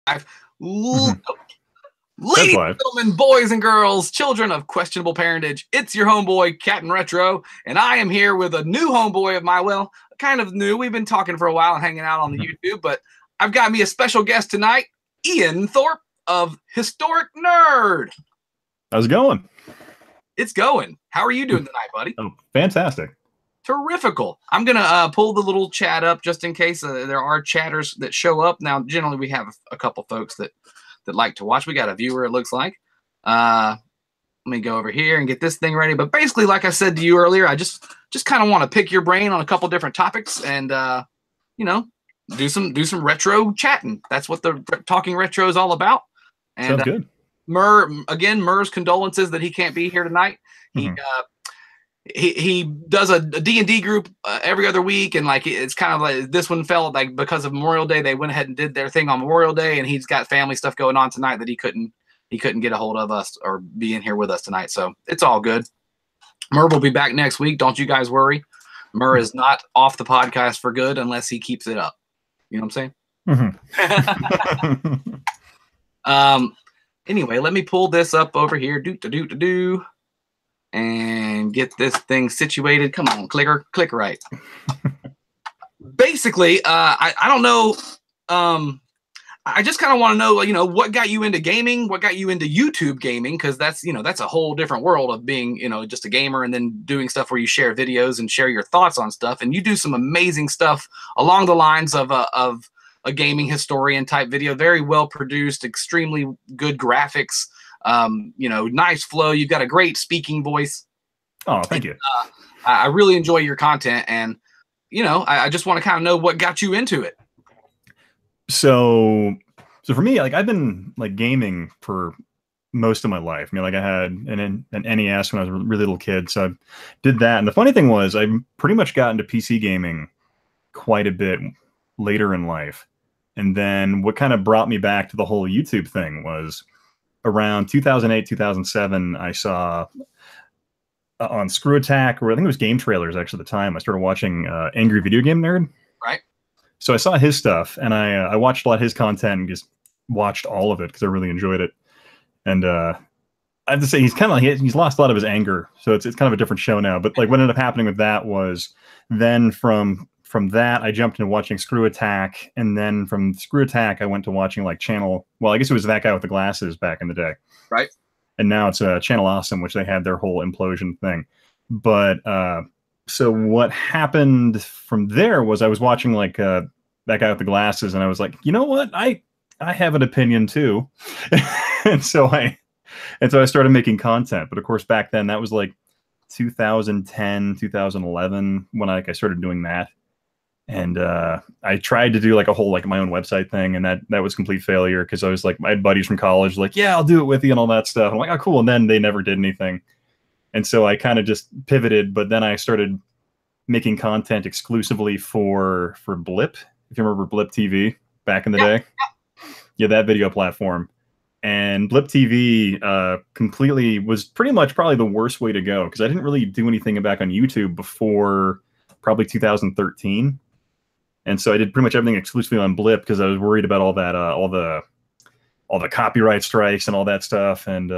Ladies That's and live. gentlemen, boys and girls, children of questionable parentage, it's your homeboy, CaptNRetro, and I am here with a new homeboy of mine. Well, kind of new. We've been talking for a while and hanging out on the YouTube, but I've got me a special guest tonight, Ian Thorpe of HistoricNerd. How's it going? It's going. How are you doing tonight, buddy? Oh, fantastic. Terrifical. I'm going to pull the little chat up just in case there are chatters that show up. Now, generally, we have a couple folks that like to watch. We got a viewer, it looks like. Let me go over here and get this thing ready. But basically, like I said to you earlier, I just kind of want to pick your brain on a couple different topics and, you know, do some retro chatting. That's what the Talking Retro is all about. And, Sounds good. Murr's condolences that he can't be here tonight. He does a D&D group every other week, and like it's kind of like this one fell like because of Memorial Day, they went ahead and did their thing on Memorial Day, and he's got family stuff going on tonight that he couldn't get a hold of us or be in here with us tonight. So it's all good. Murr will be back next week. Don't you guys worry. Murr is not off the podcast for good unless he keeps it up. You know what I'm saying? Anyway, let me pull this up over here. And get this thing situated. Come on, clicker, click right. Basically, I don't know. I just kind of want to know, you know, what got you into gaming? What got you into YouTube gaming? Because that's, you know, that's a whole different world of being, you know, just a gamer and then doing stuff where you share videos and share your thoughts on stuff. And you do some amazing stuff along the lines of a gaming historian type video. Very well produced, extremely good graphics. You know, nice flow. You've got a great speaking voice. Oh, thank you. I really enjoy your content, and you know, I just want to kind of know what got you into it. So for me, like I've been like gaming for most of my life. I mean, like I had an NES when I was a really little kid, so I did that. And the funny thing was, I pretty much got into PC gaming quite a bit later in life. And then what kind of brought me back to the whole YouTube thing was around 2008, 2007, I saw on Screw Attack, or I think it was Game Trailers actually at the time, I started watching Angry Video Game Nerd. Right. So I saw his stuff, and I watched a lot of his content and just watched all of it because I really enjoyed it. And I have to say, he's kind of he's lost a lot of his anger, so it's kind of a different show now. But like what ended up happening with that was then from that, I jumped into watching Screw Attack, and then from Screw Attack, I went to watching like Channel. Well, I guess it was that guy with the glasses back in the day, right? And now it's Channel Awesome, which they had their whole implosion thing. But so what happened from there was I was watching like that guy with the glasses, and I was like, you know what, I have an opinion too, and so I started making content. But of course, back then that was like 2010, 2011 when I started doing that. And I tried to do like a whole like my own website thing, and that was complete failure because I was like, my had buddies from college like, yeah, I'll do it with you and all that stuff. I'm like, oh, cool. And then they never did anything. And so I kind of just pivoted, but then I started making content exclusively for Blip. If you remember Blip TV back in the day. Yeah, that video platform. And Blip TV completely was pretty much probably the worst way to go because I didn't really do anything back on YouTube before probably 2013. And so I did pretty much everything exclusively on Blip because I was worried about all that, all the copyright strikes and all that stuff, and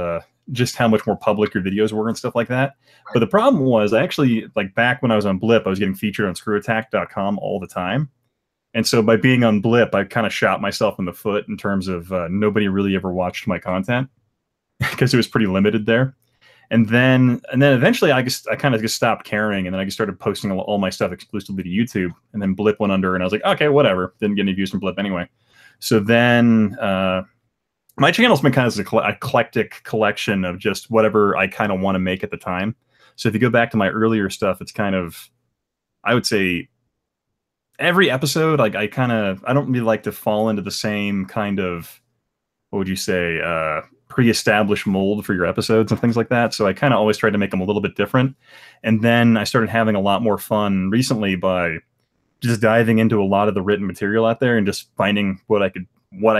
just how much more public your videos were and stuff like that. Right. But the problem was, I actually, like back when I was on Blip, I was getting featured on ScrewAttack.com all the time. And so by being on Blip, I kind of shot myself in the foot in terms of nobody really ever watched my content because it was pretty limited there. And then eventually I kind of just stopped caring, and then I just started posting all my stuff exclusively to YouTube. And then Blip went under, and I was like, okay, whatever. Didn't get any views from Blip anyway. So then my channel's been kind of an eclectic collection of just whatever I kind of want to make at the time. So if you go back to my earlier stuff, it's kind of, I would say, every episode, like I don't really like to fall into the same kind of, what would you say, pre-established mold for your episodes and things like that. So I kind of always try to make them a little bit different. And then I started having a lot more fun recently by just diving into a lot of the written material out there and just finding what I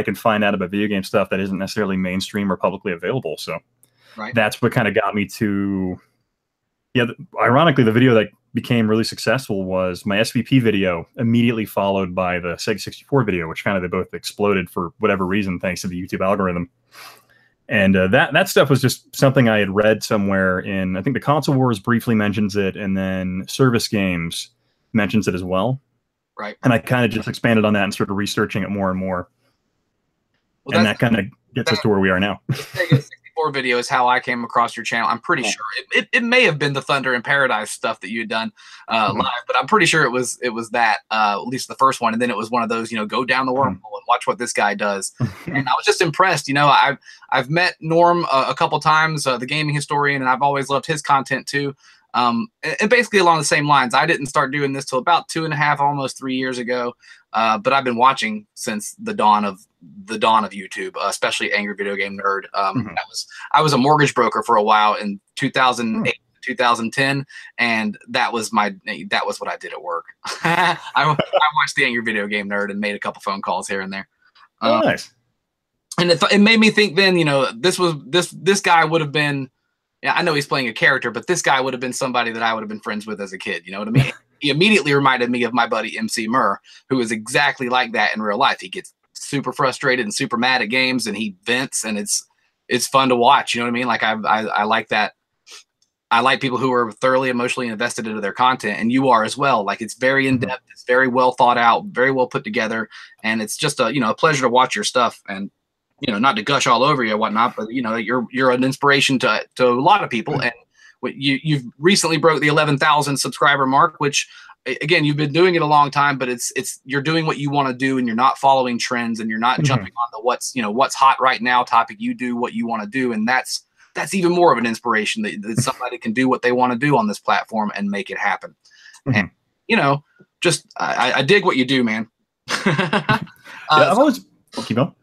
can find out about video game stuff that isn't necessarily mainstream or publicly available. So that's what kind of got me to, ironically, the video that became really successful was my SVP video, immediately followed by the Sega 64 video, which kind of they both exploded for whatever reason, thanks to the YouTube algorithm. And that stuff was just something I had read somewhere in, I think the Console Wars briefly mentions it, and then Service Games mentions it as well. Right. And I kind of just expanded on that and started researching it more and more. Well, and that kind of gets us to where we are now. The 64 video is how I came across your channel. I'm pretty sure it may have been the Thunder in Paradise stuff that you had done live, but I'm pretty sure it was that, at least the first one. And then it was one of those, go down the wormhole and watch what this guy does. And I was just impressed. I've met Norm a couple times, the gaming historian, and I've always loved his content too. And basically along the same lines. I didn't start doing this till about 2.5, almost 3 years ago. But I've been watching since the dawn of YouTube, especially Angry Video Game Nerd. I was a mortgage broker for a while in 2008, 2010, and that was what I did at work. I watched the Angry Video Game Nerd and made a couple phone calls here and there. Nice. And it made me think then, this guy would have been. Yeah, I know he's playing a character, but this guy would have been somebody that I would have been friends with as a kid. You know what I mean? He immediately reminded me of my buddy Emceemur, who is exactly like that in real life. He gets super frustrated and super mad at games, and he vents, and it's fun to watch. You know what I mean? Like I like that. I like people who are thoroughly emotionally invested into their content, and you are as well. Like it's very in depth, it's very well thought out, very well put together, and it's just a pleasure to watch your stuff. And not to gush all over you or whatnot, but you're an inspiration to a lot of people. And you've recently broke the 11,000 subscriber mark, which again, you've been doing it a long time, but you're doing what you want to do, and you're not following trends, and you're not jumping on the what's hot right now topic. You do what you want to do. And that's even more of an inspiration that somebody can do what they want to do on this platform and make it happen. And I dig what you do, man. I've always keep on.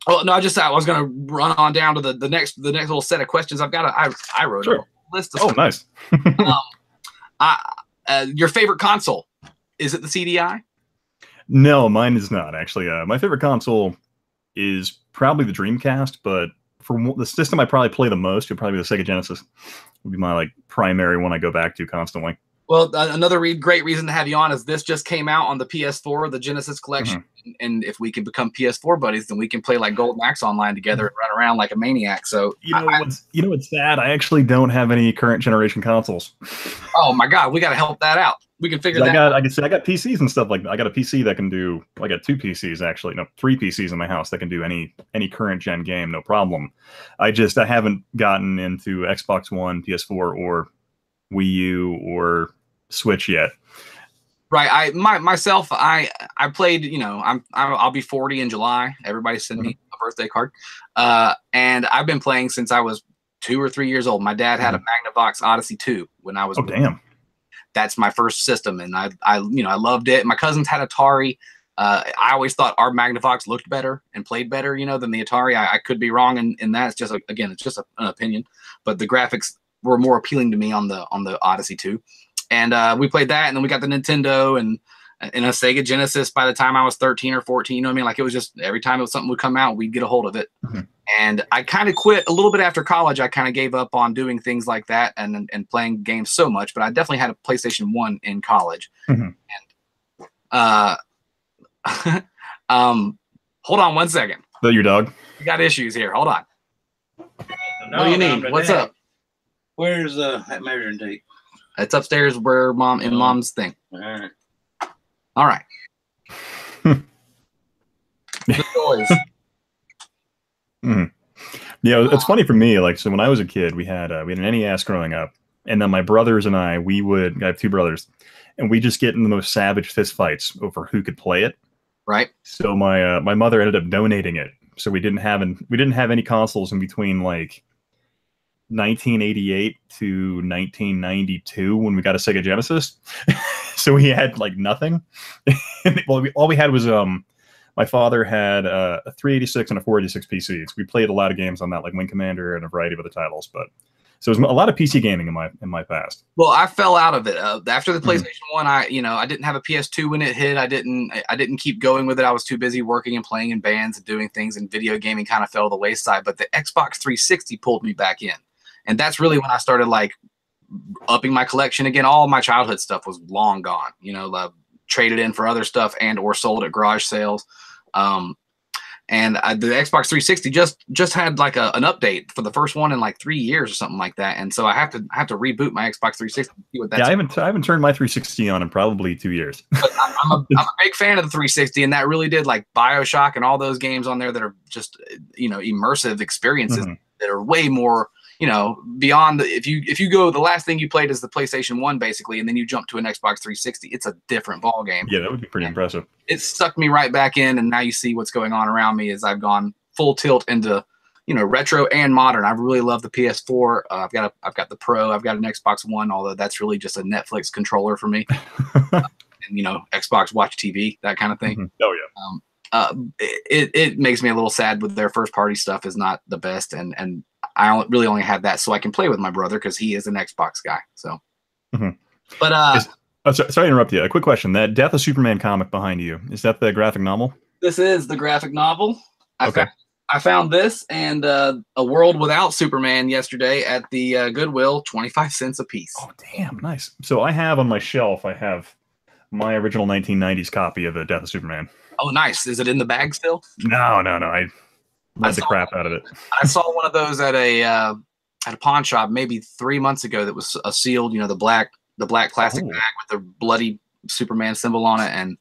Oh no, I was going to run on down to the next little set of questions. I've got I wrote a list of stuff. Nice. Your favorite console, is it the CDI? No, mine is not actually. My favorite console is probably the Dreamcast, but for the system I probably play the most would probably be the Sega Genesis. Would be my primary one I go back to constantly. Well, another great reason to have you on is this just came out on the PS4, the Genesis collection. And if we can become PS4 buddies, then we can play like Golden Axe online together and run around like a maniac. So what's sad? I actually don't have any current generation consoles. Oh my God, we got to help that out. We can figure that out. I got PCs and stuff like that. I got a PC that can do. I got 2 PCs actually, no, 3 PCs in my house that can do any current gen game, no problem. I haven't gotten into Xbox One, PS4, or Wii U or Switch yet. Right. I played, I'll be 40 in July. Everybody send me a birthday card. And I've been playing since I was 2 or 3 years old. My dad had a Magnavox Odyssey 2 when I was. Oh, damn. That's my first system. And I loved it. My cousins had Atari. I always thought our Magnavox looked better and played better, than the Atari. I could be wrong in that. It's just, it's just an opinion, but the graphics were more appealing to me on the Odyssey 2. And we played that, and then we got the Nintendo and a Sega Genesis by the time I was 13 or 14. You know what I mean? Like it was just every time something would come out, we'd get a hold of it. And I kind of quit a little bit after college. I kind of gave up on doing things like that and playing games so much. But I definitely had a PlayStation 1 in college. And hold on one second. Is that your dog? We got issues here. Hold on. What do you need? What's up? Where's that measuring tape? It's upstairs where mom's thing. All right. The noise. Yeah, it's funny for me. Like, so when I was a kid, we had an NES growing up, and then my brothers and I have 2 brothers, and we just get in the most savage fist fights over who could play it. Right. So my mother ended up donating it. So we didn't have any consoles in between like 1988 to 1992 when we got a Sega Genesis. So we had like nothing. Well, all we had was my father had a 386 and a 486 PCs. We played a lot of games on that, like Wing Commander and a variety of other titles. But so it was a lot of PC gaming in my past. Well, I fell out of it after the PlayStation 1. I didn't have a PS2 when it hit. I didn't keep going with it. I was too busy working and playing in bands and doing things, and video gaming kind of fell to the wayside. But the Xbox 360 pulled me back in. And that's really when I started like upping my collection again. All my childhood stuff was long gone. You know, traded in for other stuff and or sold at garage sales. And the Xbox 360 just had like an update for the first one in like 3 years or something like that. And so I have to reboot my Xbox 360 to see what that's. Yeah, I haven't turned my 360 on in probably 2 years. But I'm a big fan of the 360, and that really did, like BioShock and all those games on there that are just, you know, immersive experiences that are way more, you know, beyond if you go, the last thing you played is the PlayStation 1 basically, and then you jump to an Xbox 360, it's a different ball game. Yeah, that would be pretty impressive. It sucked me right back in, and now you see what's going on around me as I've gone full tilt into, you know, retro and modern. I really love the PS4. I've got the Pro. I've got an Xbox One, although that's really just a Netflix controller for me. And, you know, Xbox Watch TV, that kind of thing. Oh yeah. It makes me a little sad with their first party stuff is not the best, and I really only have that so I can play with my brother because he is an Xbox guy. So, but sorry to interrupt you. A quick question: that Death of Superman comic behind you, is that the graphic novel? This is the graphic novel. Okay. I found this and A World Without Superman yesterday at the Goodwill, 25 cents a piece. Oh, damn, nice. So I have on my shelf, I have my original 1990s copy of the Death of Superman. Oh, nice. Is it in the bag still? No. I love the crap out of it. I saw one of those at a pawn shop maybe 3 months ago that was a sealed, you know, the black plastic bag with the bloody Superman symbol on it, and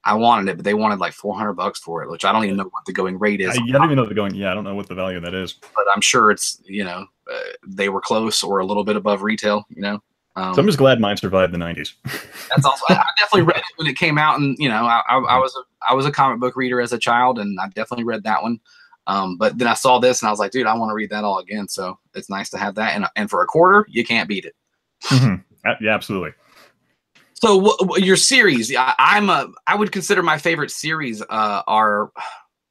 I wanted it, but they wanted like $400 for it, which I don't even know what the going rate is. I don't even know the going. Yeah, I don't know what the value of that is. But I'm sure it's, you know, they were close or a little bit above retail, you know. So I'm just glad mine survived the 90s. That's also. I definitely read it when it came out, and you know, I was a comic book reader as a child, and I definitely read that one. But then I saw this, and I was like, dude, I want to read that all again. So it's nice to have that, and for a quarter, you can't beat it. Yeah, absolutely. So your series, I would consider my favorite series are,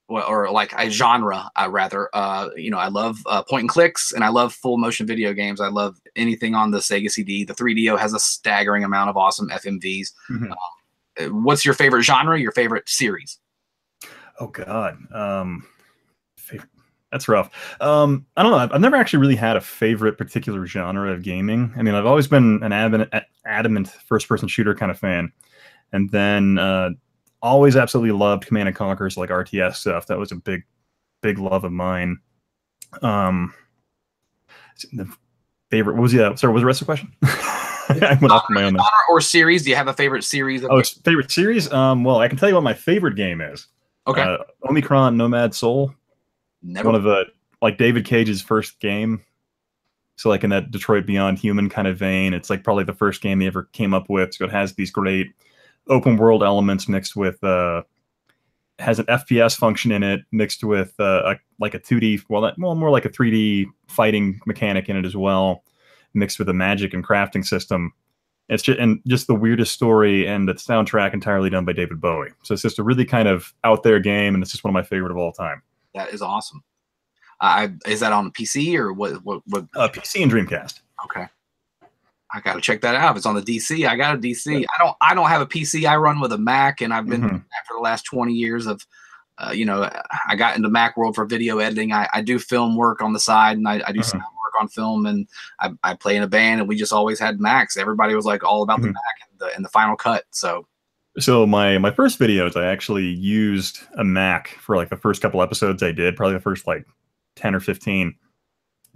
or like a genre rather. You know, I love point and clicks, and I love full motion video games. I love anything on the Sega CD. The 3DO has a staggering amount of awesome FMVs. What's your favorite genre? Your favorite series? Oh God, that's rough. I don't know. I've never actually really had a favorite particular genre of gaming. I mean, I've always been an adamant first-person shooter kind of fan, and then always absolutely loved Command and Conquer, so like RTS stuff. That was a big love of mine. The favorite. What was the? Sorry, what was the rest of the question? I went off my own. Genre or series? Do you have a favorite series? Favorite series? Well, I can tell you what my favorite game is. Okay. Omicron Nomad Soul. Never. One of the, like, David Cage's first game. So like in that Detroit Beyond Human kind of vein, it's like probably the first game he ever came up with. So it has these great open world elements mixed with has an FPS function in it mixed with like a 2D, more like a 3D fighting mechanic in it as well, mixed with a magic and crafting system. It's just the weirdest story, and the soundtrack entirely done by David Bowie. So it's just a really kind of out there game, and it's just one of my favorite of all time. That is awesome. Is that on PC or what? PC and Dreamcast. Okay, I gotta check that out. If it's on the DC, I got a DC. Yeah. I don't have a PC. I run with a Mac, and I've been doing that for the last 20 years. Of, you know, I got into Mac world for video editing. I do film work on the side, and I do sound work on film, and I play in a band, and we just always had Macs. Everybody was like all about the Mac and the Final Cut. So my first videos, I actually used a Mac for like the first couple episodes I did, probably the first like 10 or 15.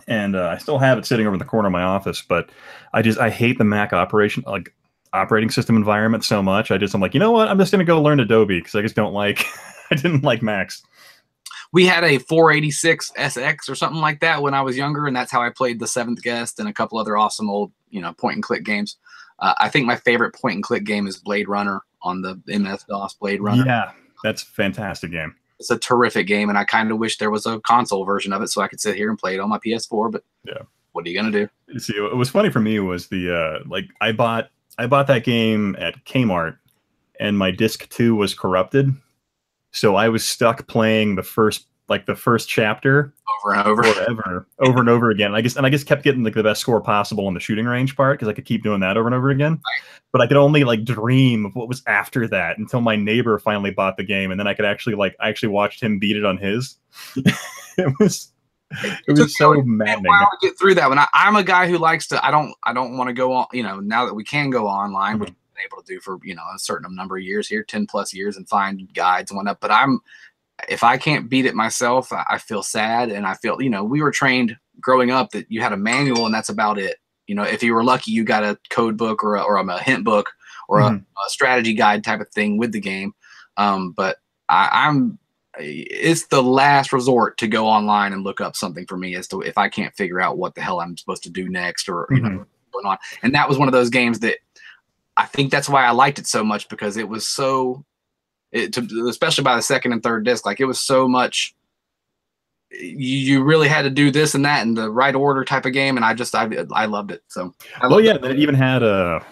And I still have it sitting over in the corner of my office, but I hate the Mac operating system environment so much. I'm like, you know what? I'm just going to go learn Adobe because I just don't like, I didn't like Macs. We had a 486 SX or something like that when I was younger, and that's how I played The Seventh Guest and a couple other awesome old, you know, point and click games. I think my favorite point and click game is Blade Runner on the MS-DOS Blade Runner. Yeah, that's a fantastic game. It's a terrific game, and I kind of wish there was a console version of it so I could sit here and play it on my PS4. But yeah, what are you gonna do? See, what was funny for me was the I bought that game at Kmart, and my disc 2 was corrupted, so I was stuck playing the first chapter over and over, forever, over and over again. I guess kept getting like the best score possible in the shooting range part because I could keep doing that over and over again. But I could only like dream of what was after that until my neighbor finally bought the game, and then I actually watched him beat it on his. It was so maddening. A while to get through that one. I'm a guy who likes to. I don't want to go on. Now that we can go online, which we've been able to do for a certain number of years here, 10+ years, and find guides and whatnot. But if I can't beat it myself, I feel sad, and I feel we were trained growing up that you had a manual and that's about it. If you were lucky, you got a code book or a hint book or a strategy guide type of thing with the game. But it's the last resort to go online and look up something for me as to if I can't figure out what the hell I'm supposed to do next or what's going on. And that was one of those games that I think that's why I liked it so much, because it was especially by the second and third disc, like it was so much. You really had to do this and that in the right order type of game, and I loved it. So, it even had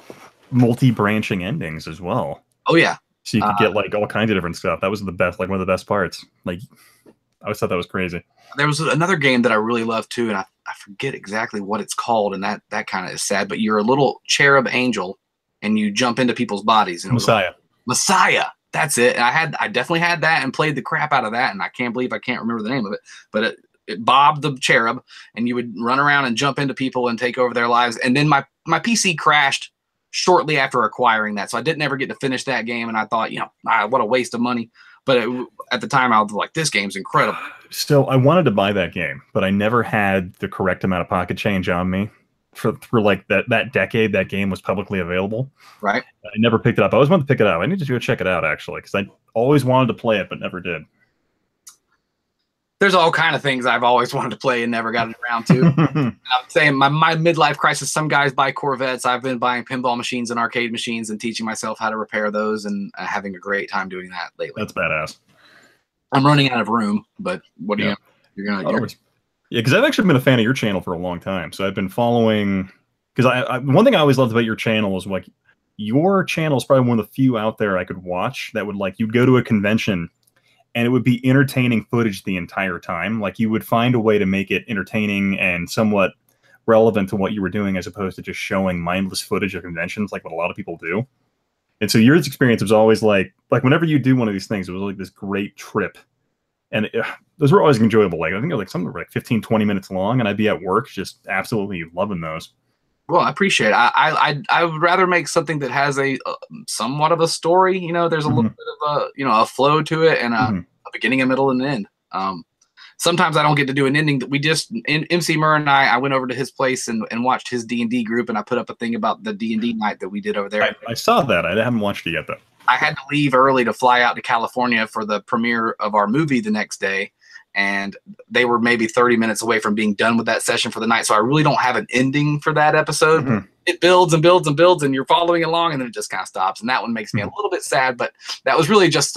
multi-branching endings as well. Oh yeah. So you could get like all kinds of different stuff. That was the best, like one of the best parts. Like I always thought that was crazy. There was another game that I really loved too, and I forget exactly what it's called, and that kind of is sad. But you're a little cherub angel, and you jump into people's bodies. And Messiah. That's it. And I definitely had that and played the crap out of that, and I can't believe I can't remember the name of it. But it Bob the cherub, and you would run around and jump into people and take over their lives. And then my PC crashed shortly after acquiring that, so I didn't ever get to finish that game, and I thought, what a waste of money. But at the time, I was like, this game's incredible. Still, I wanted to buy that game, but I never had the correct amount of pocket change on me for like that decade that game was publicly available. Right. I never picked it up. I always wanted to pick it up. I need to go check it out, actually, because I always wanted to play it, but never did. There's all kind of things I've always wanted to play and never gotten around to. I'm saying my midlife crisis, some guys buy Corvettes. I've been buying pinball machines and arcade machines and teaching myself how to repair those, and having a great time doing that lately. That's badass. I'm running out of room, but what do you? You're gonna. Yeah, because I've actually been a fan of your channel for a long time. So I've been following. Because one thing I always loved about your channel was like your channel is probably one of the few out there I could watch that would you'd go to a convention and it would be entertaining footage the entire time. Like you would find a way to make it entertaining and somewhat relevant to what you were doing, as opposed to just showing mindless footage of conventions like what a lot of people do. And so your experience was always like whenever you do one of these things, it was like this great trip. And those were always enjoyable. Like I think some were like 15, 20 minutes long, and I'd be at work just absolutely loving those. Well, I appreciate it. I would rather make something that has a somewhat of a story. There's a little bit of a flow to it, and a beginning, a middle, and an end. Sometimes I don't get to do an ending. That we just Emceemur and I went over to his place and watched his D&D group, and I put up a thing about the D&D night that we did over there. I saw that. I haven't watched it yet though. I had to leave early to fly out to California for the premiere of our movie the next day. And they were maybe 30 minutes away from being done with that session for the night. So I really don't have an ending for that episode. It builds and builds and builds, and you're following along, and then it just kind of stops. And that one makes me a little bit sad, but that was really just,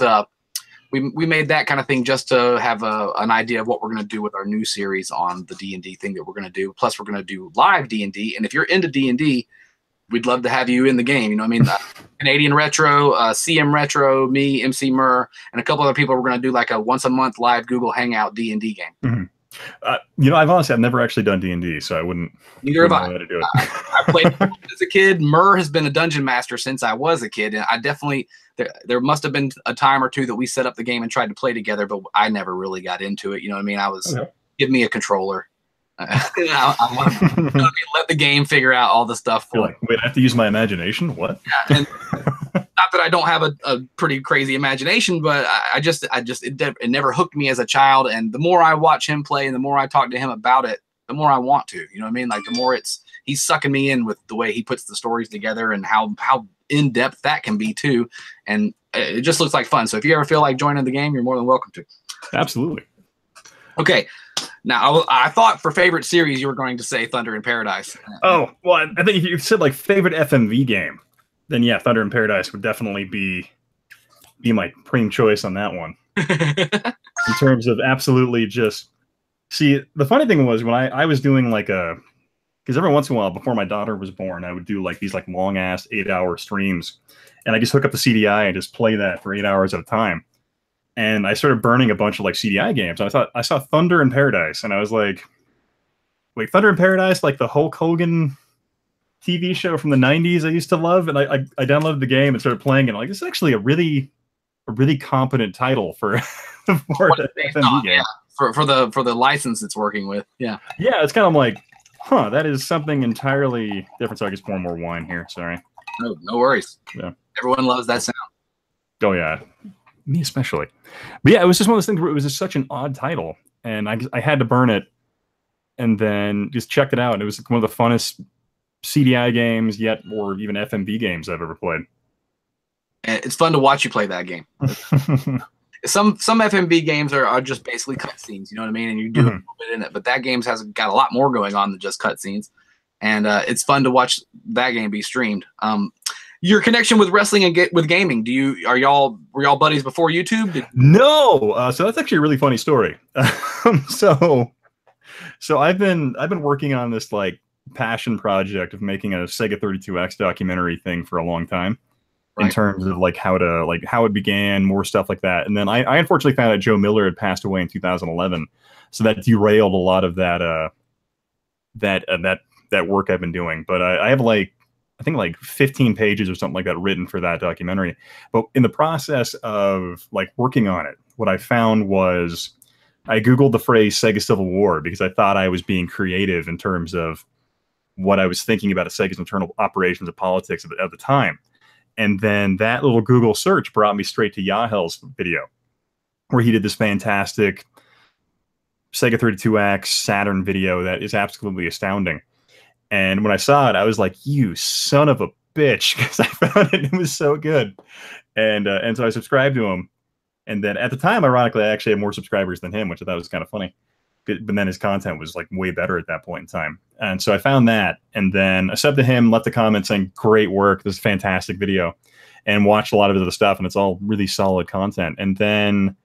we made that kind of thing just to have an idea of what we're going to do with our new series on the D&D thing that we're going to do. Plus we're going to do live D&D. And if you're into D&D, we'd love to have you in the game. You know what I mean? CaptNRetro, CMRetro, me, Emceemur, and a couple other people. We're going to do like a once a month live Google Hangout D&D game. I've never actually done D&D, so I wouldn't. Neither have I. Know how to do it. I played as a kid. Mur has been a dungeon master since I was a kid, and I definitely there must have been a time or two that we set up the game and tried to play together, but I never really got into it. You know what I mean? I was give me a controller. I want to let the game figure out all the stuff. Wait, I have to use my imagination? What? Yeah, and not that I don't have a pretty crazy imagination, but it never hooked me as a child. And the more I watch him play and the more I talk to him about it, the more I want to. You know what I mean? Like the more he's sucking me in with the way he puts the stories together and how in depth that can be too. And it just looks like fun. So if you ever feel like joining the game, you're more than welcome to. Absolutely. Okay. Now, I thought for favorite series, you were going to say Thunder in Paradise. Oh, well, I think if you said like favorite FMV game, then yeah, Thunder in Paradise would definitely be my prime choice on that one. In terms of absolutely just... See, the funny thing was when I was doing like because every once in a while before my daughter was born, I would do like these like long-ass 8-hour streams. And I just hook up the CDI and just play that for 8 hours at a time. And I started burning a bunch of like CDI games. I saw Thunder in Paradise, and I was like, "Wait, Thunder in Paradise, like the Hulk Hogan TV show from the '90s I used to love." And I downloaded the game and started playing it. I'm like, this is actually a really competent title for an FMV game. Yeah. for the license it's working with. Yeah. Yeah, it's kind of like, huh, that is something entirely different. So I guess pour more wine here. Sorry. No worries. Yeah. Everyone loves that sound. Oh yeah, me especially. But yeah, it was just one of those things where it was just such an odd title, and I had to burn it, and then just checked it out. And it was one of the funnest CDI games yet, or even FMV games I've ever played. And it's fun to watch you play that game. Some FMV games are just basically cutscenes, you know what I mean? And you do a little bit in it, but that game's has got a lot more going on than just cutscenes. And it's fun to watch that game be streamed. Your connection with wrestling and with gaming, were y'all buddies before YouTube? No, so that's actually a really funny story. So I've been working on this like passion project of making a Sega 32X documentary thing for a long time. Right. In terms of like how it began, more stuff like that. And then I unfortunately found out Joe Miller had passed away in 2011, so that derailed a lot of that work I've been doing. But I have I think like 15 pages or something like that written for that documentary. But in the process of like working on it, what I found was I Googled the phrase Sega Civil War because I thought I was being creative in terms of what I was thinking about Sega's internal operations and politics at the time. And then that little Google search brought me straight to Yahel's video, where he did this fantastic Sega 32X Saturn video that is absolutely astounding. And when I saw it, I was like, "You son of a bitch!" Because I found it was so good. And so I subscribed to him. And then at the time, ironically, I actually had more subscribers than him, which I thought was kind of funny. But then his content was like way better at that point in time. And so I found that, and then I subbed to him, left a comment saying, "Great work. This is a fantastic video," and watched a lot of his other stuff, and it's all really solid content. And then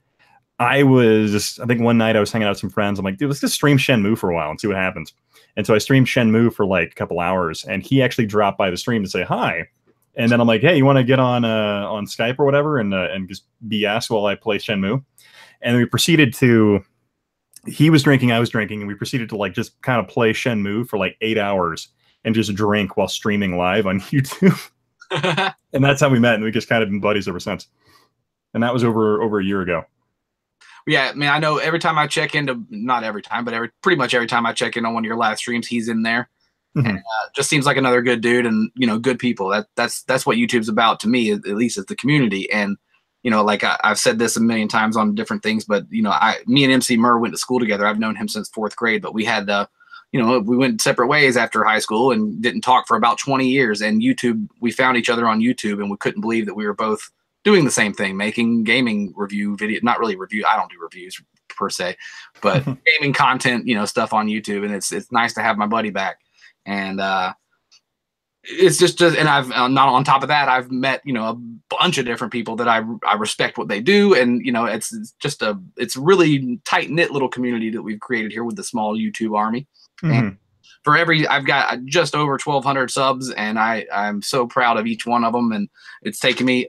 I think one night I was hanging out with some friends. I'm like, dude, let's just stream Shenmue for a while and see what happens. And so I streamed Shenmue for like a couple hours, and he actually dropped by the stream to say hi. And then I'm like, hey, you want to get on Skype or whatever and just BS while I play Shenmue? And we proceeded to... He was drinking, I was drinking, and we proceeded to like just kind of play Shenmue for like 8 hours and just drink while streaming live on YouTube. And that's how we met, and we just kind of been buddies ever since. And that was over a year ago. Yeah, I mean, I know every time I check into, not every time, but pretty much every time I check in on one of your live streams, he's in there. And just seems like another good dude, and good people. That's what YouTube's about to me, at least, is the community. And like I've said this a million times on different things, but me and Emceemur went to school together. I've known him since 4th grade, but we had we went separate ways after high school and didn't talk for about 20 years. And YouTube, we found each other on YouTube, and we couldn't believe that we were both doing the same thing, making gaming review video, not really review. I don't do reviews per se, but gaming content, stuff on YouTube. And it's nice to have my buddy back. And it's just and I've not on top of that, I've met a bunch of different people that I respect what they do, and it's really tight knit little community that we've created here with the small YouTube army. And I've got just over 1,200 subs, and I'm so proud of each one of them. And it's taken me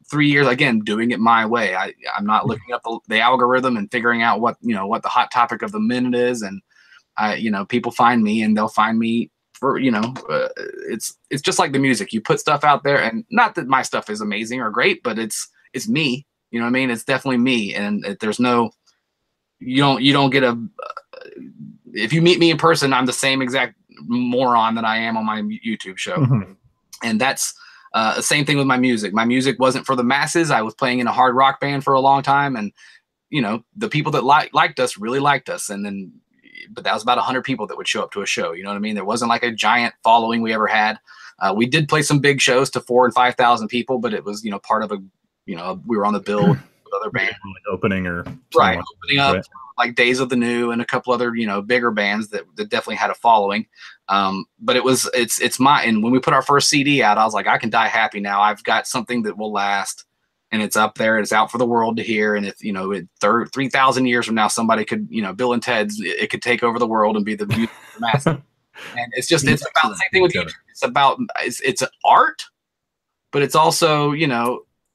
3 years again doing it my way. I'm not looking up the algorithm and figuring out what the hot topic of the minute is, and people find me, and they'll find me for it's just like the music. You put stuff out there, and not that my stuff is amazing or great, but it's me. You know what I mean? It's definitely me, and there's no you don't get if you meet me in person, I'm the same exact moron that I am on my YouTube show. And that's the same thing with my music. My music wasn't for the masses. I was playing in a hard rock band for a long time, and the people that liked us really liked us, but that was about 100 people that would show up to a show. You know what I mean? There wasn't like a giant following we ever had. We did play some big shows to 4,000 and 5,000 people, but it was, part of we were on the bill with other bands. Opening up like Days of the New and a couple other, bigger bands that definitely had a following. But it's mine. And when we put our first CD out, I was like, I can die happy now. I've got something that will last. And it's up there, and it's out for the world to hear. And if 3,000 years from now, somebody could, Bill and Ted's, it could take over the world and be the music of the masses. And it's about the same thing with YouTube. It's about it's art, but it's also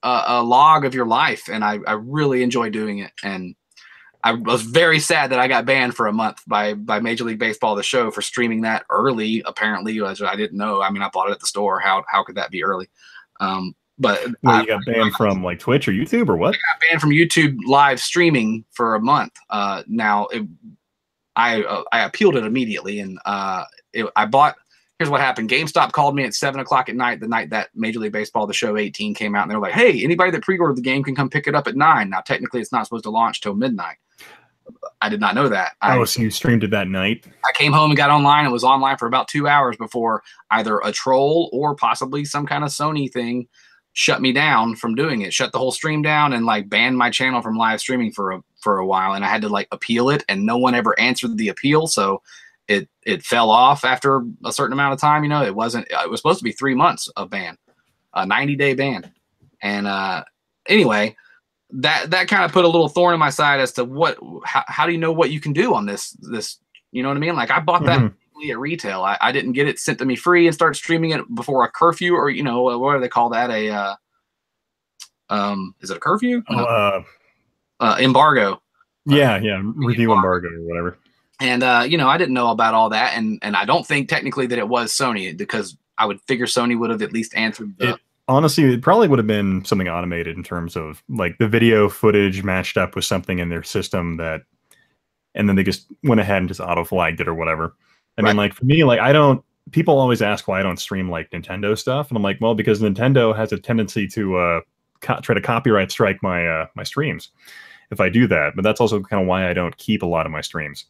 a log of your life, and I really enjoy doing it. And I was very sad that I got banned for a month by Major League Baseball, the show, for streaming that early. Apparently, I didn't know. I mean, I bought it at the store. How could that be early? But Well, you got banned from like Twitch or YouTube or what? I got banned from YouTube live streaming for a month. Now I appealed it immediately, and I bought. Here's what happened. GameStop called me at 7 o'clock at night, the night that Major League Baseball, the show 18 came out, and they were like, "Hey, anybody that pre-ordered the game can come pick it up at 9." Now, technically, it's not supposed to launch till midnight. I did not know that. So you streamed it that night? I came home and got online. It was online for about 2 hours before either a troll or possibly some kind of Sony thing shut me down from doing it, shut the whole stream down, and like banned my channel from live streaming for a while. And I had to like appeal it, and no one ever answered the appeal, so it fell off after a certain amount of time. You know, it was supposed to be 3 months of ban, a 90-day ban. And anyway, that kind of put a little thorn in my side as to how do you know what you can do on this, you know what I mean? Like I bought that at retail. I didn't get it sent to me free and start streaming it before a curfew, or, you know, what do they call that? Is it a curfew? Embargo. Yeah. Review embargo or whatever. And, you know, I didn't know about all that. And I don't think technically that it was Sony, because I would figure Sony would have at least answered honestly, it probably would have been something automated in terms of like the video footage matched up with something in their system and then they just went ahead and just auto flagged it or whatever. I mean, like for me, like people always ask why I don't stream like Nintendo stuff. And I'm like, well, because Nintendo has a tendency to try to copyright strike my streams if I do that. But that's also kind of why I don't keep a lot of my streams.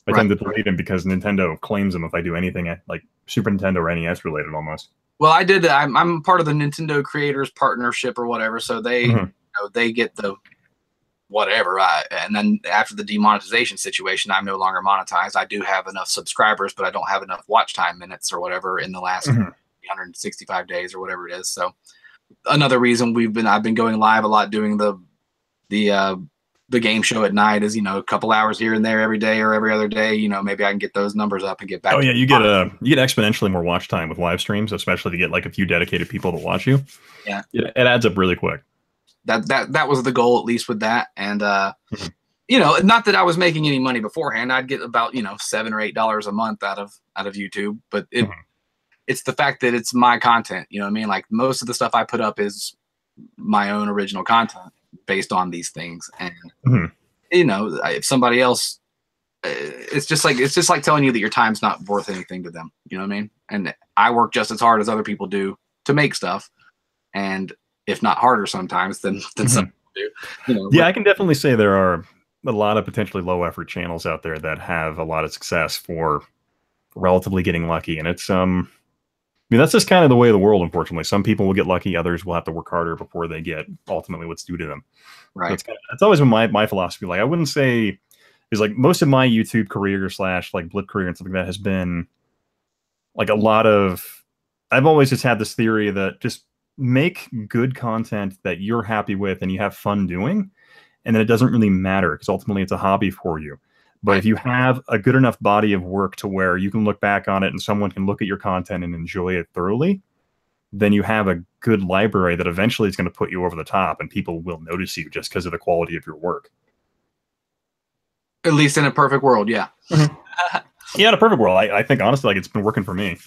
I tend to delete them because Nintendo claims them if I do anything like Super Nintendo or NES related almost. Well, I'm part of the Nintendo Creators Partnership or whatever, so they you know, they get the whatever. And then after the demonetization situation, I'm no longer monetized. I do have enough subscribers, but I don't have enough watch time minutes or whatever in the last 365 days or whatever it is. So another reason I've been going live a lot, doing the game show at night, is, you know, a couple hours here and there every day or every other day. You know, maybe I can get those numbers up and get back. Oh yeah, you get exponentially more watch time with live streams, especially to get like a few dedicated people to watch you. Yeah, it adds up really quick. That was the goal, at least with that. And you know, not that I was making any money beforehand. I'd get about, you know, $7 or $8 a month out of YouTube, but it's the fact that it's my content. You know what I mean? Like most of the stuff I put up is my own original content based on these things. And you know, if somebody else, it's just like telling you that your time's not worth anything to them. You know what I mean? And I work just as hard as other people do to make stuff, and if not harder sometimes than some people do. You know, yeah, I can definitely say there are a lot of potentially low effort channels out there that have a lot of success for relatively getting lucky. And it's I mean, that's just kind of the way of the world, unfortunately. Some people will get lucky, others will have to work harder before they get ultimately what's due to them. Right. So it's always been my philosophy. Like I wouldn't say, because like most of my YouTube career / like Blip career and something like that has been like a lot of, I've always just had this theory that just make good content that you're happy with and you have fun doing, and then it doesn't really matter because ultimately it's a hobby for you. But if you have a good enough body of work to where you can look back on it and someone can look at your content and enjoy it thoroughly, then you have a good library that eventually is going to put you over the top and people will notice you just because of the quality of your work. At least in a perfect world, yeah. Yeah, in a perfect world. I think honestly, like it's been working for me.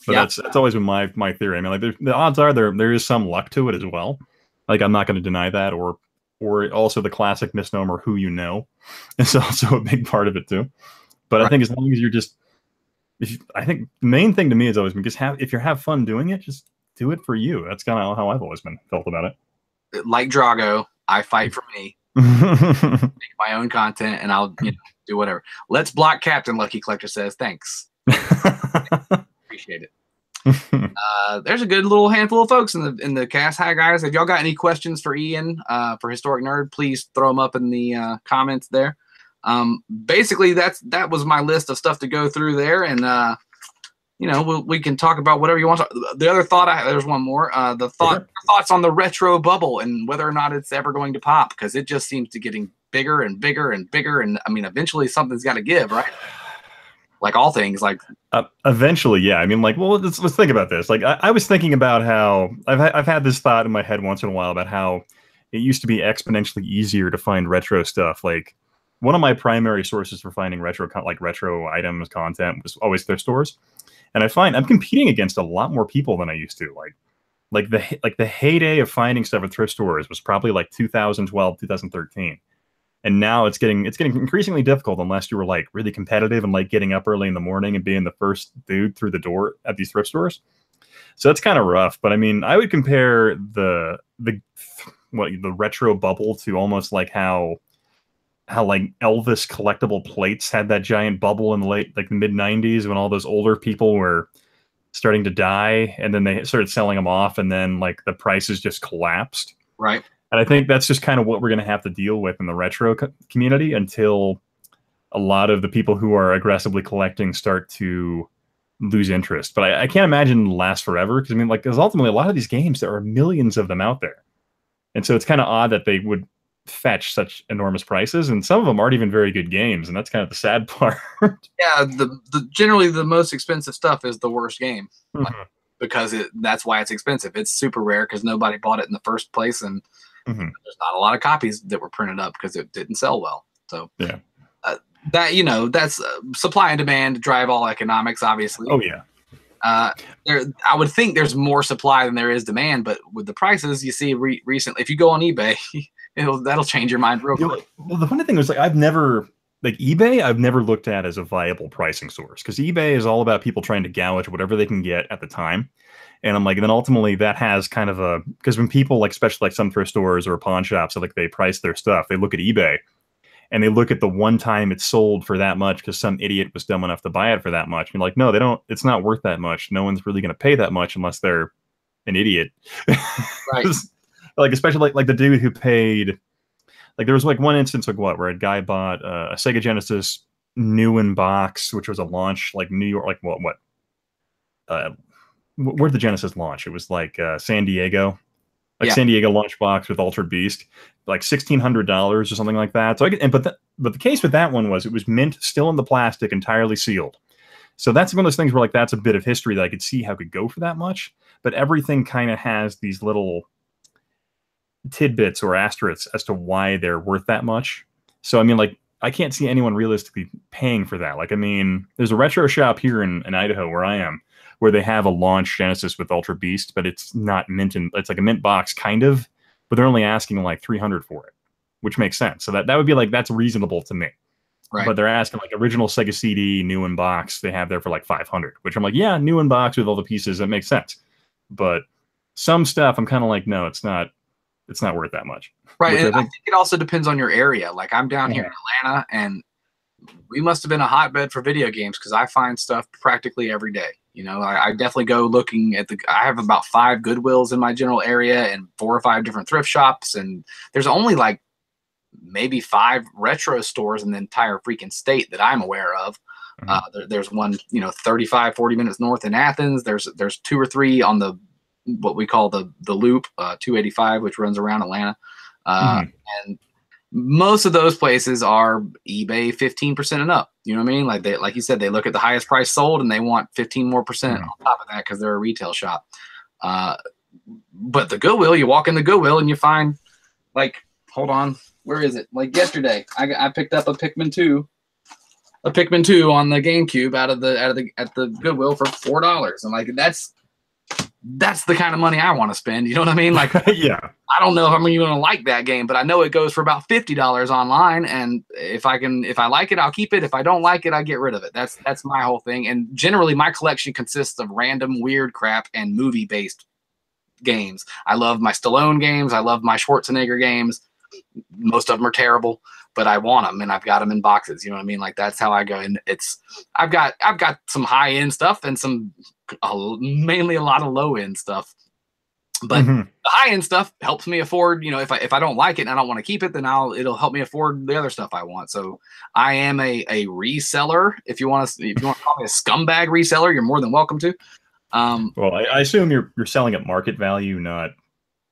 But that's always been my theory. I mean, like the odds are there is some luck to it as well. Like I'm not going to deny that, or also the classic misnomer, who you know, is also a big part of it too. But I think as long as you're just, I think the main thing to me has always been just if you have fun doing it, just do it for you. That's kind of how I've always felt about it. Like Drago, I fight for me, make my own content, and I'll do whatever. Let's block Captain. Lucky Collector says thanks. Appreciate it. There's a good little handful of folks in the cast. Hi guys, if y'all got any questions for Ian for Historic Nerd, please throw them up in the comments there. Basically that was my list of stuff to go through there, and we can talk about whatever you want. The other thought there's one more. Thoughts on the retro bubble and whether or not it's ever going to pop, because it just seems to getting bigger and bigger and bigger, and I mean eventually something's got to give, right? Like all things, like eventually, yeah. I mean, like, well, let's think about this. Like, I was thinking about how I've had this thought in my head once in a while about how it used to be exponentially easier to find retro stuff. Like, one of my primary sources for finding retro items, content was always thrift stores, and I find I'm competing against a lot more people than I used to. Like, Like the heyday of finding stuff at thrift stores was probably like 2012, 2013. And now it's getting increasingly difficult unless you were like really competitive and like getting up early in the morning and being the first dude through the door at these thrift stores. So it's kind of rough. But I mean, I would compare the retro bubble to almost like how like Elvis collectible plates had that giant bubble in the mid 90s when all those older people were starting to die, and then they started selling them off, and then like the prices just collapsed. Right. And I think that's just kind of what we're going to have to deal with in the retro community until a lot of the people who are aggressively collecting start to lose interest. But I can't imagine it'll last forever, because I mean, like, because ultimately a lot of these games, there are millions of them out there. And so it's kind of odd that they would fetch such enormous prices, and some of them aren't even very good games, and that's kind of the sad part. Yeah, generally the most expensive stuff is the worst game. Mm-hmm. Like, because that's why it's expensive. It's super rare because nobody bought it in the first place, and there's not a lot of copies that were printed up because it didn't sell well. So yeah, that's supply and demand drive all economics, obviously. Oh yeah. I would think there's more supply than there is demand, but with the prices you see recently, if you go on eBay, that'll change your mind real quick. Well, the funny thing was, like, I've never looked at as a viable pricing source, because eBay is all about people trying to gouge whatever they can get at the time. And I'm like, and then ultimately that has kind of because when people, like, especially like some thrift stores or pawn shops, so like they price their stuff, they look at eBay and they look at the one time it's sold for that much because some idiot was dumb enough to buy it for that much. And like, no, they don't. It's not worth that much. No one's really going to pay that much unless they're an idiot. Right. Like, especially like the dude who paid, like, there was like one instance where a guy bought a Sega Genesis new in box, which was a launch, like New York, like where'd the Genesis launch? It was like San Diego. Like San Diego launch box with Altered Beast, like $1,600 or something like that. So but the case with that one was it was mint, still in the plastic, entirely sealed. So that's one of those things where, like, that's a bit of history that I could see how it could go for that much. But everything kind of has these little tidbits or asterisks as to why they're worth that much. So I mean, like, I can't see anyone realistically paying for that. Like, I mean, there's a retro shop here in Idaho where I am, where they have a launch Genesis with Ultra Beast, but it's not mint, it's like a mint box kind of, but they're only asking like $300 for it, which makes sense. So that would be like, that's reasonable to me. Right. But they're asking like original Sega CD, new in box, they have there for like $500, which I'm like, yeah, new in box with all the pieces, that makes sense. But some stuff I'm kind of like, no, it's not worth that much. Right. And I think it also depends on your area. Like, I'm down here in Atlanta, and we must have been a hotbed for video games because I find stuff practically every day. You know, I definitely go looking at I have about 5 Goodwills in my general area and 4 or 5 different thrift shops. And there's only like maybe 5 retro stores in the entire freaking state that I'm aware of. There's one, 35, 40 minutes north in Athens. There's 2 or 3 on what we call the loop, 285, which runs around Atlanta. And most of those places are eBay 15% and up. You know what I mean? Like you said, they look at the highest price sold and they want 15% more on top of that because they're a retail shop. But the Goodwill, you walk in the Goodwill and you find, like, hold on, where is it? Like yesterday, I picked up a Pikmin 2 on the GameCube at the Goodwill for $4. And like, that's the kind of money I want to spend. You know what I mean? Like, yeah. I don't know if I'm even going to like that game, but I know it goes for about $50 online. And if I like it, I'll keep it. If I don't like it, I get rid of it. That's my whole thing. And generally my collection consists of random weird crap and movie based games. I love my Stallone games. I love my Schwarzenegger games. Most of them are terrible, but I want them and I've got them in boxes. You know what I mean? Like, that's how I go. And I've got some high end stuff and mainly a lot of low end stuff. But the high end stuff helps me afford, if I don't like it and I don't want to keep it, then it'll help me afford the other stuff I want. So I am a reseller. If you want to call me a scumbag reseller, you're more than welcome to. Well, I assume you're selling at market value, not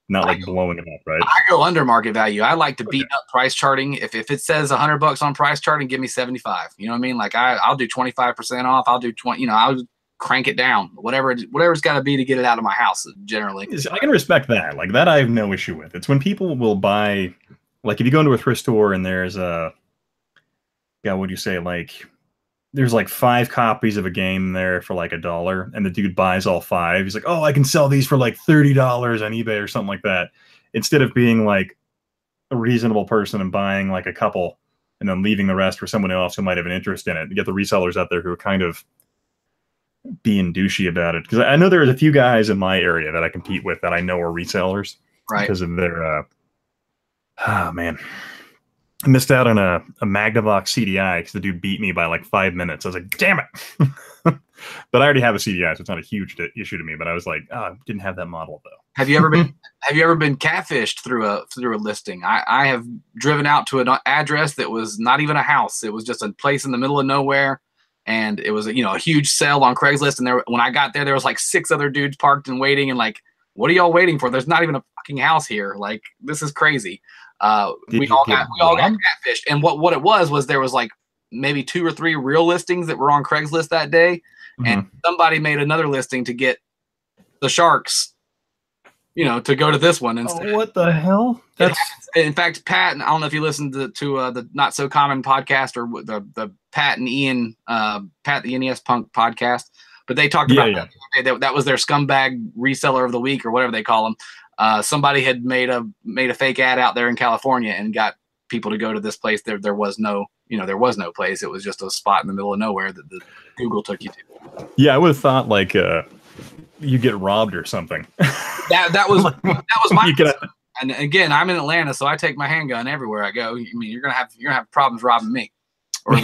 like blowing them up, right? I go under market value. I like to beat up price charting. If it says $100 on price charting, give me 75. You know what I mean? Like, I'll do 25% off. I'll do 20. I'll crank it down. Whatever's got to be to get it out of my house. Generally, I can respect that. Like, that I have no issue with. It's when people will buy, like, if you go into a thrift store and there's what do you say, like there's like 5 copies of a game there for like $1, and the dude buys all 5. He's like, oh, I can sell these for like $30 on eBay or something like that. Instead of being like a reasonable person and buying like a couple and then leaving the rest for someone else who might have an interest in it. You get the resellers out there who are kind of being douchey about it. Because I know there's a few guys in my area that I compete with that I know are resellers, Right. Because of their, oh man. I missed out on a Magnavox CDI because the dude beat me by like 5 minutes. I was like, damn it. But I already have a CDI, so it's not a huge issue to me. But I was like, I didn't have that model though. Have you ever been catfished through a listing? I have driven out to an address that was not even a house. It was just a place in the middle of nowhere, and it was a huge sale on Craigslist. And when I got there was like 6 other dudes parked and waiting, and like, what are y'all waiting for? There's not even a fucking house here. Like, this is crazy. We all got catfished. And what it was there was like maybe 2 or 3 real listings that were on Craigslist that day, and somebody made another listing to get the sharks, to go to this one instead. Oh, what the hell? In fact, Pat, and I don't know if you listened to the Not So Common podcast or the Pat and Ian, Pat the NES Punk podcast, but they talked about that was their scumbag reseller of the week or whatever they call them. Somebody had made a fake ad out there in California and got people to go to this place. There was no place. It was just a spot in the middle of nowhere that the Google took you to. Yeah, I would have thought like you get robbed or something. That was my. And again, I'm in Atlanta, so I take my handgun everywhere I go. I mean, you're gonna have problems robbing me. Or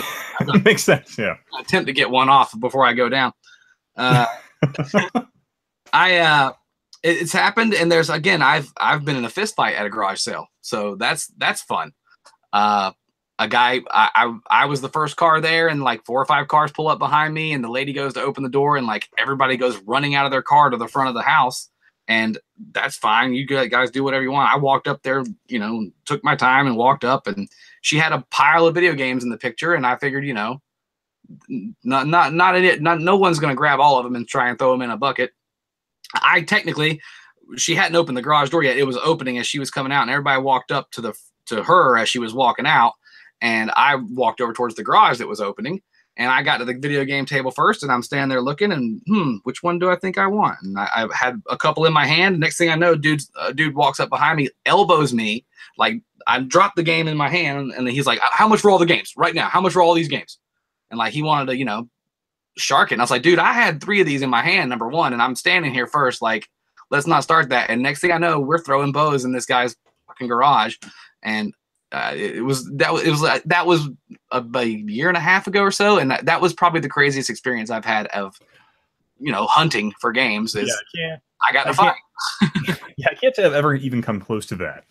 makes sense. Yeah. Attempt to get one off before I go down. It's happened, and there's I've been in a fist fight at a garage sale, so that's fun. A guy, I was the first car there, and like 4 or 5 cars pull up behind me, and the lady goes to open the door, and like everybody goes running out of their car to the front of the house, and that's fine. You guys do whatever you want. I walked up there, took my time and walked up, and she had a pile of video games in the picture, and I figured, no one's gonna grab all of them and try and throw them in a bucket. She hadn't opened the garage door yet. It was opening as she was coming out, and everybody walked up to her as she was walking out. And I walked over towards the garage that was opening, and I got to the video game table first, and I'm standing there looking, and which one do I think I want? And I had a couple in my hand. Next thing I know, dude walks up behind me, elbows me, like I dropped the game in my hand, and he's like, "How much for all the games right now? How much for all these games?" And like he wanted to, shark it. And I was like, dude, I had 3 of these in my hand, number one, and I'm standing here first. Like, let's not start that. And next thing I know, we're throwing bows in this guy's fucking garage, and that was a year and a half ago or so, and that was probably the craziest experience I've had of hunting for games. I got in a fight. Yeah, I can't say I've ever even come close to that.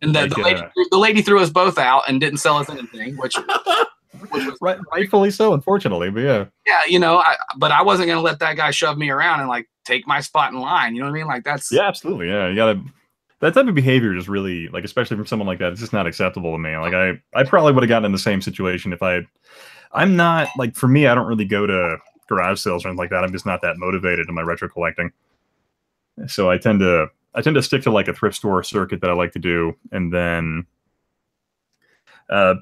And the lady threw us both out and didn't sell us anything, which was rightfully so, unfortunately. But but I wasn't gonna let that guy shove me around and like take my spot in line. You know what I mean? Like that's absolutely. Yeah, you gotta. That type of behavior is really, like, especially from someone like that, it's just not acceptable to me. Like, I probably would have gotten in the same situation if I'm not, like, for me, I don't really go to garage sales or anything like that. I'm just not that motivated in my retro collecting. So I tend to stick to, like, a thrift store circuit that I like to do. And then I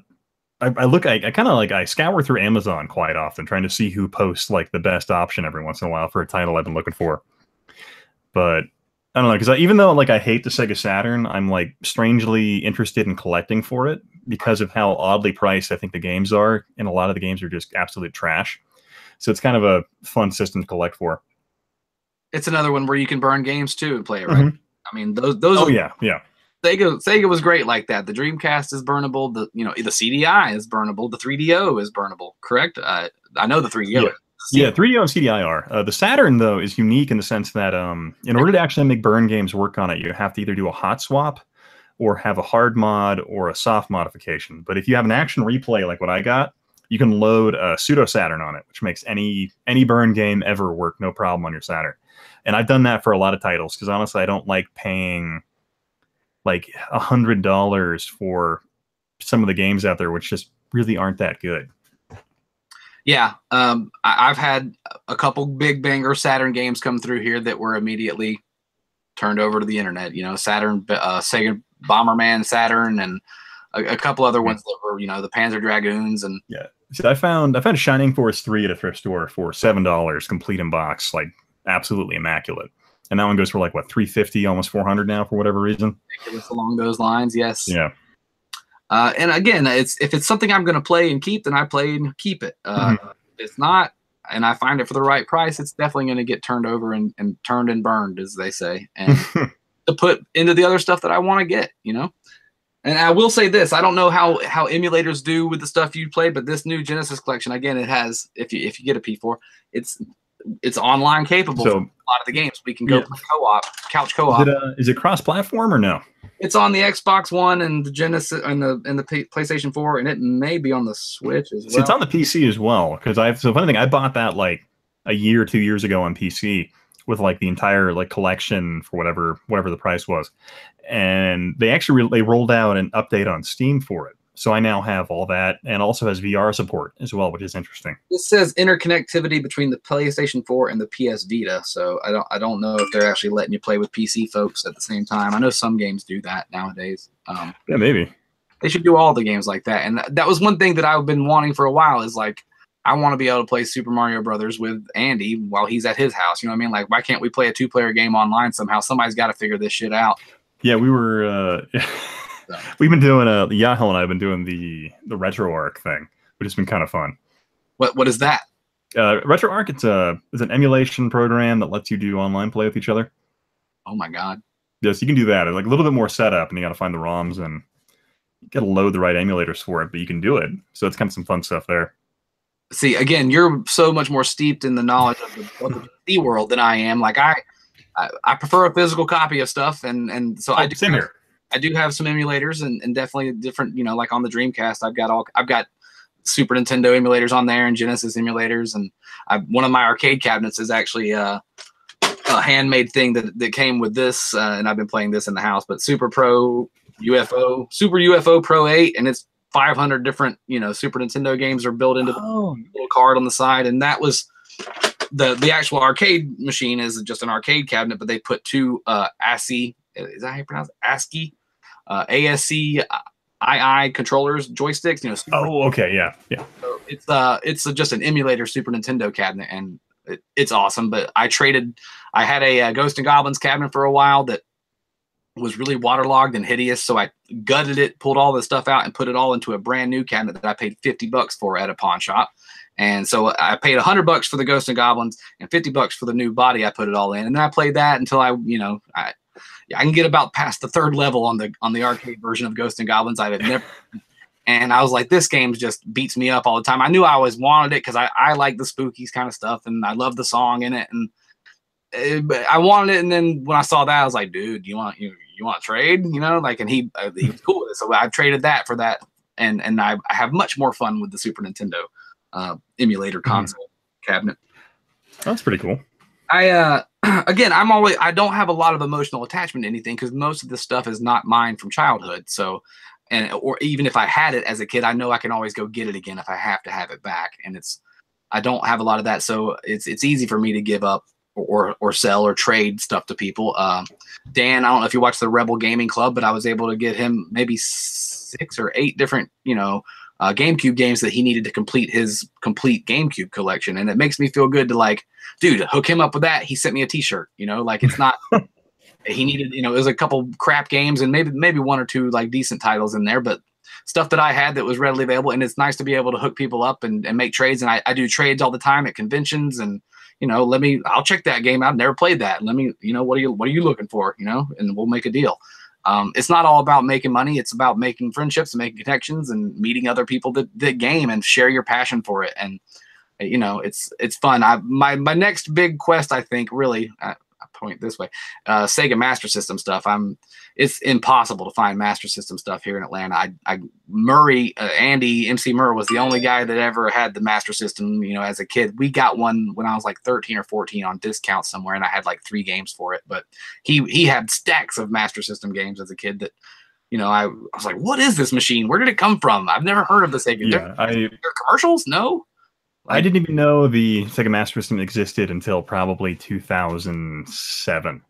scour through Amazon quite often, trying to see who posts, like, the best option every once in a while for a title I've been looking for. But I don't know, because even though like I hate the Sega Saturn, I'm like strangely interested in collecting for it because of how oddly priced I think the games are, and a lot of the games are just absolute trash. So it's kind of a fun system to collect for. It's another one where you can burn games too and play it, right? I mean, those. Oh yeah. Sega was great like that. The Dreamcast is burnable. The CDI is burnable. The 3DO is burnable. Correct? I know the 3DO. Yeah. Yeah, 3DO and CDI are. The Saturn, though, is unique in the sense that in order to actually make burn games work on it, you have to either do a hot swap or have a hard mod or a soft modification. But if you have an action replay like what I got, you can load a pseudo Saturn on it, which makes any burn game ever work no problem on your Saturn. And I've done that for a lot of titles because honestly, I don't like paying like $100 for some of the games out there, which just really aren't that good. Yeah, I've had a couple big banger Saturn games come through here that were immediately turned over to the internet. Saturn, Sega Bomberman Saturn, and a couple other ones that were, the Panzer Dragoons. And See, I found Shining Force 3 at a thrift store for $7, complete in box, like absolutely immaculate. And that one goes for like what, 350, almost 400 now for whatever reason. Ridiculous along those lines, yes. Yeah. And again, if it's something I'm going to play and keep, then I play and keep it. If it's not, and I find it for the right price, it's definitely going to get turned over and turned and burned, as they say, and to put into the other stuff that I want to get, you know. And I will say this: I don't know how emulators do with the stuff you play, but this new Genesis collection, again, it has, if you get a P4, it's online capable. So, for a lot of the games we can go play co-op, couch co-op. Is it cross-platform or no? It's on the Xbox One and the Genesis and the PlayStation 4, and it may be on the Switch as well. See, it's on the PC as well, because so funny thing, I bought that like a year or 2 years ago on PC with like the entire like collection for whatever the price was, and they actually they rolled out an update on Steam for it. So I now have all that, and also has VR support as well, which is interesting. This says interconnectivity between the PlayStation 4 and the PS Vita. So I don't know if they're actually letting you play with PC folks at the same time. I know some games do that nowadays. Yeah, maybe they should do all the games like that. And that was one thing that I've been wanting for a while. Is like, I want to be able to play Super Mario Brothers with Andy while he's at his house. You know what I mean? Like, why can't we play a 2-player game online somehow? Somebody's got to figure this shit out. Yeah, we were. We've been doing Yahel and I have been doing the RetroArch thing, which has been kind of fun. What is that? RetroArch, it's an emulation program that lets you do online play with each other. Oh my god! Yes, you can do that. It's like a little bit more setup, and you got to find the ROMs and you got to load the right emulators for it, but you can do it. So it's kind of some fun stuff there. See, again, you're so much more steeped in the knowledge of the PC world than I am. Like I prefer a physical copy of stuff, and so I do. Same here. I do have some emulators and definitely different, you know, like on the Dreamcast, I've got Super Nintendo emulators on there and Genesis emulators. And one of my arcade cabinets is actually a handmade thing that came with this. And I've been playing this in the house, but Super UFO Pro 8. And it's 500 different, you know, Super Nintendo games are built into the little card on the side. And that was the actual arcade machine is just an arcade cabinet, but they put two ASCII, is that how you pronounce it? ASCII? ASCII controllers, joysticks, you know. Okay, yeah. So it's just an emulator Super Nintendo cabinet, and it's awesome. But I had a Ghost and Goblins cabinet for a while that was really waterlogged and hideous, so I gutted it, pulled all the stuff out, and put it all into a brand new cabinet that I paid $50 for at a pawn shop. And so I paid $100 for the Ghost and Goblins and $50 for the new body I put it all in, and then I played that until I can get about past the third level on the arcade version of Ghosts and Goblins. I had never, and I was like, this game just beats me up all the time. I knew I always wanted it because I like the spookies kind of stuff, and I love the song in it, and I wanted it. And then when I saw that, I was like, dude, you want to trade? You know, like, and he was cool with it, so I traded that for that, and I have much more fun with the Super Nintendo emulator console cabinet. That's pretty cool. Again, I don't have a lot of emotional attachment to anything because most of this stuff is not mine from childhood. So, or even if I had it as a kid, I know I can always go get it again if I have to have it back. And I don't have a lot of that. So it's easy for me to give up or sell or trade stuff to people. Dan, I don't know if you watch the Rebel Gaming Club, but I was able to get him maybe 6 or 8 different, you know, GameCube games that he needed to complete his complete GameCube collection. And it makes me feel good to, like, dude, hook him up with that. He sent me a t-shirt, you know, like, it's not, he needed, you know, there's a couple crap games and maybe 1 or 2 like decent titles in there, but stuff that I had that was readily available. And it's nice to be able to hook people up and make trades. And I do trades all the time at conventions, and, you know, I'll check that game out. I've never played that. Let me, you know, what are you looking for? You know, and we'll make a deal. It's not all about making money. It's about making friendships and making connections and meeting other people that game and share your passion for it. And, you know, it's fun. My next big quest, I think, really, I point this way, Sega Master System stuff. It's impossible to find Master System stuff here in Atlanta. Andy Emceemur was the only guy that ever had the Master System, you know, as a kid. We got one when I was like 13 or 14 on discount somewhere, and I had like 3 games for it. But he had stacks of Master System games as a kid that, you know, I was like, what is this machine? Where did it come from? I've never heard of the Sega. Yeah, there commercials? No. I didn't even know the Sega Master System existed until probably 2007.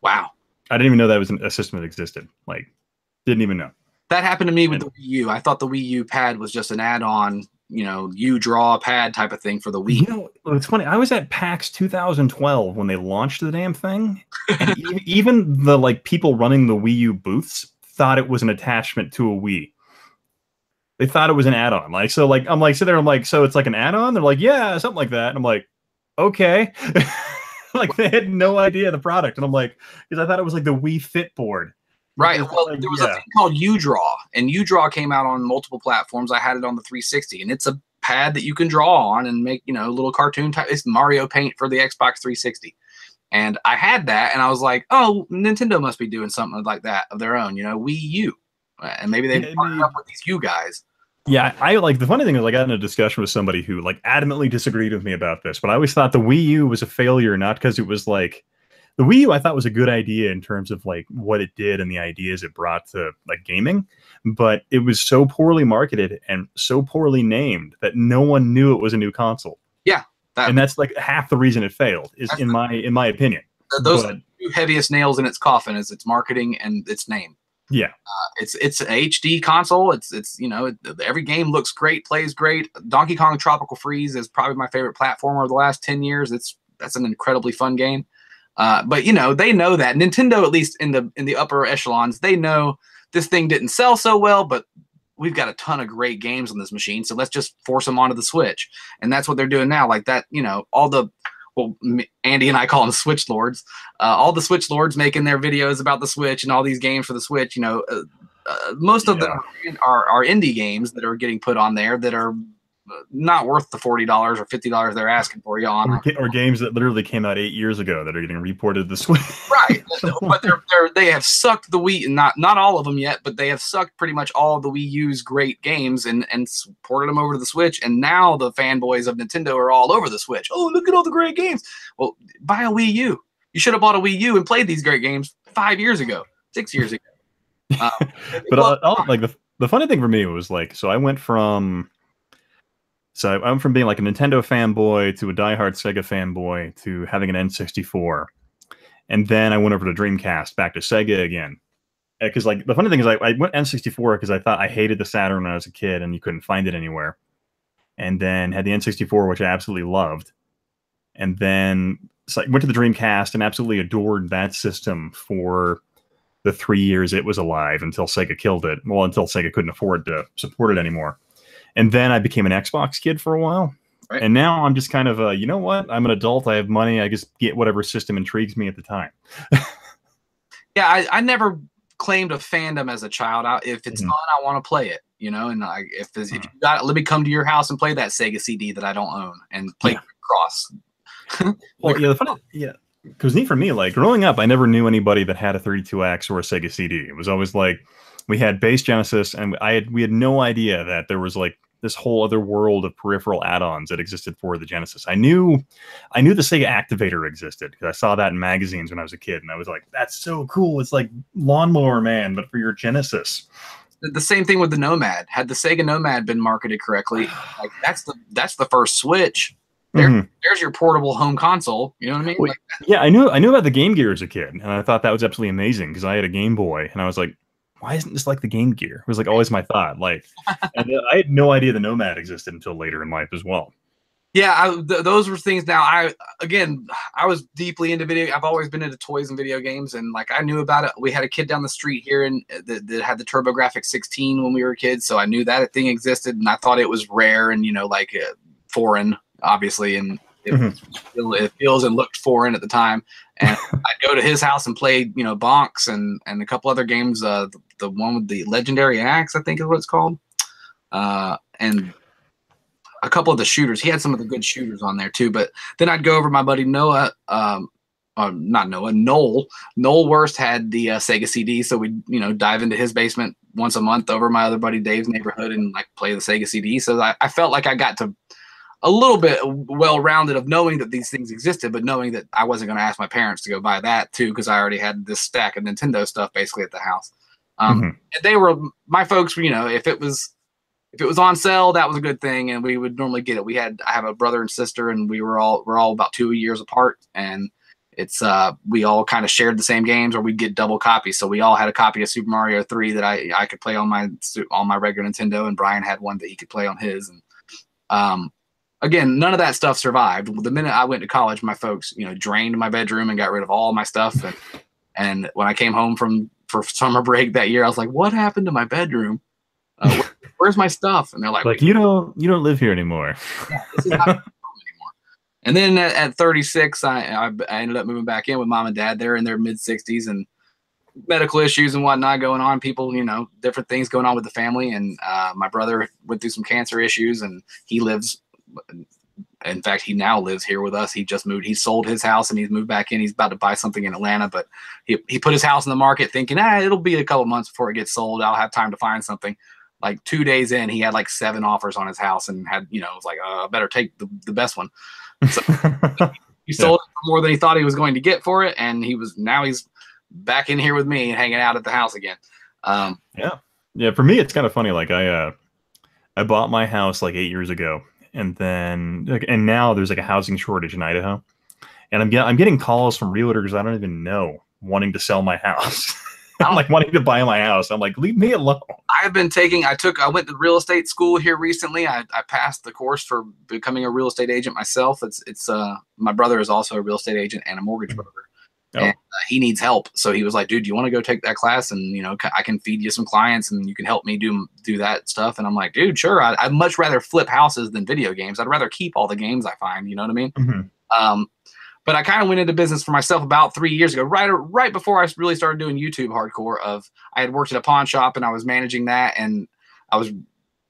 Wow. I didn't even know that was a system that existed. Like, didn't even know. That happened to me with the Wii U. I thought the Wii U pad was just an add-on you draw a pad type of thing for the Wii. You know, it's funny. I was at PAX 2012 when they launched the damn thing, and even the like people running the Wii U booths thought it was an attachment to a Wii. They thought it was an add-on. Like, so like I'm like sitting there, I'm like, so it's like an add-on? They're like, yeah, something like that. And I'm like, okay. Like they had no idea the product. And I'm like, because I thought it was like the Wii Fit board. Right. Well, there was a thing called UDraw, and UDraw came out on multiple platforms. I had it on the 360, and it's a pad that you can draw on and make, little cartoon type. It's Mario Paint for the Xbox 360. And I had that, and I was like, oh, Nintendo must be doing something like that of their own, Wii U. And maybe they partnered up with these U guys. Yeah, I like the funny thing is I got in a discussion with somebody who like adamantly disagreed with me about this, but I always thought the Wii U was a failure, not because it was like the Wii U I thought was a good idea in terms of like what it did and the ideas it brought to like gaming, but it was so poorly marketed and so poorly named that no one knew it was a new console. Yeah. And that's like half the reason it failed is in my opinion. Those are the two heaviest nails in its coffin is its marketing and its name. Yeah, it's an HD console. It's every game looks great, plays great. Donkey Kong Tropical Freeze is probably my favorite platformer of the last 10 years. That's an incredibly fun game. But they know that Nintendo, at least in the upper echelons, they know this thing didn't sell so well, but we've got a ton of great games on this machine, so let's just force them onto the Switch. And that's what they're doing now. Like that, all the Andy and I call them Switch Lords. All the Switch Lords making their videos about the Switch and all these games for the Switch. Most of them are indie games that are getting put on there that are not worth the $40 or $50 they're asking for you on. Or games that literally came out 8 years ago that are getting reported to the Switch. Right, but they have sucked the Wii, not all of them yet, but they have sucked pretty much all of the Wii U's great games and ported them over to the Switch. And now the fanboys of Nintendo are all over the Switch. Oh, look at all the great games. Well, buy a Wii U. You should have bought a Wii U and played these great games 5 years ago, 6 years ago. But like the funny thing for me was like, so I went from being like a Nintendo fanboy to a diehard Sega fanboy to having an N64. And then I went over to Dreamcast, back to Sega again. Because like the funny thing is I went N64 because I thought I hated the Saturn when I was a kid and you couldn't find it anywhere. And then had the N64, which I absolutely loved. And then went to the Dreamcast and absolutely adored that system for the 3 years it was alive until Sega killed it. Well, until Sega couldn't afford to support it anymore. And then I became an Xbox kid for a while. Right. And now I'm just kind of, you know what? I'm an adult. I have money. I just get whatever system intrigues me at the time. Yeah, I never claimed a fandom as a child. If it's fun, I want to play it. And if you got it, let me come to your house and play that Sega CD that I don't own and play Cross. Well, yeah, because neat for me, like growing up, I never knew anybody that had a 32X or a Sega CD. It was always like we had base Genesis, and we had no idea that there was like this whole other world of peripheral add-ons that existed for the Genesis. I knew the Sega Activator existed because I saw that in magazines when I was a kid, and I was like, "That's so cool! It's like Lawnmower Man, but for your Genesis." The same thing with the Nomad. Had the Sega Nomad been marketed correctly, like that's the first Switch. There's your portable home console. You know what I mean? Well, yeah, I knew about the Game Gear as a kid, and I thought that was absolutely amazing because I had a Game Boy, and I was like, why isn't this like the Game Gear? It was like always my thought. Like, and I had no idea the Nomad existed until later in life as well. Yeah, those were things. Now, I was deeply into video. I've always been into toys and video games, and like I knew about it. We had a kid down the street here that had the TurboGrafx 16 when we were kids, so I knew that thing existed, and I thought it was rare and like foreign, obviously, and it feels and looked foreign at the time. And I'd go to his house and play, Bonks and a couple other games. The one with the Legendary Axe, I think is what it's called, and a couple of the shooters. He had some of the good shooters on there too. But then I'd go over to my buddy Noah, not Noah, Noel. Noel Worst had the Sega CD, so we'd dive into his basement once a month over my other buddy Dave's neighborhood and like play the Sega CD. So I felt like I got to a little bit well-rounded of knowing that these things existed, but knowing that I wasn't going to ask my parents to go buy that too, because I already had this stack of Nintendo stuff basically at the house. And they were my folks. If it was on sale, that was a good thing, and we would normally get it. I have a brother and sister, and we're all about 2 years apart, and it's we all kind of shared the same games, or we'd get double copies. So we all had a copy of Super Mario 3 that I could play on my regular Nintendo, and Brian had one that he could play on his, and Again, none of that stuff survived. The minute I went to college, my folks, drained my bedroom and got rid of all my stuff. And when I came home for summer break that year, I was like, "What happened to my bedroom? Where's my stuff?" And they're like, you don't live here anymore. Yeah, this is not home anymore. And then at 36, I ended up moving back in with mom and dad. They're in their mid 60s and medical issues and whatnot going on. People, different things going on with the family. And my brother went through some cancer issues, and he lives. In fact, he now lives here with us. He just moved. He sold his house and he's moved back in. He's about to buy something in Atlanta, but he put his house in the market thinking, it'll be a couple months before it gets sold. I'll have time to find something. Like 2 days in, he had like 7 offers on his house and had, was like, I better take the best one. So he sold it for more than he thought he was going to get for it. And now he's back in here with me and hanging out at the house again. Yeah. For me, it's kind of funny. Like I bought my house like 8 years ago. And now there's like a housing shortage in Idaho, and I'm getting calls from realtors I don't even know wanting to sell my house. I'm like wanting to buy my house. I'm like, leave me alone. I went to real estate school here recently. I passed the course for becoming a real estate agent myself. It's my brother is also a real estate agent and a mortgage broker. And he needs help. So he was like, dude, do you want to go take that class? And, I can feed you some clients and you can help me do that stuff. And I'm like, dude, sure. I'd much rather flip houses than video games. I'd rather keep all the games I find, you know what I mean? Mm-hmm. But I kind of went into business for myself about 3 years ago, right before I really started doing YouTube hardcore. I had worked at a pawn shop and I was managing that, and I was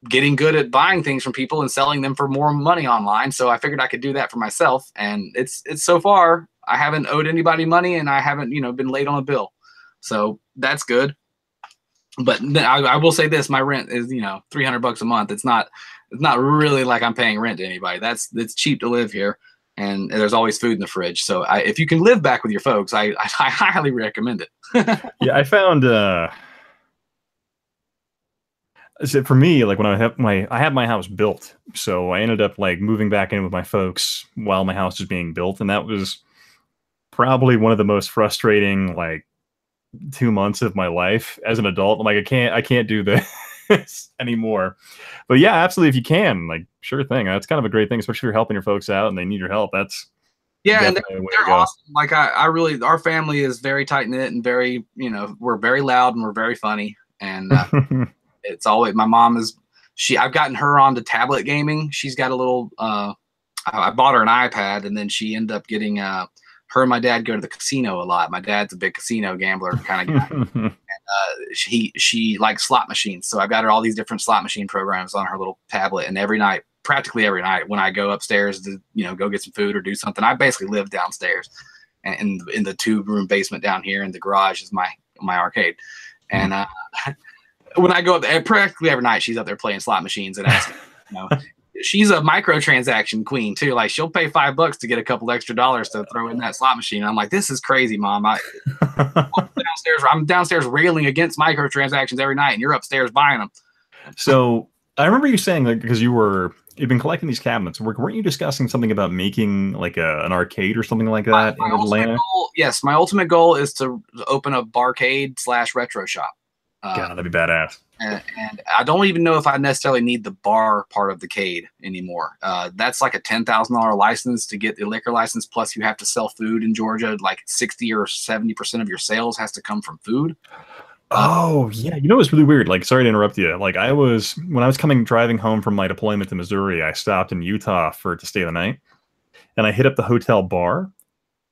getting good at buying things from people and selling them for more money online. So I figured I could do that for myself. And it's so far, I haven't owed anybody money, and I haven't, been late on a bill. So that's good. But I will say this, my rent is, $300 a month. It's not really like I'm paying rent to anybody. It's cheap to live here, and there's always food in the fridge. So if you can live back with your folks, I highly recommend it. Yeah, I found for me, like when I had my house built, so I ended up like moving back in with my folks while my house was being built, and that was probably one of the most frustrating like 2 months of my life as an adult. I'm like, I can't do this anymore. But yeah, absolutely, if you can, like, sure thing. That's kind of a great thing, especially if you're helping your folks out and they need your help. That's and they're awesome. Like I really, our family is very tight knit and very, we're very loud and we're very funny. And it's always, my mom I've gotten her onto tablet gaming. She's got a little, I bought her an iPad, and then she ended up getting, her and my dad go to the casino a lot. My dad's a big casino gambler kind of guy. And she likes slot machines. So I've got her all these different slot machine programs on her little tablet. And practically every night when I go upstairs to, go get some food or do something, I basically live downstairs and in the 2-room basement down here, and the garage is my arcade. And when I go up there, practically every night she's up there playing slot machines and asking, she's a microtransaction queen too. Like she'll pay $5 to get a couple extra dollars to throw in that slot machine. And I'm like, this is crazy, Mom. I'm downstairs railing against microtransactions every night, and you're upstairs buying them. So I remember you saying, like, because you've been collecting these cabinets, weren't you discussing something about making like an arcade or something like that in Atlanta? Yes, my ultimate goal is to open a barcade/retro shop. God, that'd be badass. And I don't even know if I necessarily need the bar part of the cade anymore. That's like a $10,000 license to get the liquor license. Plus, you have to sell food in Georgia. Like 60 or 70% of your sales has to come from food. Oh yeah, it's really weird. Like, sorry to interrupt you. Like, when I was driving home from my deployment to Missouri, I stopped in Utah to stay the night, and I hit up the hotel bar,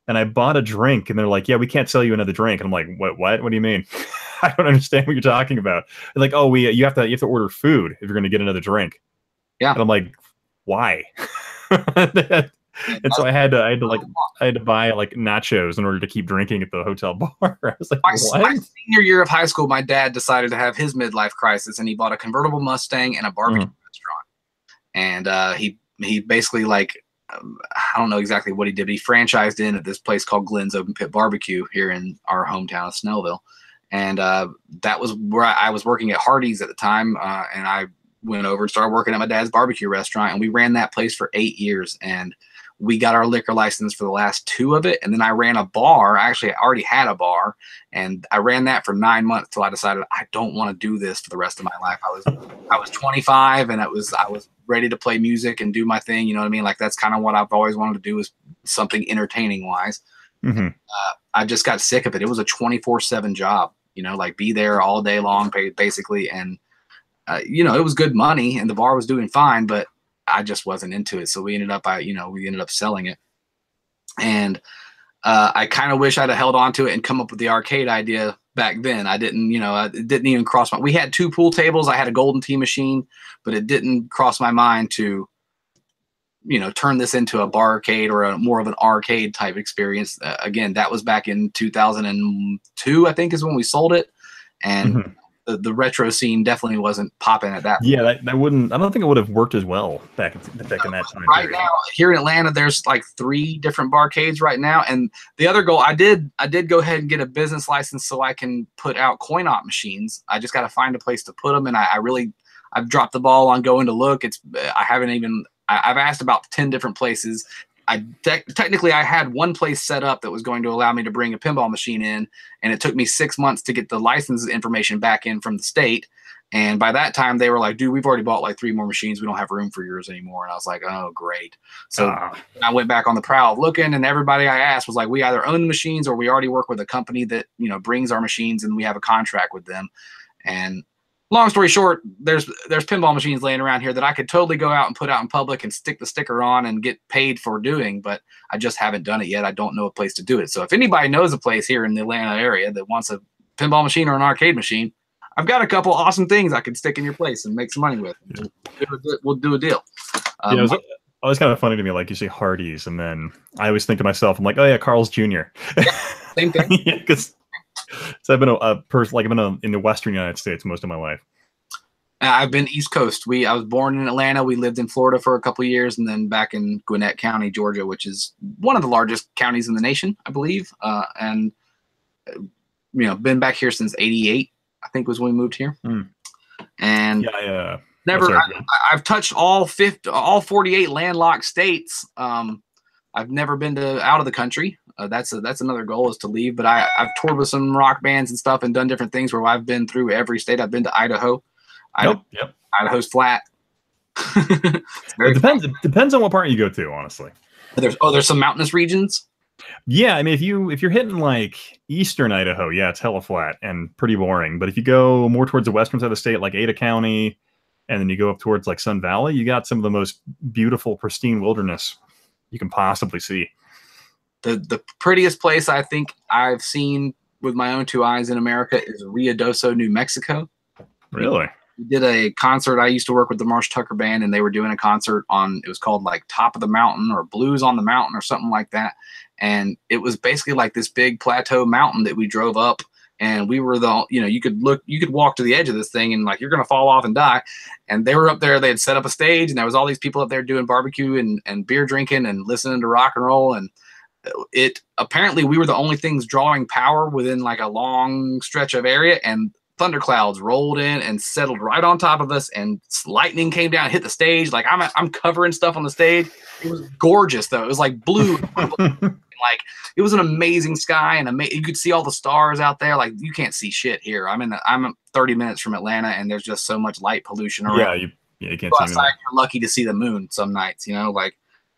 and I bought a drink, and they're like, "Yeah, we can't sell you another drink." And I'm like, "What? What do you mean?" I don't understand what you're talking about. They're like, "Oh, you have to order food if you're going to get another drink." Yeah, and I'm like, "Why?" And so I had to buy like nachos in order to keep drinking at the hotel bar. I was like, what? My senior year of high school, my dad decided to have his midlife crisis, and he bought a convertible Mustang and a barbecue restaurant. And he basically, like, I don't know exactly what he did, but he franchised in at this place called Glenn's Open Pit Barbecue here in our hometown of Snellville. And that was where I was working at Hardee's at the time, and I went over and started working at my dad's barbecue restaurant, and we ran that place for 8 years. And we got our liquor license for the last 2 of it. And then I ran a bar. Actually, I already had a bar, and I ran that for 9 months till I decided I don't want to do this for the rest of my life. I was 25, and I was ready to play music and do my thing. You know what I mean? Like, that's kind of what I've always wanted to do, is something entertaining wise. Mm-hmm. I just got sick of it. It was a 24/7 job, you know, like be there all day long, basically. And, you know, it was good money and the bar was doing fine, but I just wasn't into it. So we ended up selling it. And I kind of wish I'd have held on to it and come up with the arcade idea back then. I didn't, you know, it didn't even cross my, we had 2 pool tables. I had a Golden Tee machine, but it didn't cross my mind to, you know, turn this into a barcade or more of an arcade type experience. Again, that was back in 2002, I think, is when we sold it. And Mm-hmm. the retro scene definitely wasn't popping at that point. Yeah, that wouldn't, I don't think it would have worked as well back in that time. Right period. now, here in Atlanta, there's like 3 different barcades right now. And the other goal, I did go ahead and get a business license so I can put out coin op machines. I just got to find a place to put them. And I've dropped the ball on going to look. I've asked about 10 different places. Technically, I had one place set up that was going to allow me to bring a pinball machine in, and it took me 6 months to get the license information back in from the state. And by that time, they were like, dude, we've already bought like 3 more machines. We don't have room for yours anymore. And I was like, oh, great. So I went back on the prowl of looking, and everybody I asked was like, we either own the machines or we already work with a company that, you know, brings our machines and we have a contract with them. And long story short, there's pinball machines laying around here that I could totally go out and put out in public and stick the sticker on and get paid for doing, but I just haven't done it yet. I don't know a place to do it. So if anybody knows a place here in the Atlanta area that wants a pinball machine or an arcade machine, I've got a couple awesome things I could stick in your place and make some money with. We'll do a deal. Yeah, it was always kind of funny to me, like you say Hardee's, and then I always think to myself, I'm like, oh yeah, Carl's Jr. Yeah, same thing. Yeah, because so I've been a person, like I've been in the Western United States most of my life. I've been East Coast. I was born in Atlanta. We lived in Florida for a couple of years, and then back in Gwinnett County, Georgia, which is one of the largest counties in the nation, I believe. And you know, been back here since '88. I think was when we moved here. And never. I've touched all 48 landlocked states. I've never been out of the country. That's another goal, is to leave. But I've toured with some rock bands and stuff and done different things where I've been through every state. I've been to Idaho. Yep. Idaho's flat. It depends on what part you go to, honestly. There's some mountainous regions. Yeah, I mean, if you're hitting like eastern Idaho, yeah, it's hella flat and pretty boring. But if you go more towards the western side of the state, like Ada County, and then you go up towards like Sun Valley, you got some of the most beautiful, pristine wilderness you can possibly see. The prettiest place I think I've seen with my own 2 eyes in America is Ruidoso, New Mexico. Really? We did a concert. I used to work with the Marsh Tucker Band, and they were doing a concert it was called like Top of the Mountain or Blues on the Mountain or something like that. And it was basically like this big plateau mountain that we drove up, and we were you could walk to the edge of this thing and like, you're going to fall off and die. And they were up there, they had set up a stage, and there was all these people up there doing barbecue and beer drinking and listening to rock and roll. And apparently we were the only things drawing power within like a long stretch of area, and thunderclouds rolled in and settled right on top of us, and lightning came down and hit the stage. Like I'm covering stuff on the stage. It was gorgeous though. It was like blue. Like it was an amazing sky, and you could see all the stars out there. Like you can't see shit here. I'm 30 minutes from Atlanta, and there's just so much light pollution around. You can't see outside. You're lucky to see the moon some nights, you know, like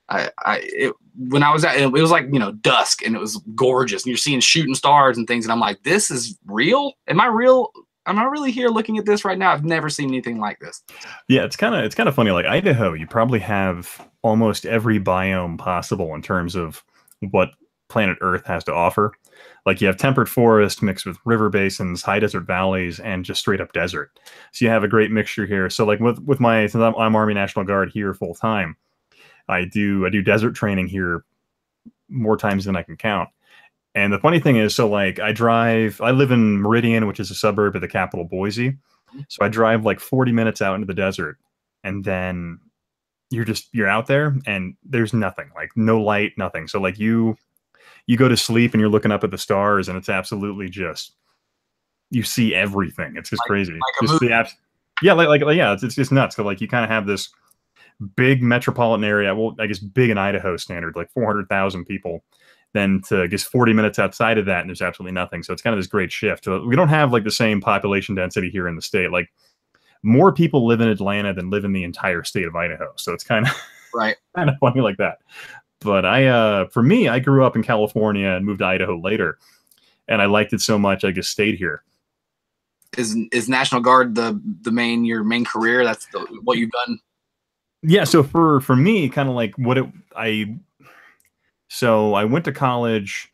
when I was at, it was like, you know, dusk, and it was gorgeous, and you're seeing shooting stars and things. And I'm like, this is real. Am I real? I'm not really here looking at this right now. I've never seen anything like this. Yeah, it's kind of funny. Like Idaho, you probably have almost every biome possible in terms of what planet Earth has to offer. Like you have temperate forest mixed with river basins, high desert valleys, and just straight up desert. So you have a great mixture here. So like with my, since I'm Army National Guard here full time, I do desert training here more times than I can count. And the funny thing is, so like I live in Meridian, which is a suburb of the capital, Boise. So I drive like 40 minutes out into the desert, and then you're out there and there's nothing, like no light, nothing. So like you go to sleep and you're looking up at the stars, and it's absolutely just, you see everything. It's just crazy. Just it's just nuts. So like you kind of have this big metropolitan area. Well, I guess big in Idaho standard, like 400,000 people. Then to just 40 minutes outside of that, and there's absolutely nothing. So it's kind of this great shift. So we don't have like the same population density here in the state. Like more people live in Atlanta than live in the entire state of Idaho. So it's kind of Right. kind of funny like that. But for me, I grew up in California and moved to Idaho later, and I liked it so much I just stayed here. Is National Guard your main career? That's what you've done? Yeah. So for me, kind of like so I went to college,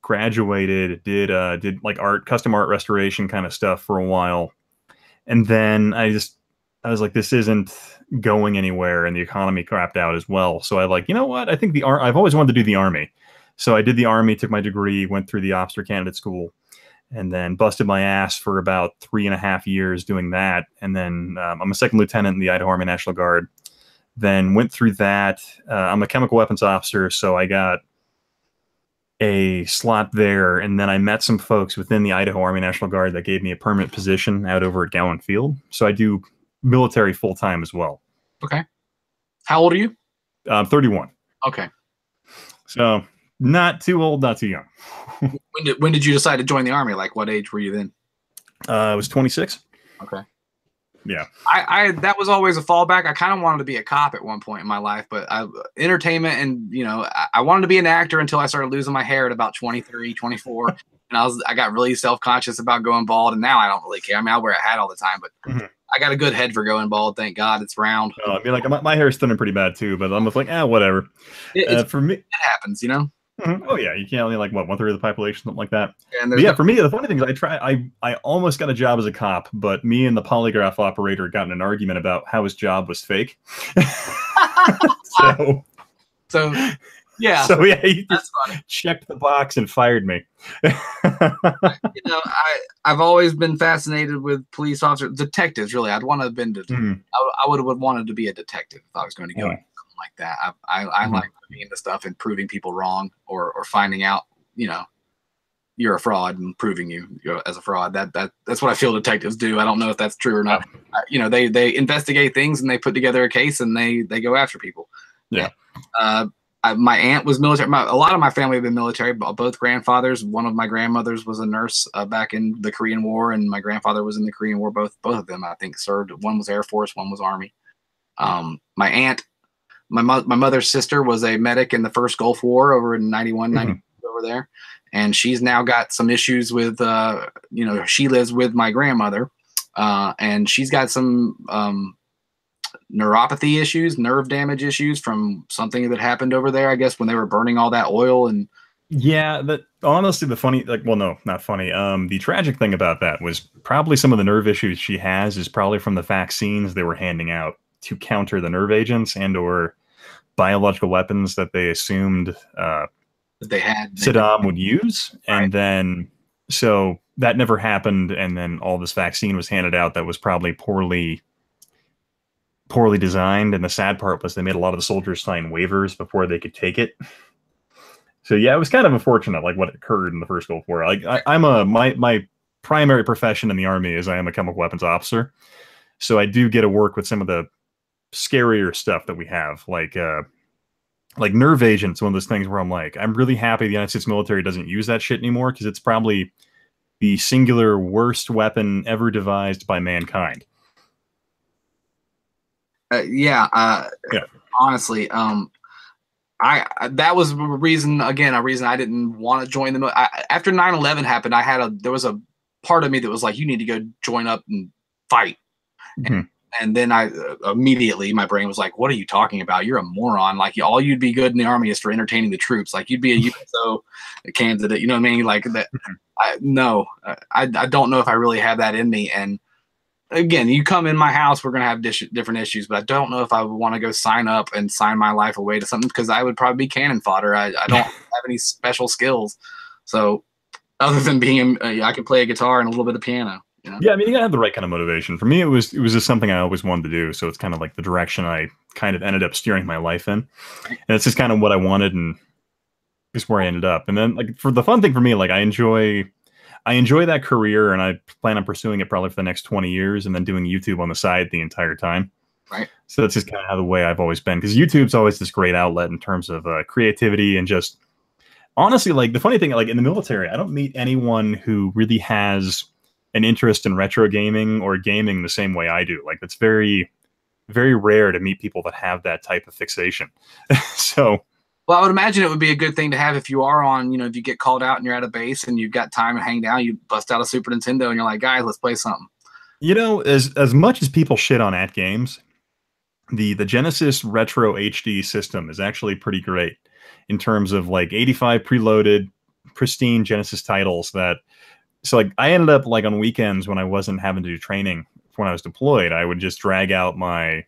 graduated, did like custom art restoration kind of stuff for a while, and then I was like, this isn't going anywhere, and the economy crapped out as well. So I like, you know what? I think I've always wanted to do the Army. So I did the Army, took my degree, went through the officer candidate school, and then busted my ass for about 3.5 years doing that. And then I'm a second lieutenant in the Idaho Army National Guard. Then went through that. I'm a chemical weapons officer, so I got a slot there, and then I met some folks within the Idaho Army National Guard that gave me a permanent position out over at Gowan Field. So I do military full-time as well. Okay. How old are you? 31. Okay. So not too old, not too young. When did you decide to join the Army? Like, what age were you then? I was 26. Okay. Yeah. I that was always a fallback. I kind of wanted to be a cop at one point in my life, but entertainment and, I wanted to be an actor until I started losing my hair at about 23, 24. And I got really self-conscious about going bald, and now I don't really care. I mean, I wear a hat all the time, but I got a good head for going bald. Thank God it's round. I mean, like my hair is thinning pretty bad too, but I'm just like, whatever. For me, it happens, Oh yeah, you can't only like 1/3 of the population, something like that. Yeah, for me, the funny thing is, I almost got a job as a cop, but me and the polygraph operator got in an argument about how his job was fake. So yeah, he just checked the box and fired me. I've always been fascinated with police officers, detectives. Really, I'd want to have been. I would have wanted to be a detective if I was going to go. Like that. I like looking into stuff and proving people wrong or finding out, you're a fraud and proving you as a fraud. That's what I feel detectives do. I don't know if that's true or not. They investigate things and they put together a case and they go after people. Yeah. My aunt was military. A lot of my family have been military. Both grandfathers. One of my grandmothers was a nurse back in the Korean War, and my grandfather was in the Korean War. Both of them, I think, served. One was Air Force, one was Army. My aunt. My mother's sister was a medic in the first Gulf War over in 91, 92 over there. And she's now got some issues with, she lives with my grandmother. And she's got some neuropathy issues, nerve damage issues from something that happened over there, I guess, when they were burning all that oil. And yeah, honestly, not funny. The tragic thing about that was probably some of the nerve issues she has is probably from the vaccines they were handing out to counter the nerve agents and or biological weapons that they assumed Saddam would use. Right. And then, so that never happened. And then all this vaccine was handed out that was probably poorly designed. And the sad part was they made a lot of the soldiers sign waivers before they could take it. So yeah, it was kind of unfortunate, like what occurred in the first Gulf War. Like my primary profession in the Army is I am a chemical weapons officer. So I do get to work with some of the scarier stuff that we have, like nerve agents. One of those things where I'm like, I'm really happy the United States military doesn't use that shit anymore, because it's probably the singular worst weapon ever devised by mankind. Honestly, that was a reason I didn't want to join them. After 9/11 happened, there was a part of me that was like, you need to go join up and fight. And then immediately my brain was like, what are you talking about? You're a moron. Like, all you'd be good in the Army is for entertaining the troops. Like, you'd be a USO candidate. You know what I mean? Like that. I don't know if I really have that in me. And again, you come in my house, we're going to have different issues, but I don't know if I would want to go sign up and sign my life away to something, because I would probably be cannon fodder. I don't have any special skills. So other than being, I can play a guitar and a little bit of piano. Yeah, I mean, you gotta have the right kind of motivation. For me, it was just something I always wanted to do. So it's kind of like the direction I kind of ended up steering my life in. And it's just kind of what I wanted, and just where I ended up. And then, like, for the fun thing for me, like, I enjoy that career, and I plan on pursuing it probably for the next 20 years, and then doing YouTube on the side the entire time. Right. So that's just kind of how the way I've always been, because YouTube's always this great outlet in terms of creativity, and just honestly, like, the funny thing, like, in the military, I don't meet anyone who really has an interest in retro gaming or gaming the same way I do. Like, it's very, very rare to meet people that have that type of fixation. So, well, I would imagine it would be a good thing to have if you are on, if you get called out and you're at a base and you've got time and hang down, you bust out a Super Nintendo and you're like, guys, let's play something. As much as people shit on at games, the Genesis Retro HD system is actually pretty great in terms of like 85 preloaded, pristine Genesis titles that. So like I ended up like on weekends when I wasn't having to do training when I was deployed, I would just drag out my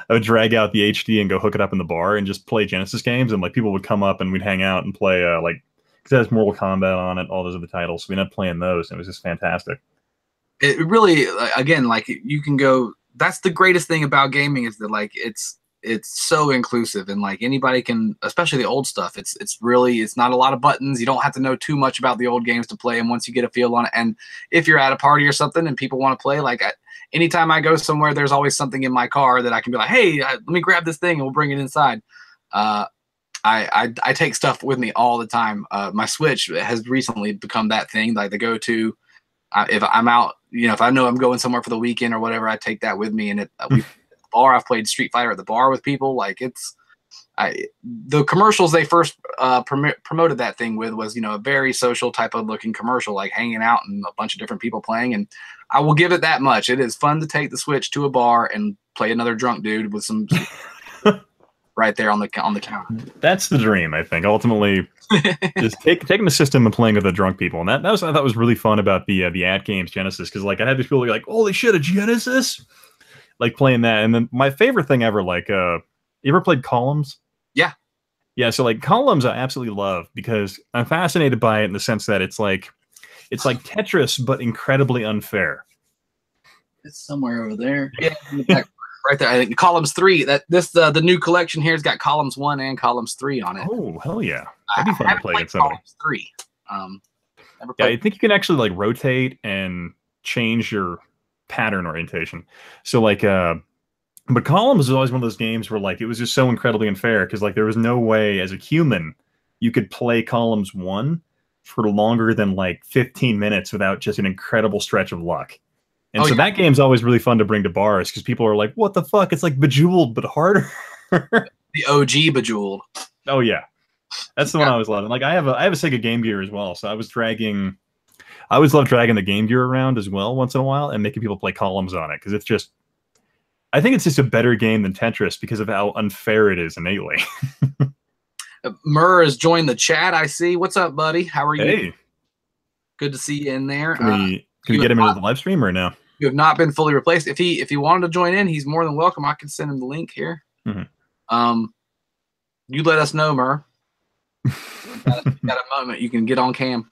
I would drag out the HD and go hook it up in the bar and just play Genesis games, and like people would come up and we'd hang out and play like, because it has Mortal Kombat on it, all those other titles. So we ended up playing those, and it was just fantastic. It really, again, like you can go. That's the greatest thing about gaming is that like it's so inclusive, and like anybody can, especially the old stuff. It's not a lot of buttons. You don't have to know too much about the old games to play, and once you get a feel on it, and if you're at a party or something and people want to play, like anytime I go somewhere, there's always something in my car that I can be like, hey, let me grab this thing and we'll bring it inside. I take stuff with me all the time. My Switch has recently become that thing, like the go-to. If I'm out, if I know I'm going somewhere for the weekend or whatever, I take that with me. And bar, I've played Street Fighter at the bar with people. Like the commercials they first promoted that thing with was, a very social type of looking commercial, like hanging out and a bunch of different people playing. And I will give it that much. It is fun to take the Switch to a bar and play another drunk dude with some right there on the counter. That's the dream, I think. Ultimately, just taking the system and playing with the drunk people. And that was, I thought was really fun about the at games Genesis, because like I had these people like, holy shit, a Genesis, like playing that. And then my favorite thing ever, like you ever played Columns? Yeah, so like Columns I absolutely love because I'm fascinated by it in the sense that it's like Tetris but incredibly unfair. It's somewhere over there. Yeah, right there. I think Columns 3. The new collection here has got Columns 1 and Columns 3 on it. Oh, hell yeah. That'd be fun to play against somebody. Columns 3. Yeah, I think you can actually like rotate and change your pattern orientation. So like but Columns was always one of those games where like it was just so incredibly unfair because like there was no way as a human you could play Columns 1 for longer than like 15 minutes without just an incredible stretch of luck. And so that game's always really fun to bring to bars because people are like, what the fuck? It's like Bejeweled, but harder. The OG Bejeweled. Oh, yeah. That's the one I was loving. Like I have a Sega Game Gear as well. So I always love dragging the Game Gear around as well once in a while and making people play Columns on it because it's just, I think it's just a better game than Tetris because of how unfair it is innately. Murr has joined the chat, I see. What's up, buddy? How are you? Hey. Good to see you in there. Can we get him into the live stream or no? You have not been fully replaced. If he wanted to join in, he's more than welcome. I can send him the link here. Mm-hmm. You let us know, Murr. got a moment you can get on cam.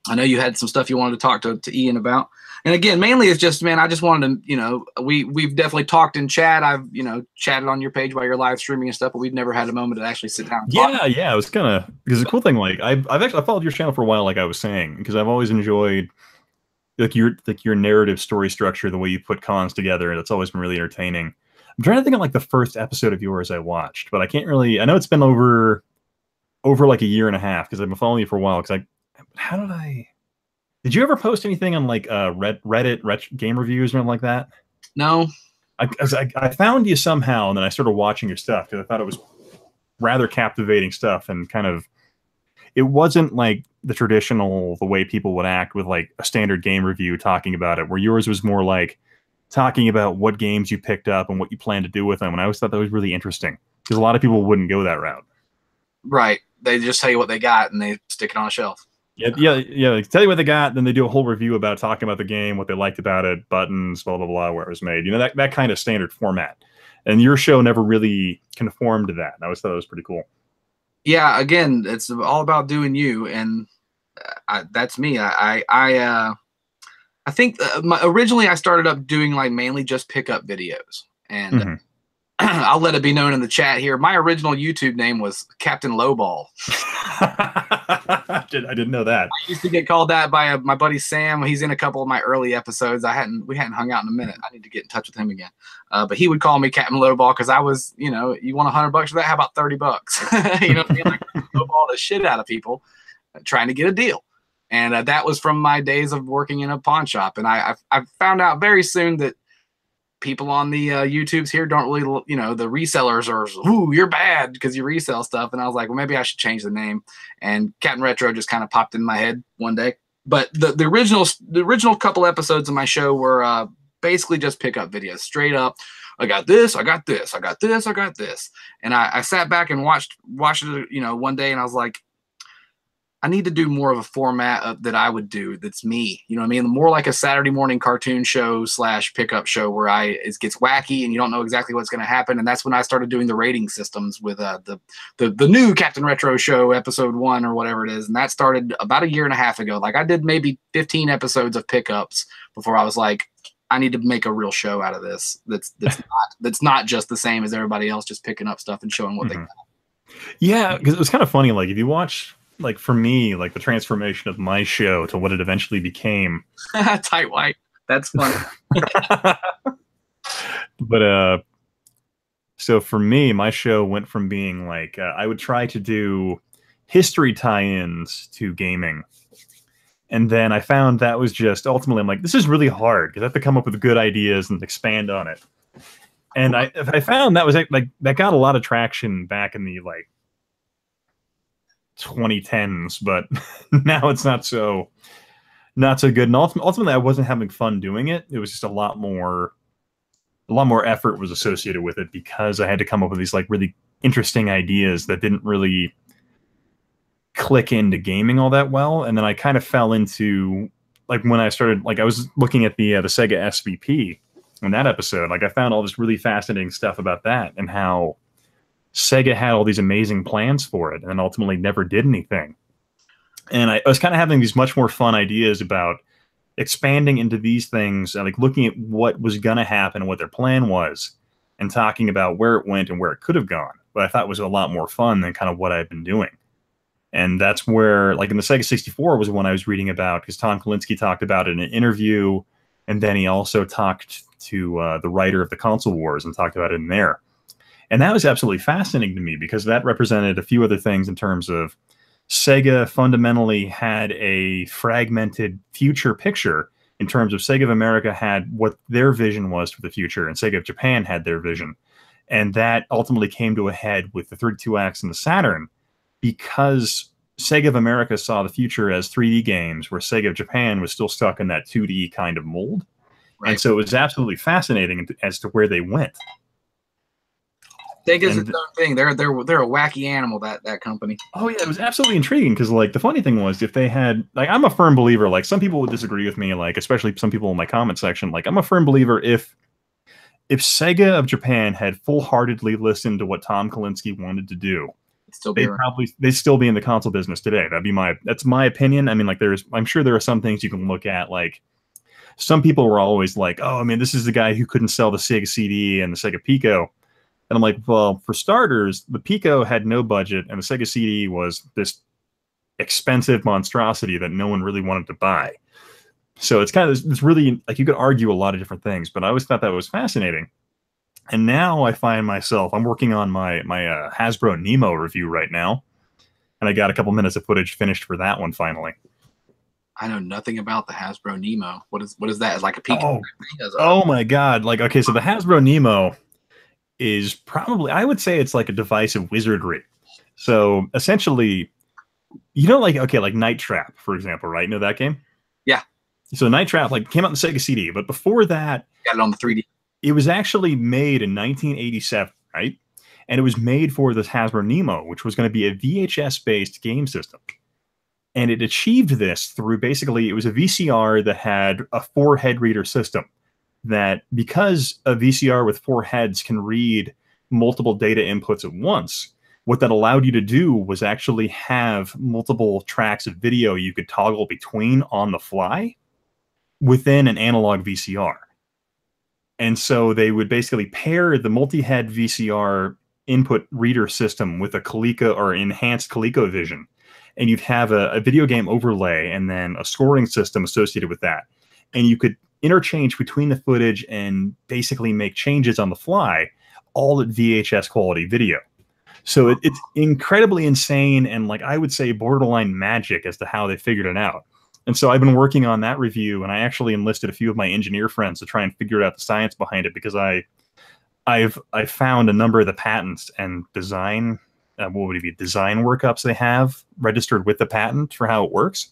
I know you had some stuff you wanted to talk to Ian about. And again, mainly it's just, man, I just wanted to, we've definitely talked in chat. I've, chatted on your page while you're live streaming and stuff, but we've never had a moment to actually sit down and talk. Yeah. It was kind of, because the cool thing, like I followed your channel for a while, like I was saying, because I've always enjoyed like your narrative story structure, the way you put cons together. And it's always been really entertaining. I'm trying to think of like the first episode of yours I watched, but I can't really, I know it's been over like a year and a half because I've been following you for a while. Because did you ever post anything on like Reddit game reviews or anything like that? No. I found you somehow, and then I started watching your stuff because I thought it was rather captivating stuff, and kind of, it wasn't like the way people would act with like a standard game review talking about it, where yours was more like talking about what games you picked up and what you plan to do with them. And I always thought that was really interesting because a lot of people wouldn't go that route. Right. They just tell you what they got and they stick it on a shelf. Yeah. They tell you what they got, then they do a whole review about talking about the game, what they liked about it, buttons, blah, blah, blah, where it was made. That kind of standard format. And your show never really conformed to that. And I always thought it was pretty cool. Yeah, again, it's all about doing you, and that's me. I think originally I started up doing like mainly just pickup videos, and I'll let it be known in the chat here. My original YouTube name was Captain Lowball. I didn't know that. I used to get called that by my buddy Sam. He's in a couple of my early episodes. We hadn't hung out in a minute. I need to get in touch with him again. But he would call me Captain Lowball because I was, you want $100 for that? How about $30? You know what I mean? Like, lowball the shit out of people trying to get a deal. And that was from my days of working in a pawn shop. And I found out very soon that people on the YouTubes here don't really, you know, the resellers are, ooh, you're bad because you resell stuff. And I was like, well, maybe I should change the name. And CaptNRetro just kind of popped in my head one day. But the original couple episodes of my show were basically just pickup videos, straight up. I got this, I got this, I got this, I got this. And I sat back and watched it, you know, one day, and I was like, I need to do more of a format that I would do that's me. You know what I mean? More like a Saturday morning cartoon show / pickup show where it gets wacky and you don't know exactly what's going to happen. And that's when I started doing the rating systems with the new CaptNRetro show, episode 1 or whatever it is. And that started about 1.5 years ago. Like I did maybe 15 episodes of pickups before I was like, I need to make a real show out of this. That's not just the same as everybody else, just picking up stuff and showing what they got. Yeah, because it was kind of funny. Like if you watch, like for me, like the transformation of my show to what it eventually became. Tight white. That's funny. But so for me, my show went from being like I would try to do history tie-ins to gaming. And then I found that was just ultimately, I'm like, this is really hard because I have to come up with good ideas and expand on it. And I found that was like that got a lot of traction back in the like 2010s, but now it's not so good. And ultimately, I wasn't having fun doing it. It was just a lot more effort was associated with it because I had to come up with these like really interesting ideas that didn't really click into gaming all that well. And then I kind of fell into like when I started, like I was looking at the Sega SVP in that episode. Like I found all this really fascinating stuff about that and how Sega had all these amazing plans for it and then ultimately never did anything. And I was kind of having these much more fun ideas about expanding into these things and like looking at what was going to happen and what their plan was and talking about where it went and where it could have gone. But I thought was a lot more fun than kind of what I've been doing. And that's where, like in the Sega 64 was one I was reading about because Tom Kalinske talked about it in an interview. And then he also talked to the writer of the Console Wars and talked about it in there. And that was absolutely fascinating to me because that represented a few other things in terms of Sega fundamentally had a fragmented future picture in terms of Sega of America had what their vision was for the future and Sega of Japan had their vision. And that ultimately came to a head with the 32X and the Saturn because Sega of America saw the future as 3D games where Sega of Japan was still stuck in that 2D kind of mold. Right. And so it was absolutely fascinating as to where they went. Sega's its own thing. They're a wacky animal, that company. Oh yeah, it was absolutely intriguing because like the funny thing was if they had like I'm a firm believer, like some people would disagree with me, like especially some people in my comment section, like I'm a firm believer if Sega of Japan had full-heartedly listened to what Tom Kalinske wanted to do, they'd still be in the console business today. That's my opinion. I mean, like I'm sure there are some things you can look at, like some people were always like, oh, I mean, this is the guy who couldn't sell the Sega CD and the Sega Pico. And I'm like, well, for starters, the Pico had no budget and the Sega CD was this expensive monstrosity that no one really wanted to buy. So it's kind of, it's really, like you could argue a lot of different things, but I always thought that was fascinating. And now I find myself, I'm working on my Hasbro Nemo review right now. And I got a couple minutes of footage finished for that one finally. I know nothing about the Hasbro Nemo. What is that? Is like a Pico? Oh my God. Like, okay, so the Hasbro Nemo is probably, I would say it's like a device of wizardry. So essentially, you know, like, okay, like Night Trap, for example, right? You know that game? Yeah. So Night Trap like came out in the Sega CD, but before that, got it on the 3D. It was actually made in 1987, right? And it was made for this Hasbro Nemo, which was going to be a VHS-based game system. And it achieved this through basically, it was a VCR that had a 4-head reader system that because a VCR with 4 heads can read multiple data inputs at once, what that allowed you to do was actually have multiple tracks of video you could toggle between on the fly within an analog VCR. And so they would basically pair the multi-head VCR input reader system with a Coleco or enhanced ColecoVision. And you'd have a video game overlay and then a scoring system associated with that. And you could interchange between the footage and basically make changes on the fly, all at VHS quality video. So it's incredibly insane and, like, I would say borderline magic as to how they figured it out. And so I've been working on that review, and I actually enlisted a few of my engineer friends to try and figure out the science behind it, because I've found a number of the patents and design what would it be, design workups they have registered with the patent for how it works.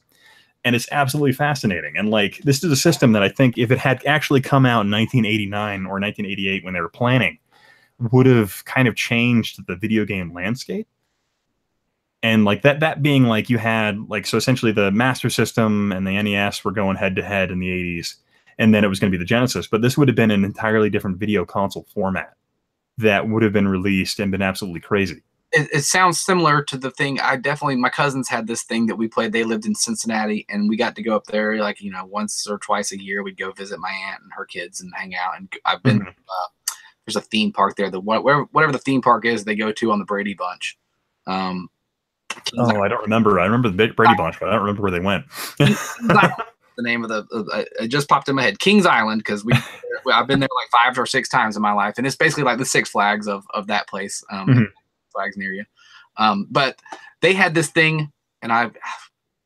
And it's absolutely fascinating. And like, this is a system that I think if it had actually come out in 1989 or 1988 when they were planning, would have kind of changed the video game landscape. And like that being like, you had like, so essentially the Master System and the NES were going head to head in the 80s. And then it was going to be the Genesis. But this would have been an entirely different video console format that would have been released and been absolutely crazy. It sounds similar to the thing. My cousins had this thing that we played. They lived in Cincinnati, and we got to go up there like, once or twice a year. We'd go visit my aunt and her kids and hang out. And I've been, there's a theme park there. Whatever the theme park is, they go to on the Brady Bunch. I don't remember. I remember the Brady Bunch, but I don't remember where they went. The name of it just popped in my head, Kings Island, because I've been there like 5 or 6 times in my life, and it's basically like the Six Flags of that place. Flags near you, but they had this thing, and I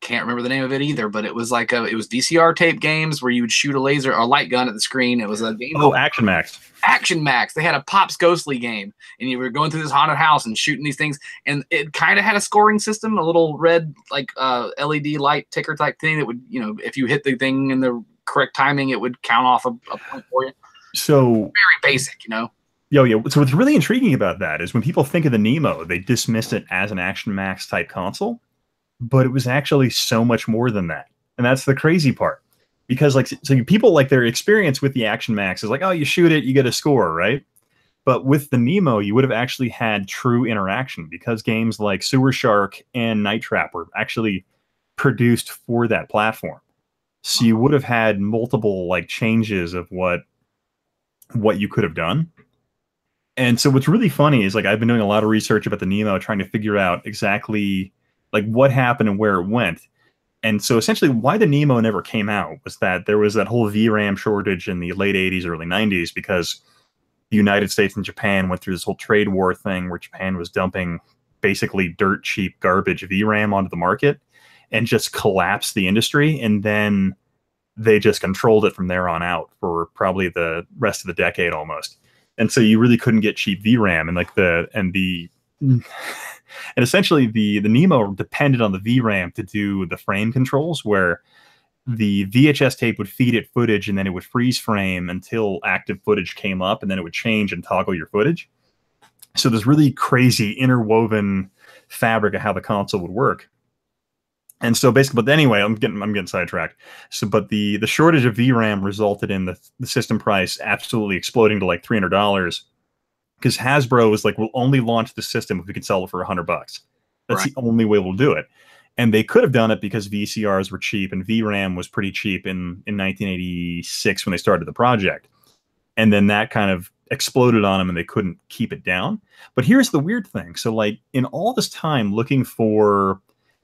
can't remember the name of it either, but it was like it was VCR tape games where you would shoot a laser or light gun at the screen. It was a game. Action Max. Action Max. They had a Pops Ghostly game, and you were going through this haunted house and shooting these things, and it kind of had a scoring system, a little red like LED light ticker type thing that would, if you hit the thing in the correct timing, it would count off a point for you. So very basic, Yeah. So what's really intriguing about that is when people think of the Nemo, they dismiss it as an Action Max type console, but it was actually so much more than that. And that's the crazy part, because people like their experience with the Action Max is like, oh, you shoot it, you get a score, right? But with the Nemo, you would have actually had true interaction, because games like Sewer Shark and Night Trap were actually produced for that platform. So you would have had multiple like changes of what you could have done. And so what's really funny is like, I've been doing a lot of research about the Nemo, trying to figure out exactly like what happened and where it went. And so essentially why the Nemo never came out was that there was that whole VRAM shortage in the late 80s, early 90s, because the United States and Japan went through this whole trade war thing where Japan was dumping basically dirt cheap garbage VRAM onto the market and just collapsed the industry. And then they just controlled it from there on out for probably the rest of the decade almost. And so you really couldn't get cheap VRAM, and essentially the Nemo depended on the VRAM to do the frame controls, where the VHS tape would feed it footage and then it would freeze frame until active footage came up, and then it would change and toggle your footage. So this really crazy interwoven fabric of how the console would work. And so basically, but anyway, I'm getting sidetracked. So, but the shortage of VRAM resulted in the system price absolutely exploding to like $300, because Hasbro was like, we'll only launch the system if we can sell it for $100. That's the only way we'll do it. And they could have done it because VCRs were cheap and VRAM was pretty cheap in 1986 when they started the project. And then that kind of exploded on them and they couldn't keep it down. But here's the weird thing. So like in all this time looking for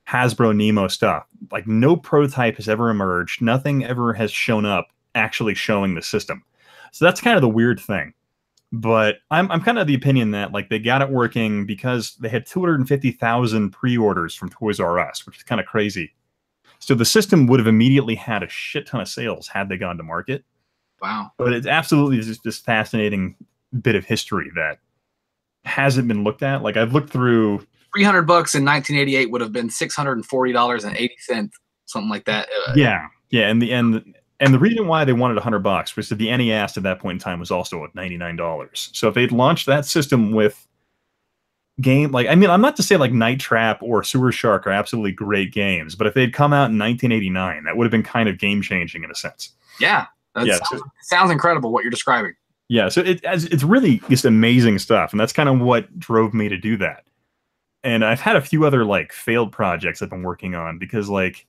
Hasbro Nemo stuff, like no prototype has ever emerged. Nothing ever has shown up actually showing the system. So that's kind of the weird thing. But I'm kind of the opinion that like they got it working because they had 250,000 pre-orders from Toys R Us, which is kind of crazy. So the system would have immediately had a shit ton of sales had they gone to market. Wow. But it's absolutely just this fascinating bit of history that hasn't been looked at. Like I've looked through $300 in 1988 would have been $640.80, something like that. Yeah. And the reason why they wanted $100 was that the NES at that point in time was also at $99. So if they'd launched that system with game, like, I mean, I'm not to say like Night Trap or Sewer Shark are absolutely great games, but if they'd come out in 1989, that would have been kind of game changing in a sense. Yeah. Sounds incredible what you're describing. Yeah. So it's really just amazing stuff. And that's kind of what drove me to do that. And I've had a few other like failed projects I've been working on because like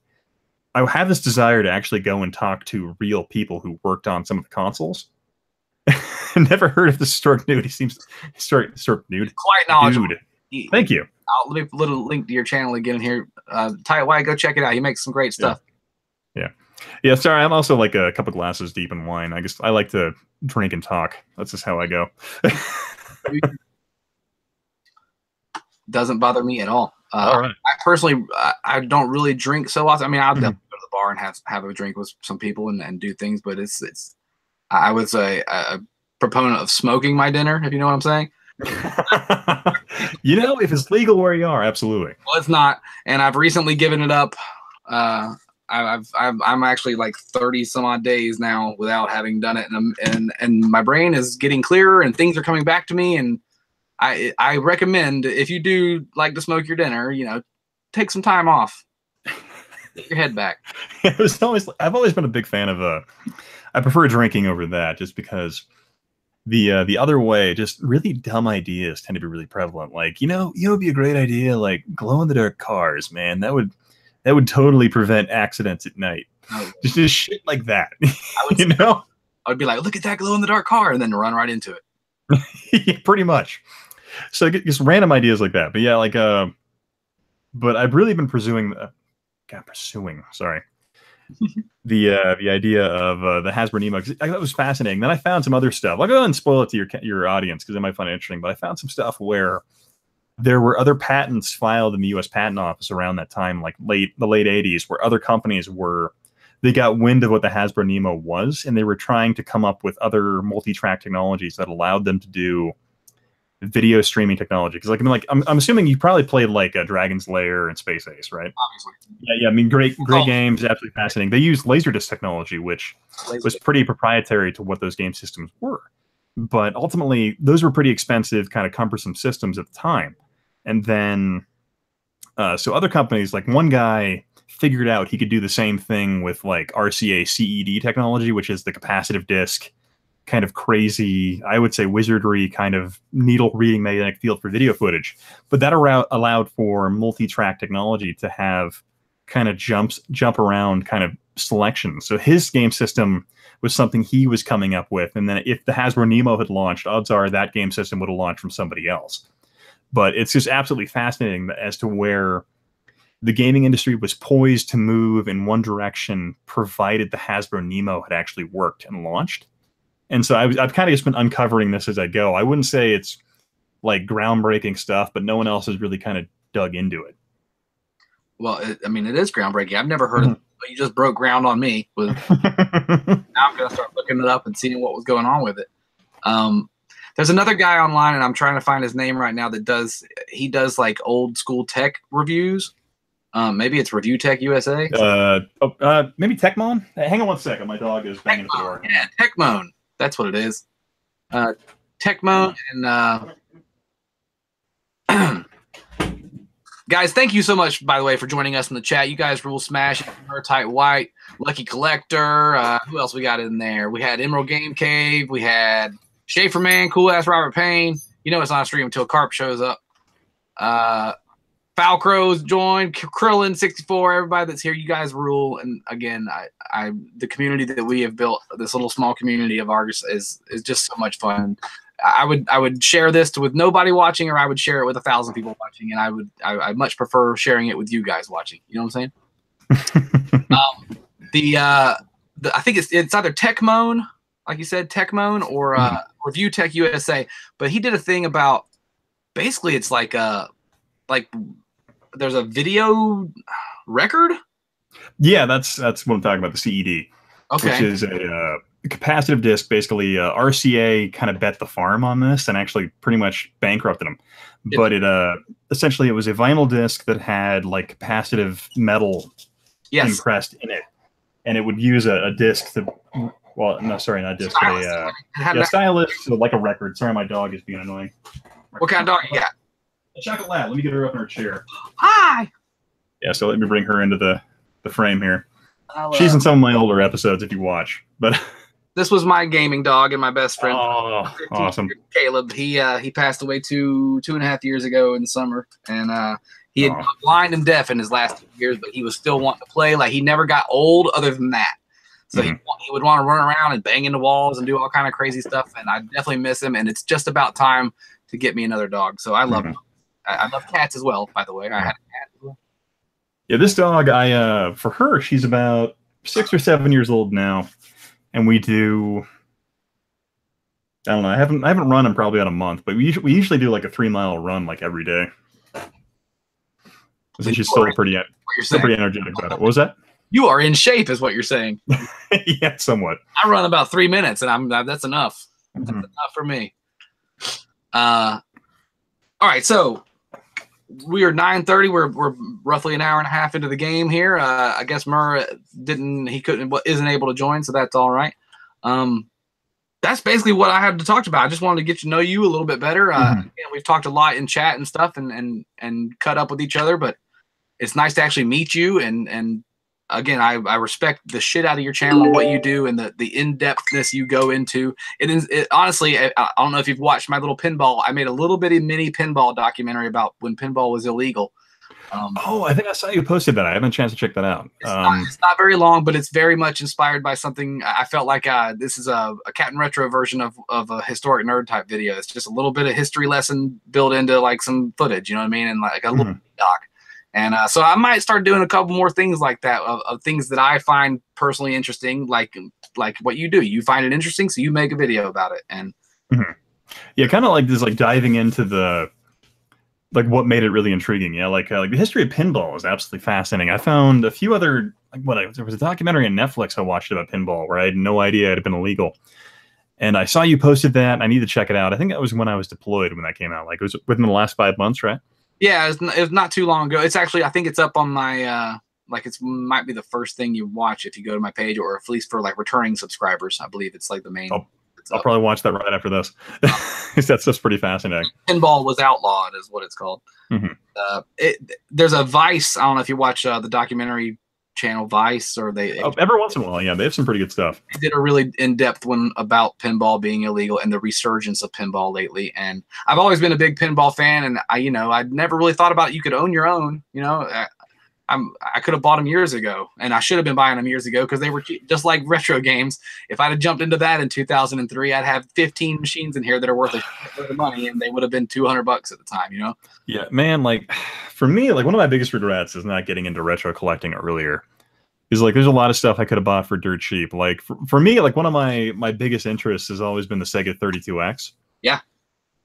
I have this desire to actually go and talk to real people who worked on some of the consoles. Never heard of the Historic Nude. He seems historic Nude. Quite knowledgeable. Dude. Thank you. I'll leave a little link to your channel again here. Ty White, go check it out. He makes some great stuff. Yeah. Sorry, I'm also like a couple glasses deep in wine. I like to drink and talk. That's just how I go. Doesn't bother me at all. All right. I personally, I don't really drink so often. I mean, I'll go to the the bar and have a drink with some people and do things. But I was a proponent of smoking my dinner, if you know what I'm saying. You know, if it's legal where you are, absolutely. Well, it's not, and I've recently given it up. I'm actually like 30 some odd days now without having done it, and my brain is getting clearer and things are coming back to me. And I recommend, if you do like to smoke your dinner, you know, take some time off, get your head back. I've always been a big fan of I prefer drinking over that, just because the other way, just really dumb ideas tend to be really prevalent. Like, you know, it'd be a great idea, like glow in the dark cars, man. That would totally prevent accidents at night. Oh. Just shit like that. I would be like, look at that glow in the dark car, and then run right into it. Yeah, pretty much. So just random ideas like that. But yeah, like but I've really been pursuing sorry. the idea of the Hasbro Nemo, because I thought it was fascinating. Then I found some other stuff. I'll go ahead and spoil it to your audience because it might find it interesting. But I found some stuff where there were other patents filed in the U.S. Patent Office around that time, like the late 80s, where other companies they got wind of what the Hasbro Nemo was, and they were trying to come up with other multi-track technologies that allowed them to do video streaming technology. Because I'm assuming you probably played like Dragon's Lair and Space Ace, right? Obviously. Yeah. I mean, great games, absolutely fascinating. They used Laserdisc technology, which was pretty proprietary to what those game systems were. But ultimately, those were pretty expensive, kind of cumbersome systems at the time. And then, so other companies, like one guy figured out he could do the same thing with like RCA CED technology, which is the capacitive disc, kind of crazy, I would say wizardry, kind of needle reading magnetic field for video footage. But that allowed for multi-track technology to have kind of jump around kind of selection. So his game system was something he was coming up with. And then if the Hasbro Nemo had launched, odds are that game system would have launched from somebody else. But it's just absolutely fascinating as to where the gaming industry was poised to move in one direction, provided the Hasbro Nemo had actually worked and launched. And so I've kind of just been uncovering this as I go. I wouldn't say it's like groundbreaking stuff, but no one else has really kind of dug into it. Well, it is groundbreaking. I've never heard of it, but you just broke ground on me. Now I'm going to start looking it up and seeing what was going on with it. There's another guy online, and I'm trying to find his name right now, that does like old school tech reviews. Maybe it's Review Tech USA. Maybe Techmon. Hang on one second. My dog is banging at the door. Yeah, Techmon. That's what it is. Techmon and guys, thank you so much, by the way, for joining us in the chat. You guys rule. Smash, Type White, Lucky Collector. Who else we got in there? We had Emerald Game Cave. We had Schaefer Man, Cool Ass Robert Payne. You know it's not a stream until Carp shows up. Foul Crows joined, Krillin 64, everybody that's here, you guys rule. And again, the community that we have built, this little small community of ours, is just so much fun. I would share this with nobody watching, or I would share it with 1,000 people watching, and I much prefer sharing it with you guys watching. You know what I'm saying? I think it's either Techmon, like you said, Techmon, or Review Tech USA. But he did a thing about, basically it's like there's a video record. Yeah, that's what I'm talking about, the CED. Okay. Which is a capacitive disc. Basically, RCA kind of bet the farm on this and actually pretty much bankrupted them. But essentially it was a vinyl disc that had like capacitive metal impressed in it, and it would use a disc to, well, no, sorry, not disc, but a stylus, so like a record. Sorry, my dog is being annoying. What kind of dog you got? A chocolate lab. Let me get her up in her chair. Hi. Yeah, so let me bring her into the frame here. She's in some of my older episodes if you watch. But this was my gaming dog and my best friend. Oh, awesome. Caleb. He passed away 2.5 years ago in the summer, and he had gone blind and deaf in his last 2 years, but he was still wanting to play. Like, he never got old other than that. So he would want to run around and bang into walls and do all kind of crazy stuff, and I definitely miss him. And it's just about time to get me another dog. So I love him. I love cats as well, by the way. I had a cat as well. Yeah, this dog, for her, she's about 6 or 7 years old now, and we do, I don't know, I haven't run in probably about a month, but we usually do like a 3-mile run like every day. So she's still pretty energetic about it. What was that? You are in shape, is what you're saying. Yeah, somewhat. I run about 3 minutes, and that's enough. Mm-hmm. That's enough for me. All right, so we are 9:30. We're roughly an hour and a half into the game here. I guess Murr isn't able to join, so that's all right. That's basically what I had to talk about. I just wanted to get to know you a little bit better. Again, we've talked a lot in chat and stuff, and cut up with each other, but it's nice to actually meet you. And again, I respect the shit out of your channel and what you do and the in-depthness you go into. Honestly, I don't know if you've watched my little pinball. I made a little bitty mini pinball documentary about when pinball was illegal. I think I saw you posted that. I haven't had a chance to check that out. It's not very long, but it's very much inspired by something. I felt like this is a CaptNRetro version of a historic nerd type video. It's just a little bit of history lesson built into like some footage, you know what I mean? And like a little doc. And so I might start doing a couple more things like that of things that I find personally interesting, like what you do. You find it interesting, so you make a video about it. And yeah, kind of like this, like diving into the what made it really intriguing. Yeah, like the history of pinball is absolutely fascinating. I found a few other there was a documentary on Netflix I watched about pinball where I had no idea it had been illegal. And I saw you posted that. I need to check it out. I think that was when I was deployed when that came out. Like it was within the last 5 months, right? Yeah, it was not too long ago. It's actually, I think it's up on my, might be the first thing you watch if you go to my page, or at least for like returning subscribers. I believe it's like the main. I'll probably watch that right after this. That stuff's pretty fascinating. Pinball was outlawed is what it's called. There's a Vice. I don't know if you watch the documentary channel Vice, or every once in a while, yeah, they have some pretty good stuff. They did a really in-depth one about pinball being illegal and the resurgence of pinball lately. And I've always been a big pinball fan, and I'd never really thought about you could own your own. I could have bought them years ago, and I should have been buying them years ago because they were cheap, just like retro games. If I'd have jumped into that in 2003, I'd have 15 machines in here that are worth a shit of money, and they would have been $200 at the time. Yeah, man. Like for me, like one of my biggest regrets is not getting into retro collecting earlier. Is like there's a lot of stuff I could have bought for dirt cheap. Like for me, like one of my biggest interests has always been the Sega 32X. Yeah,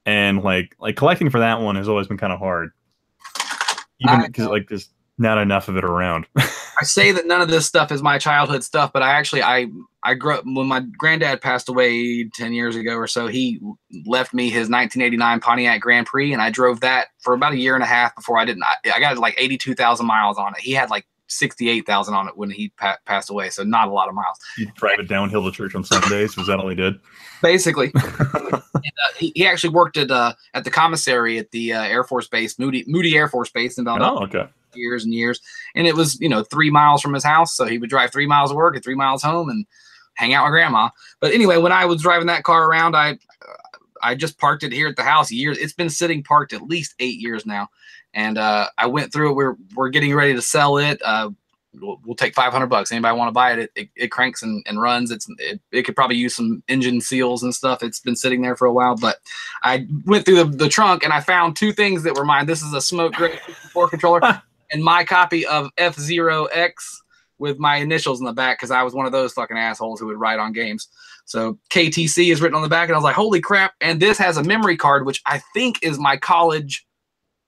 and like collecting for that one has always been kind of hard, even because like there's not enough of it around. I say that none of this stuff is my childhood stuff, but I grew up when my granddad passed away 10 years ago or so. He left me his 1989 Pontiac Grand Prix, and I drove that for about a year and a half before I got like 82,000 miles on it. He had like 68,000 on it when he passed away, so not a lot of miles. You drive it downhill to church on Sundays? Was that all he did? Basically. And, he actually worked at the commissary at the Air Force Base, Moody Air Force Base, in about years and years. And it was 3 miles from his house, so he would drive 3 miles to work and 3 miles home and hang out with grandma. But anyway, when I was driving that car around, I just parked it here at the house years. It's been sitting parked at least 8 years now. And I went through it. We're getting ready to sell it. We'll take $500. Anybody want to buy it? It cranks and runs. It could probably use some engine seals and stuff. It's been sitting there for a while. But I went through the trunk and I found two things that were mine. This is a Smoke Gray 64 controller and my copy of F-Zero X with my initials in the back, because I was one of those fucking assholes who would write on games. So KTC is written on the back, and I was like, holy crap. And this has a memory card, which I think is my college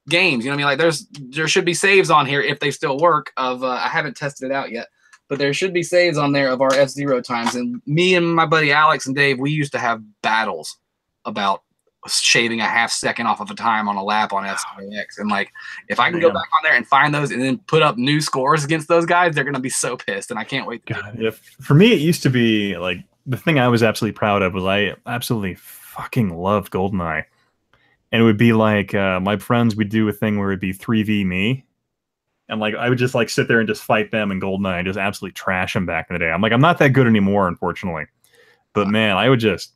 games. You know what I mean? Like there should be saves on here if they still work of I haven't tested it out yet, but there should be saves on there of our F-Zero times. And me and my buddy Alex and Dave, we used to have battles about shaving a half second off of a time on a lap on F-Zero X. And like, if I can go back on there and find those and then put up new scores against those guys, they're going to be so pissed. And I can't wait to do it. For me, it used to be like the thing I was absolutely proud of was I absolutely fucking loved GoldenEye. And it would be like my friends would do a thing where it'd be 3v me. And like I would just like sit there and just fight them in GoldenEye and just absolutely trash them back in the day. I'm like, I'm not that good anymore, unfortunately. But man, I would just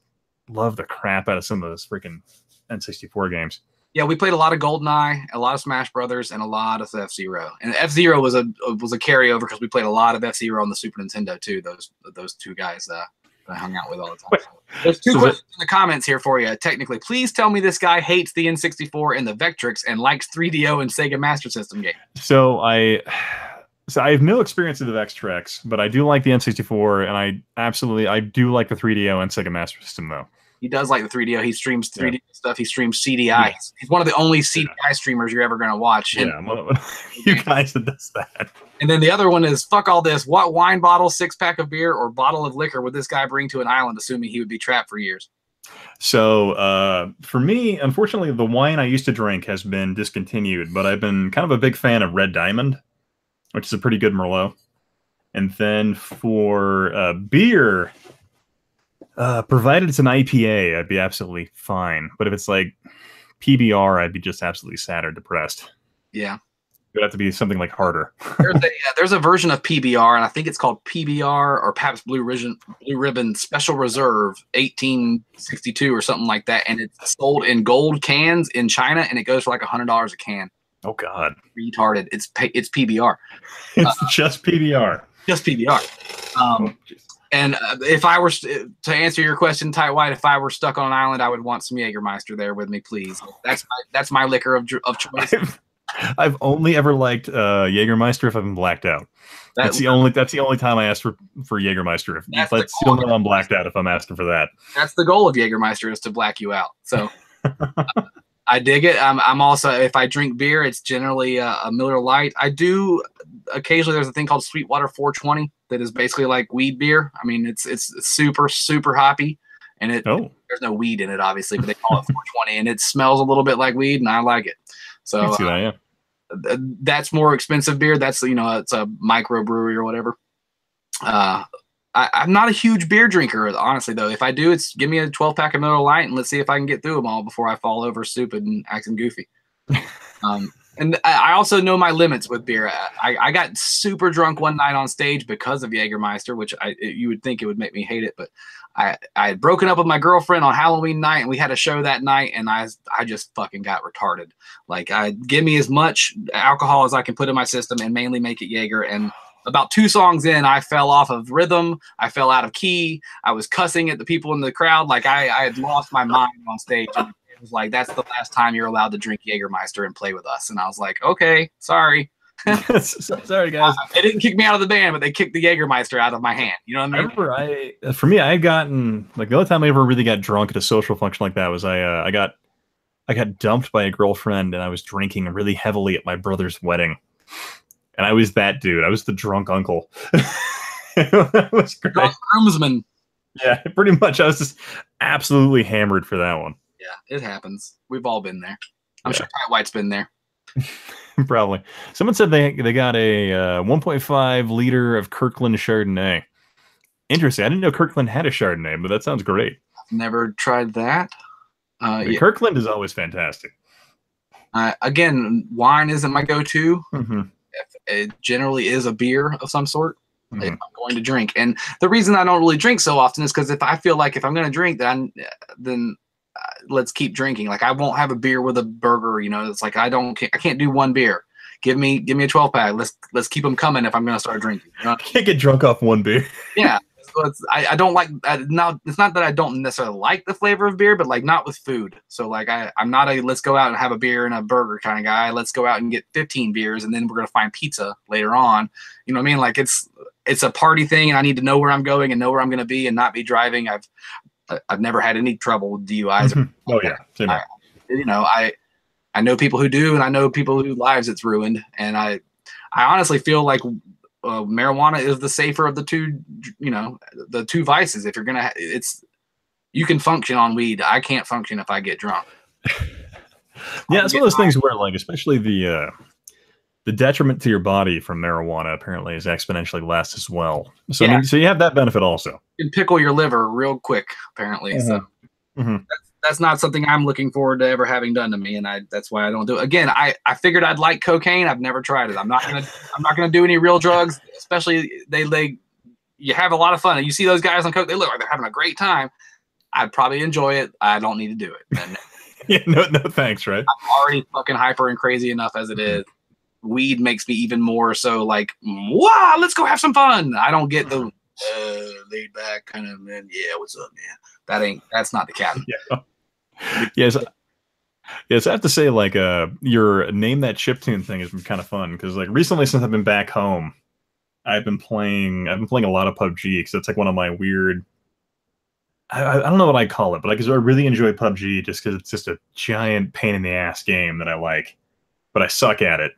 love the crap out of some of those freaking N64 games. Yeah, we played a lot of GoldenEye, a lot of Smash Brothers, and a lot of F-Zero. And F-Zero was a carryover because we played a lot of F-Zero on the Super Nintendo too. Those two guys that I hung out with all the time. There's two questions in the comments here for you. Technically, please tell me this guy hates the N64 and the Vectrex and likes 3DO and Sega Master System games. So I have no experience with the Vectrex, but I do like the N64, and I do like the 3DO and Sega Master System though. He does like the 3DO. He streams 3D stuff. He streams CDI. He's one of the only CDI streamers you're ever going to watch. Yeah, you guys that does that. And then the other one is, fuck all this. What wine bottle, 6-pack of beer, or bottle of liquor would this guy bring to an island, assuming he would be trapped for years? So for me, unfortunately, the wine I used to drink has been discontinued, but I've been kind of a big fan of Red Diamond, which is a pretty good Merlot. And then for beer, provided it's an IPA, I'd be absolutely fine. But if it's like PBR, I'd be just absolutely sad or depressed. Yeah. It would have to be something like harder. There's a version of PBR, and I think it's called PBR or Pabst Blue Ribbon Special Reserve 1862 or something like that. And it's sold in gold cans in China, and it goes for like $100 a can. Oh, God. Retarded. It's PBR. It's just PBR. Just PBR. And if I were to answer your question, Tight White, if I were stuck on an island, I would want some Jägermeister there with me, please. That's my liquor of choice. I've only ever liked Jägermeister if I've been blacked out. That's the only time I ask for Jägermeister. That's the only time I'm blacked out if I'm asking for that. That's the goal of Jägermeister, is to black you out. So I dig it. I'm also, if I drink beer, it's generally a Miller Lite. I do occasionally. There's a thing called Sweetwater 420 that is basically like weed beer. I mean, it's super hoppy, and there's no weed in it, obviously, but they call it 420, and it smells a little bit like weed, and I like it. So I see that, yeah. That's more expensive beer. That's, it's a microbrewery or whatever. I'm not a huge beer drinker, honestly, though. If I do, it's give me a 12-pack of Miller Lite, and let's see if I can get through them all before I fall over stupid and acting goofy. And I also know my limits with beer. I got super drunk one night on stage because of Jägermeister, which you would think it would make me hate it, but I had broken up with my girlfriend on Halloween night, and we had a show that night, and I just fucking got retarded. Like, give me as much alcohol as I can put in my system and mainly make it Jaeger. And about 2 songs in, I fell off of rhythm. I fell out of key. I was cussing at the people in the crowd. Like, I had lost my mind on stage. And it was like, that's the last time you're allowed to drink Jägermeister and play with us. And I was like, okay, sorry. Sorry, guys. They didn't kick me out of the band, but they kicked the Jägermeister out of my hand. You know what I mean? I remember for me, I had gotten, like, the only time I ever really got drunk at a social function like that was I got dumped by a girlfriend, and I was drinking really heavily at my brother's wedding. And I was that dude. I was the drunk uncle. That was great. Drunk groomsman. Yeah, pretty much. I was just absolutely hammered for that one. Yeah, it happens. We've all been there. I'm sure Tight White's been there. Probably. Someone said they got a 1.5 liter of Kirkland Chardonnay. Interesting. I didn't know Kirkland had a Chardonnay, but that sounds great. I've never tried that. Kirkland is always fantastic. Again, wine isn't my go-to. Mm-hmm. It generally is a beer of some sort. If I'm going to drink, and the reason I don't really drink so often is because if I feel like if I'm going to drink, then let's keep drinking. Like, I won't have a beer with a burger. It's like I can't do one beer. Give me a 12-pack. Let's keep them coming if I'm going to start drinking. Can't get drunk off one beer. Yeah. So I don't like now. It's not that I don't necessarily like the flavor of beer, but like not with food. So like I'm not a let's go out and have a beer and a burger kind of guy. Let's go out and get 15 beers and then we're gonna find pizza later on. You know what I mean? Like it's a party thing, and I need to know where I'm going and know where I'm gonna be and not be driving. I've never had any trouble with DUIs. Oh yeah, same I know people who do, and I know people whose lives it's ruined, and I honestly feel like marijuana is the safer of the two, the two vices. If you're gonna, you can function on weed. I can't function if I get drunk. Yeah, it's one of those things where, like, especially the detriment to your body from marijuana apparently is exponentially less as well. So yeah. I mean, so you have that benefit also. You can pickle your liver real quick, apparently. Mm-hmm. So that's not something I'm looking forward to ever having done to me, and that's why I don't do it. Again, I figured I'd like cocaine. I've never tried it. I'm not gonna do any real drugs, especially you have a lot of fun. And you see those guys on coke, they look like they're having a great time. I'd probably enjoy it. I don't need to do it. And yeah, no thanks, right? I'm already fucking hyper and crazy enough as it is. Weed makes me even more so like, wow, let's go have some fun. I don't get the laid back kind of, man. Yeah, what's up, man? That's not the Captain. Yeah. Yes, I have to say, like, your name that chiptune thing has been kind of fun because, like, recently since I've been back home, I've been playing a lot of PUBG because it's like one of my weird. I don't know what I call it, but like I really enjoy PUBG just because it's just a giant pain in the ass game that I like, but I suck at it.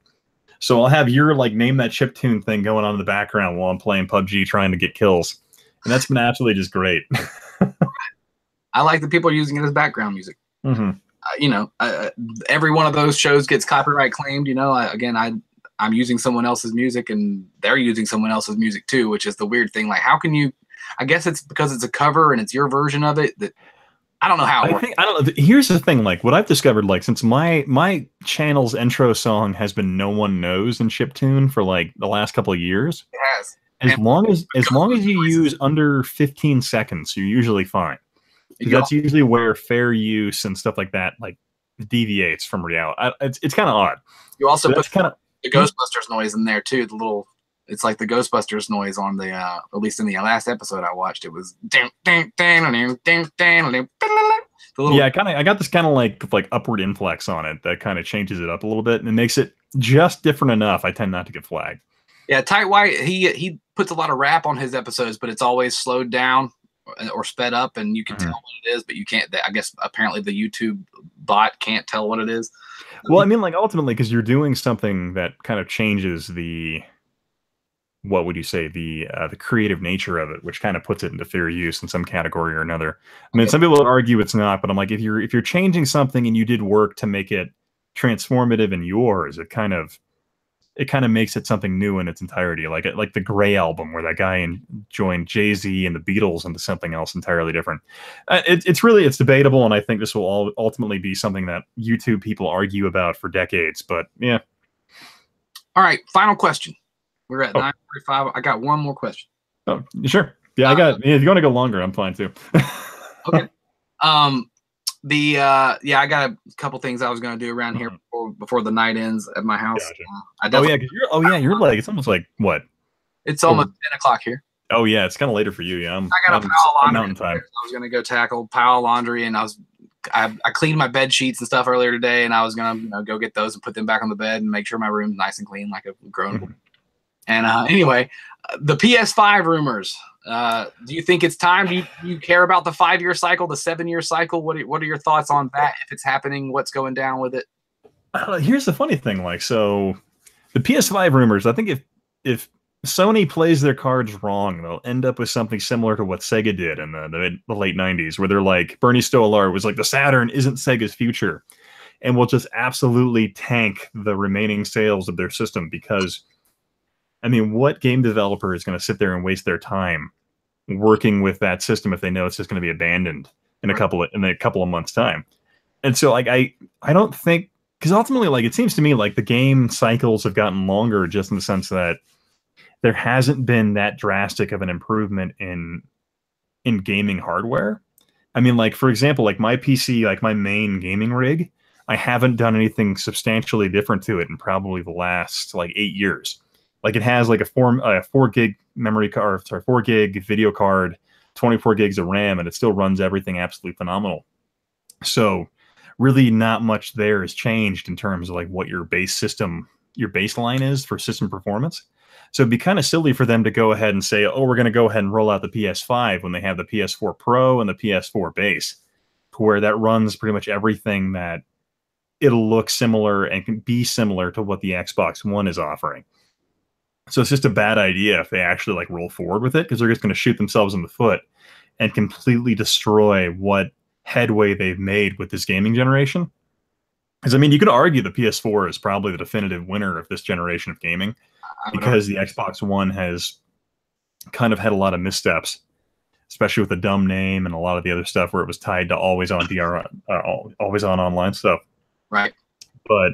So I'll have your like name that chiptune thing going on in the background while I'm playing PUBG trying to get kills, and that's been absolutely just great. I like that people are using it as background music. Mm-hmm. Every one of those shows gets copyright claimed. I'm using someone else's music, and they're using someone else's music too, which is the weird thing. Like, how can you? I guess it's because it's a cover and it's your version of it. That I don't know how. I don't know. Here's the thing. Like, what I've discovered, like, since my channel's intro song has been "No One Knows" in chiptune for like the last couple of years. It has. As long as you use under 15 seconds, you're usually fine. That's usually where fair use and stuff like that like deviates from reality. It's kind of odd. You also put the Ghostbusters noise in there too. It's like the Ghostbusters noise on the at least in the last episode I watched. It was yeah, I got this kind of like upward inflex on it that kind of changes it up a little bit and it makes it just different enough. I tend not to get flagged. Yeah, Tight White, he puts a lot of rap on his episodes, but it's always slowed down or sped up, and you can tell what it is, but you can't. I guess apparently the YouTube bot can't tell what it is. Well, I mean, like ultimately, because you're doing something that kind of changes what would you say, the creative nature of it, which kind of puts it into fair use in some category or another. I mean, some people would argue it's not, but I'm like, if you're changing something and you did work to make it transformative and yours, it kind of makes it something new in its entirety, like the Grey album, where that guy joined Jay-Z and the Beatles into something else entirely different. It's debatable, and I think this will ultimately be something that YouTube people argue about for decades. But yeah. All right, final question. We're at 9:45. I got one more question. Oh, sure. Yeah, if you want to go longer, I'm fine too. Okay. I got a couple things I was going to do around here before the night ends at my house. Gotcha. You're like, it's almost like what? It's almost 10 o'clock here. Oh yeah, it's kind of later for you. Yeah, I got a pile of laundry. I was going to go tackle pile of laundry, and I cleaned my bed sheets and stuff earlier today, and I was going to go get those and put them back on the bed and make sure my room's nice and clean, like a grown. And anyway, the PS5 rumors. Do you think it's time? Do you care about the 5-year cycle, the 7-year cycle? What are your thoughts on that? If it's happening, what's going down with it? Here's the funny thing, like, so the PS5 rumors, I think if Sony plays their cards wrong, they'll end up with something similar to what Sega did in the late 90s, where they're like, Bernie Stolar was like, the Saturn isn't Sega's future, and will just absolutely tank the remaining sales of their system. Because I mean, what game developer is going to sit there and waste their time working with that system if they know it's just going to be abandoned in a couple of months' time? And so, like, I don't think, because ultimately, like, it seems to me like the game cycles have gotten longer, just in the sense that there hasn't been that drastic of an improvement in gaming hardware. I mean, like, for example, like my PC, like my main gaming rig, I haven't done anything substantially different to it in probably the last like 8 years. Like, it has like a 4 gig memory card, 4 gig video card, 24 gigs of RAM, and it still runs everything absolutely phenomenal. So really not much there has changed in terms of like what your baseline is for system performance. So it'd be kind of silly for them to go ahead and say, oh, we're going to go ahead and roll out the PS5 when they have the PS4 Pro and the PS4 base, where that runs pretty much everything that it'll look similar and can be similar to what the Xbox One is offering. So it's just a bad idea if they actually like roll forward with it, because they're just going to shoot themselves in the foot and completely destroy what headway they've made with this gaming generation. Because I mean, you could argue the PS4 is probably the definitive winner of this generation of gaming, because the Xbox One has kind of had a lot of missteps, especially with the dumb name and a lot of the other stuff where it was tied to always on online stuff. Right. But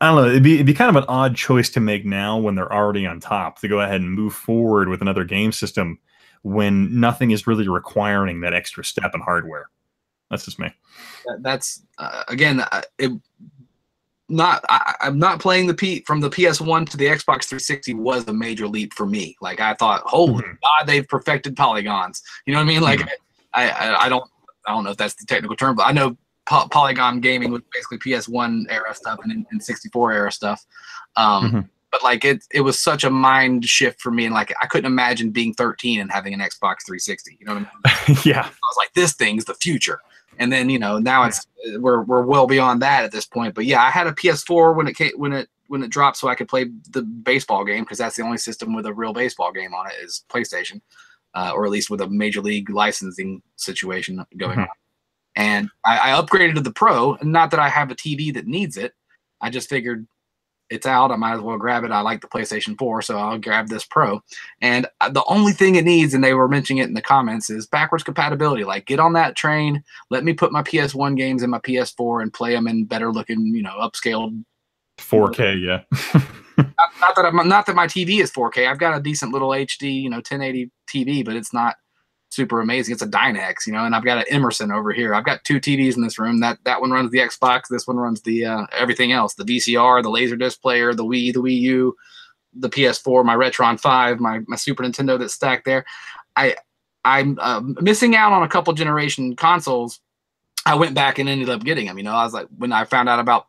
I don't know. It'd be kind of an odd choice to make now when they're already on top, to go ahead and move forward with another game system when nothing is really requiring that extra step in hardware. That's just me. That's again, I'm not playing from the PS1 to the Xbox 360 was a major leap for me. Like, I thought, holy God, they've perfected polygons. You know what I mean? Like, I don't know if that's the technical term, but I know polygon gaming was basically PS1 era stuff and 64 era stuff. But but like it was such a mind shift for me, and like I couldn't imagine being 13 and having an Xbox 360. You know what I mean? Yeah. I was like, this thing's the future. And then, you know, now we're well beyond that at this point. But yeah, I had a PS4 when it dropped, so I could play the baseball game, because that's the only system with a real baseball game on it is PlayStation, or at least with a major league licensing situation going on. And I upgraded to the Pro, and not that I have a TV that needs it. I just figured it's out, I might as well grab it. I like the PlayStation 4, so I'll grab this Pro. And the only thing it needs, and they were mentioning it in the comments, is backwards compatibility. Like, get on that train, let me put my PS1 games in my PS4 and play them in better looking, you know, upscaled 4K, yeah. not that my TV is 4K. I've got a decent little HD, you know, 1080 TV, but it's not super amazing. It's a Dynex, you know, and I've got an Emerson over here. I've got two TVs in this room. That one runs the Xbox. This one runs the everything else, the VCR, the Laserdisc player, the Wii U, the PS4, my Retron 5, my Super Nintendo that's stacked there. I'm missing out on a couple generation consoles. I went back and ended up getting them. You know, I was like, when I found out about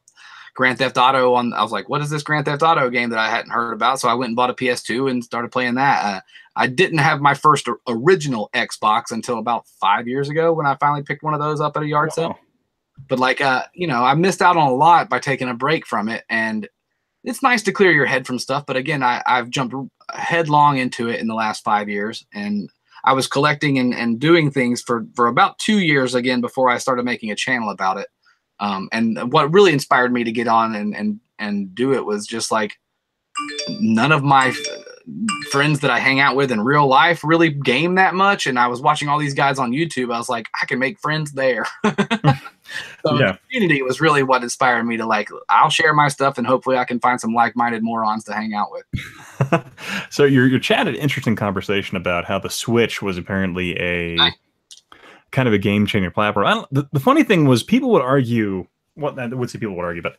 Grand Theft Auto I was like, what is this Grand Theft Auto game that I hadn't heard about? So I went and bought a PS2 and started playing that. I didn't have my first original Xbox until about 5 years ago, when I finally picked one of those up at a yard sale. But like, you know, I missed out on a lot by taking a break from it. And it's nice to clear your head from stuff. But again, I've jumped headlong into it in the last 5 years. And I was collecting and doing things for about 2 years again before I started making a channel about it. And what really inspired me to get on and do it was just like, none of my friends that I hang out with in real life really game that much. And I was watching all these guys on YouTube. I was like, I can make friends there. So Yeah. the community was really what inspired me to like, I'll share my stuff and hopefully I can find some like-minded morons to hang out with. So your chat had an interesting conversation about how the Switch was apparently a kind of a game-changing platform. The funny thing was, people would argue, well, I would say people would argue, but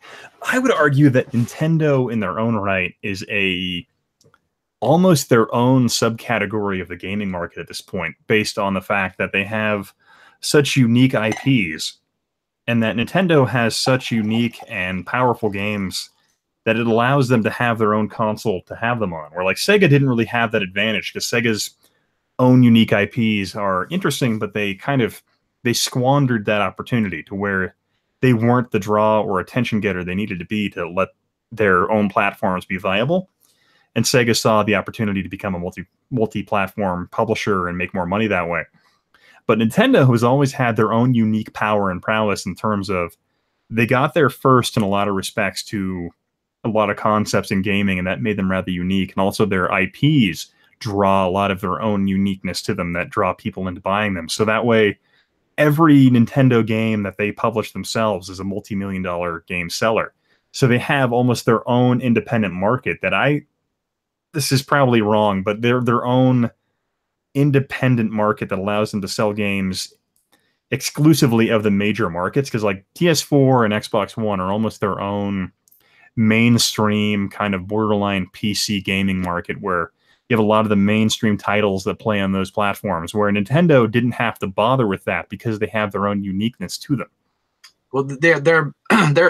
I would argue that Nintendo in their own right is almost their own subcategory of the gaming market at this point, based on the fact that they have such unique IPs, and that Nintendo has such unique and powerful games that it allows them to have their own console to have them on. Where like Sega didn't really have that advantage, because Sega's own unique IPs are interesting, but they squandered that opportunity to where they weren't the draw or attention getter they needed to be to let their own platforms be viable. And Sega saw the opportunity to become a multi-platform publisher and make more money that way. But Nintendo has always had their own unique power and prowess in terms of, they got there first in a lot of respects to a lot of concepts in gaming, and that made them rather unique. And also their IPs draw a lot of their own uniqueness to them that draw people into buying them. So that way, every Nintendo game that they publish themselves is a multi-million-dollar game seller. So they have almost their own independent market that this is probably wrong, but they're their own independent market that allows them to sell games exclusively of the major markets. Because like PS4 and Xbox One are almost their own mainstream kind of borderline PC gaming market, where you have a lot of the mainstream titles that play on those platforms, where Nintendo didn't have to bother with that because they have their own uniqueness to them. Well, they're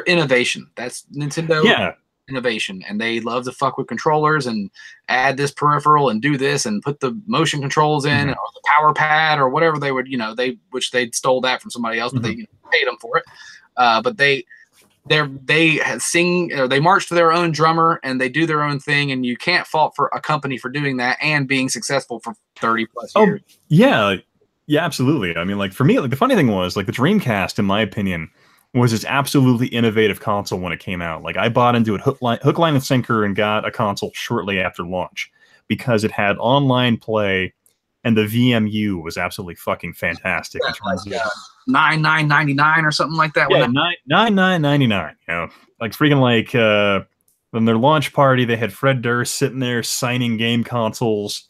innovation. That's Nintendo. Yeah. Innovation, and they love to fuck with controllers and add this peripheral and do this and put the motion controls in, or the power pad or whatever they would, you know, which they stole that from somebody else, but they paid them for it. But they sing, they march to their own drummer and they do their own thing, and you can't fault for a company for doing that and being successful for 30 plus years. Yeah, absolutely. I mean, like for me, like the funny thing was, like the Dreamcast, in my opinion, was this absolutely innovative console when it came out. Like I bought into it hook, line, and sinker, and got a console shortly after launch because it had online play, and the VMU was absolutely fucking fantastic. Yeah, $9,999 or something like that. Yeah, $9,999. You know, like freaking like on their launch party, they had Fred Durst sitting there signing game consoles,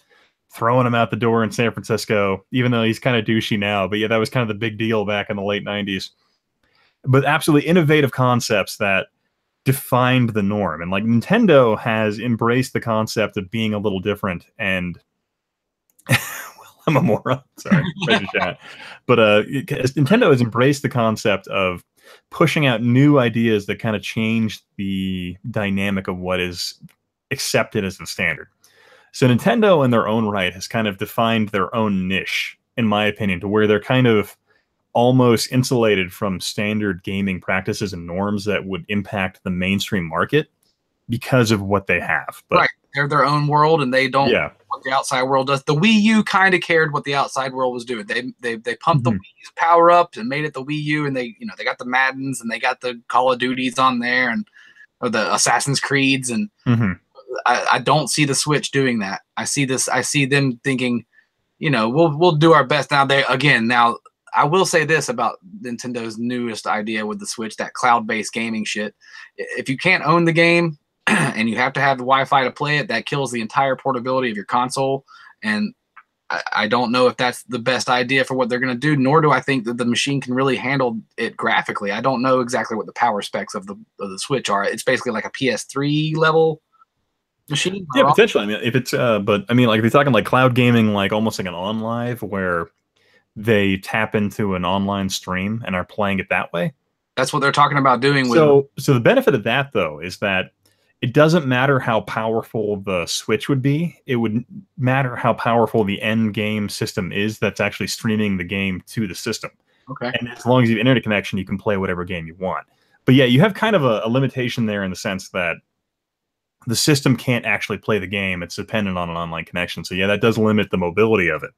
throwing them out the door in San Francisco. Even though he's kind of douchey now, but yeah, that was kind of the big deal back in the late '90s. But absolutely innovative concepts that defined the norm. And like Nintendo has embraced the concept of being a little different. And well, I'm a moron. Sorry. But Nintendo has embraced the concept of pushing out new ideas that kind of change the dynamic of what is accepted as the standard. So Nintendo in their own right has kind of defined their own niche, in my opinion, to where they're kind of almost insulated from standard gaming practices and norms that would impact the mainstream market because of what they have. But, right. They're their own world, and they don't what the outside world does. The Wii U kind of cared what the outside world was doing. They pumped the Wii U's power up and made it the Wii U, and they got the Maddens and they got the Call of Duties on there or the Assassin's Creeds, and I don't see the Switch doing that. I see them thinking, we'll do our best. Now I will say this about Nintendo's newest idea with the Switch, that cloud-based gaming shit. If you can't own the game and you have to have the Wi-Fi to play it, that kills the entire portability of your console. And I don't know if that's the best idea for what they're going to do, nor do I think that the machine can really handle it graphically. I don't know exactly what the power specs of the Switch are. It's basically like a PS3 level machine. Yeah, potentially. I mean, if it's but I mean, like if you're talking like cloud gaming, like almost like an OnLive where they tap into an online stream and are playing it that way. That's what they're talking about doing. So the benefit of that though is that it doesn't matter how powerful the Switch would be. It would matter how powerful the end game system is that's actually streaming the game to the system. Okay. And as long as you have internet connection, you can play whatever game you want. But yeah, you have kind of a limitation there in the sense that the system can't actually play the game. It's dependent on an online connection. So yeah, that does limit the mobility of it.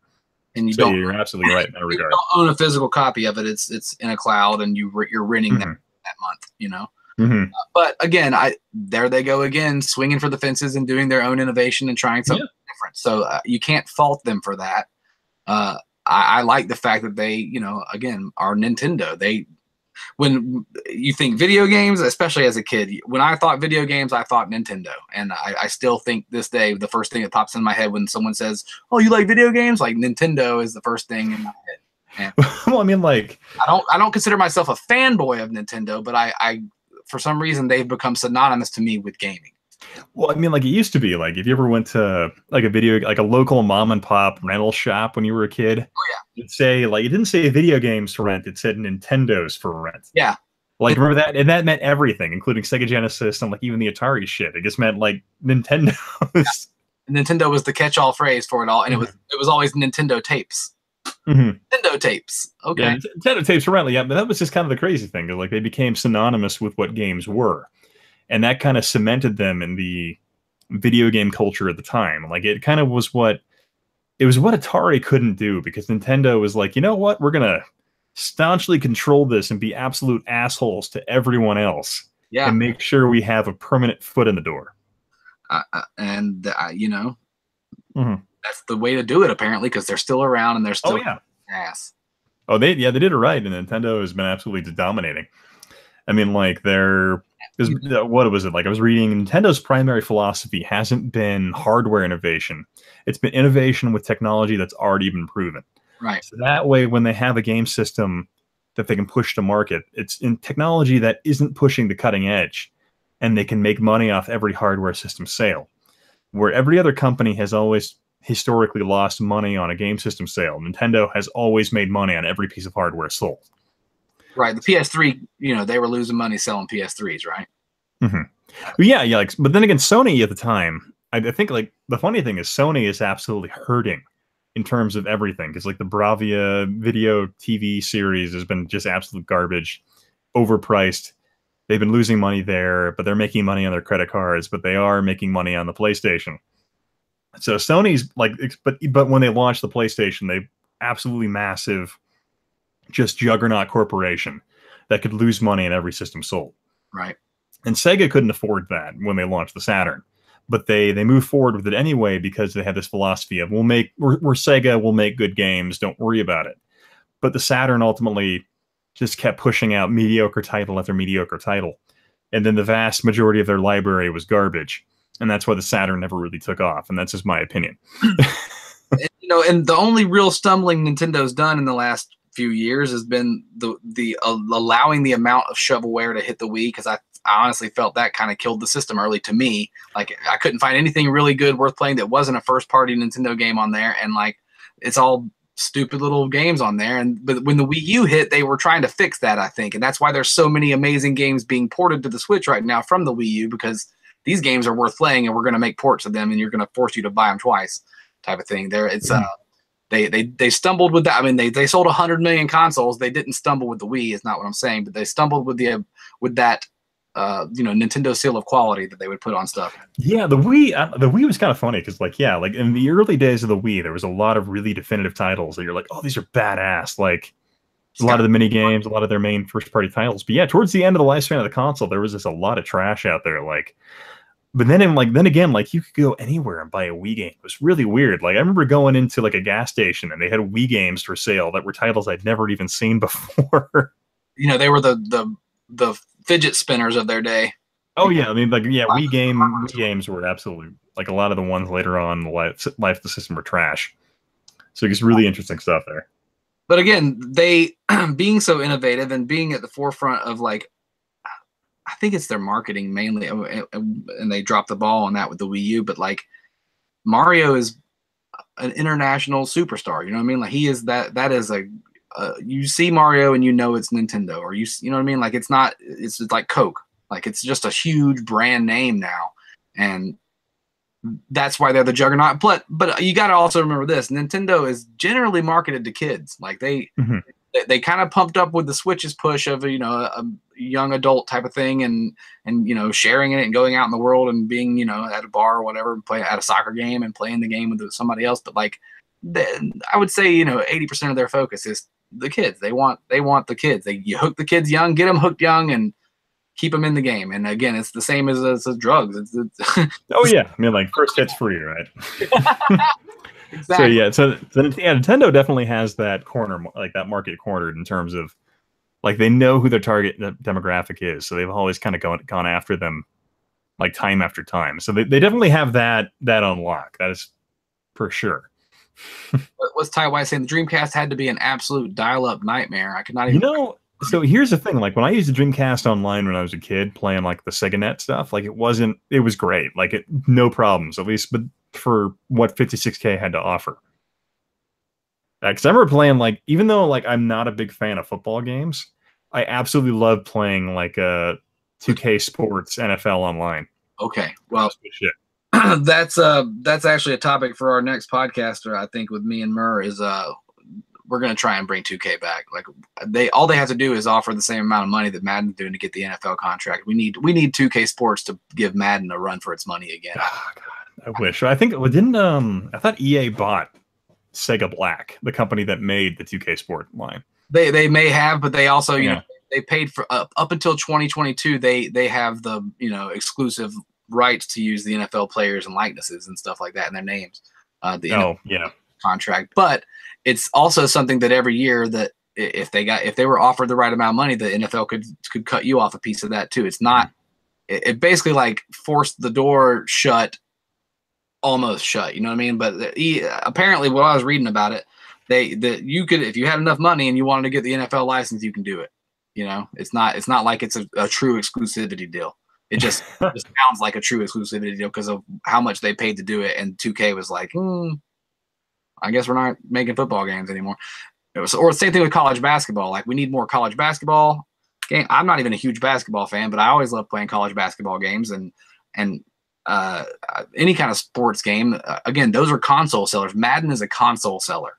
And you're absolutely right in that regard. You don't own a physical copy of it. It's in a cloud, and you're renting that month. But again, there they go again, swinging for the fences and doing their own innovation and trying something different. So you can't fault them for that. I like the fact that they, again, are Nintendo. When you think video games, especially as a kid, when I thought video games, I thought Nintendo. And I still think this day, the first thing that pops in my head when someone says, "Oh, you like video games?" Like Nintendo is the first thing in my head. And well, I mean, like I don't consider myself a fanboy of Nintendo, but I for some reason they've become synonymous to me with gaming. Well, I mean, like it used to be. Like if you ever went to like a local mom and pop rental shop when you were a kid, it'd say like it didn't say video games for rent; it said Nintendos for rent. Yeah, like remember that, and that meant everything, including Sega Genesis and like even the Atari shit. It just meant like Nintendo. Nintendo was the catch-all phrase for it all, and it was always Nintendo tapes. Nintendo tapes. Okay. Yeah, Nintendo tapes for rental. Yeah, but that was just kind of the crazy thing. Like they became synonymous with what games were. And that kind of cemented them in the video game culture at the time. Like it kind of was what Atari couldn't do, because Nintendo was like, you know what? We're going to staunchly control this and be absolute assholes to everyone else. Yeah. And make sure we have a permanent foot in the door. That's the way to do it, apparently, because they're still around and they're still ass. Oh, they did it right. And Nintendo has been absolutely just dominating. I mean, like what was it? Like I was reading, Nintendo's primary philosophy hasn't been hardware innovation. It's been innovation with technology that's already been proven. Right. So that way, when they have a game system that they can push to market, it's in technology that isn't pushing the cutting edge, and they can make money off every hardware system sale. Where every other company has always historically lost money on a game system sale, Nintendo has always made money on every piece of hardware sold. Right. The PS3, they were losing money selling PS3s, right? Yeah. Like, but then again, Sony at the time, I think like the funny thing is Sony is absolutely hurting in terms of everything, because like the Bravia video TV series has been just absolute garbage, overpriced. They've been losing money there, but they're making money on their credit cards, but they are making money on the PlayStation. So Sony's like, but when they launched the PlayStation, they absolutely massive, just juggernaut corporation that could lose money in every system sold. Right. And Sega couldn't afford that when they launched the Saturn, but they moved forward with it anyway because they had this philosophy of we're Sega, we'll make good games, don't worry about it. But the Saturn ultimately just kept pushing out mediocre title after mediocre title, and then the vast majority of their library was garbage, and that's why the Saturn never really took off. And that's just my opinion. And the only real stumbling Nintendo's done in the last few years has been the allowing the amount of shovelware to hit the Wii, because I honestly felt that kind of killed the system early to me. Like I couldn't find anything really good worth playing that wasn't a first party Nintendo game on there, and like it's all stupid little games on there. But when the Wii U hit, they were trying to fix that, I think, and that's why there's so many amazing games being ported to the Switch right now from the Wii U, because these games are worth playing, and we're going to make ports of them, and you're going to force you to buy them twice, type of thing. They stumbled with that. I mean, they sold 100 million consoles. They didn't stumble with the Wii, is not what I'm saying, but they stumbled with that Nintendo seal of quality that they would put on stuff. Yeah, the Wii was kind of funny because, like in the early days of the Wii, there was a lot of really definitive titles that you're like, oh, these are badass. Like a lot of the mini games, a lot of their main first party titles. But yeah, towards the end of the lifespan of the console, there was just a lot of trash out there. Like, but then again, like you could go anywhere and buy a Wii game. It was really weird. Like I remember going into like a gas station and they had Wii games for sale that were titles I'd never even seen before. They were the fidget spinners of their day. Oh yeah, I mean, like Wii games were absolutely, like, a lot of the ones later on in the life of the system were trash. So it's really interesting stuff there. But again, they being so innovative and being at the forefront of, like, I think it's their marketing mainly, and they dropped the ball on that with the Wii U. But like Mario is an international superstar. You know what I mean? Like he is that. That is you see Mario and you know it's Nintendo, or you know what I mean? Like it's not. It's like Coke. Like it's just a huge brand name now, and that's why they're the juggernaut. But you got to also remember this: Nintendo is generally marketed to kids. Like they kind of pumped up with the Switch's push of a young adult type of thing, and sharing it and going out in the world and being at a bar or whatever, play at a soccer game and playing the game with somebody else. But like, I would say 80% of their focus is the kids. They want the kids. You hook the kids young, get them hooked young, and keep them in the game. And again, it's the same as drugs. It's oh yeah, I mean, like first hit's free, right? Exactly. So Nintendo definitely has that corner, like that market cornered in terms of, like, they know who their target demographic is, so they've always kind of gone after them, like time after time. So they definitely have that on lock. That is for sure. What's Ty White saying? The Dreamcast had to be an absolute dial-up nightmare. I could not even. So here's the thing: like when I used the Dreamcast online when I was a kid, playing like the SegaNet stuff, like it was great, like no problems, at least, but for what 56K had to offer. Because I remember playing, like, even though like I'm not a big fan of football games, I absolutely love playing like 2K Sports NFL Online. Okay, well, that's actually a topic for our next podcaster. I think with me and Murr is we're gonna try and bring 2K back. Like all they have to do is offer the same amount of money that Madden's doing to get the NFL contract. We need 2K Sports to give Madden a run for its money again. Oh, God, I wish. I think I thought EA bought Sega Black, the company that made the 2K Sport line. They may have, but they also they paid for up until 2022. They have the exclusive rights to use the NFL players and likenesses and stuff like that in their names. Contract, but it's also something that every year that if they were offered the right amount of money, the NFL could cut you off a piece of that too. It's not. It basically like forced the door shut. Almost shut, you know what I mean? But apparently, what I was reading about it, you could, if you had enough money and you wanted to get the NFL license, you can do it. It's not like it's a true exclusivity deal. It just sounds like a true exclusivity deal because of how much they paid to do it. And 2K was like, I guess we're not making football games anymore. Or same thing with college basketball. Like we need more college basketball game. I'm not even a huge basketball fan, but I always love playing college basketball games and any kind of sports game. Again, those are console sellers. Madden is a console seller,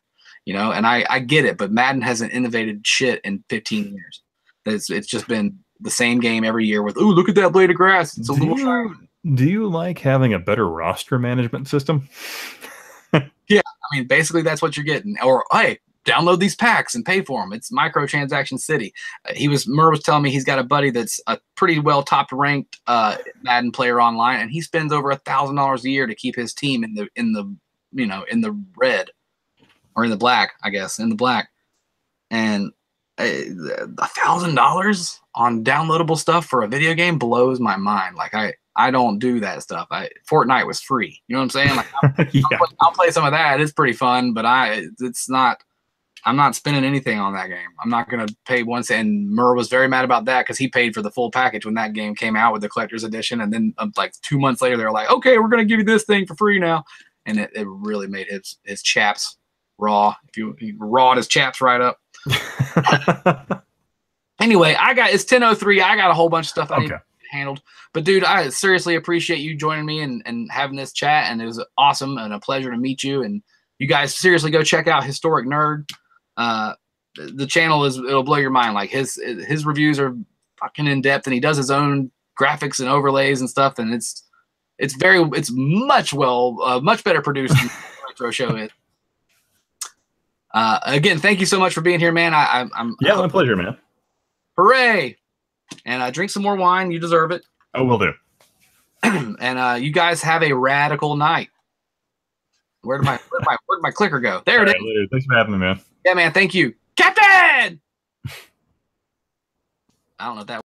and I get it, but Madden hasn't innovated shit in 15 years. It's just been the same game every year with, ooh, look at that blade of grass. It's a little shiny. Do you like having a better roster management system? Yeah, I mean, basically that's what you're getting. Or, hey, download these packs and pay for them. It's microtransaction city. Murr was telling me he's got a buddy that's a pretty well top ranked Madden player online, and he spends over $1,000 a year to keep his team in the red or in the black, I guess, in the black. And $1,000 on downloadable stuff for a video game blows my mind. Like I don't do that stuff. Fortnite was free. You know what I'm saying? Like I'll play some of that. It's pretty fun, but I'm not spending anything on that game. I'm not going to pay one cent. And Murr was very mad about that because he paid for the full package when that game came out with the collector's edition. And then like 2 months later, they were like, okay, we're going to give you this thing for free now. And it really made his chaps raw. He rawed his chaps right up. Anyway, it's 10:03. I got a whole bunch of stuff I need to handled. But dude, I seriously appreciate you joining me and having this chat, and it was awesome and a pleasure to meet you. And you guys seriously go check out Historic Nerd. The channel it'll blow your mind. Like his reviews are fucking in depth, and he does his own graphics and overlays and stuff, and it's much better produced than the Retro Show is. Again, thank you so much for being here, man. Yeah, my pleasure, man. Hooray! And drink some more wine. You deserve it. Oh, will do. And you guys have a radical night. Where'd my clicker go? There it is. Later. Thanks for having me, man. Yeah, man. Thank you, Captain. I don't know if that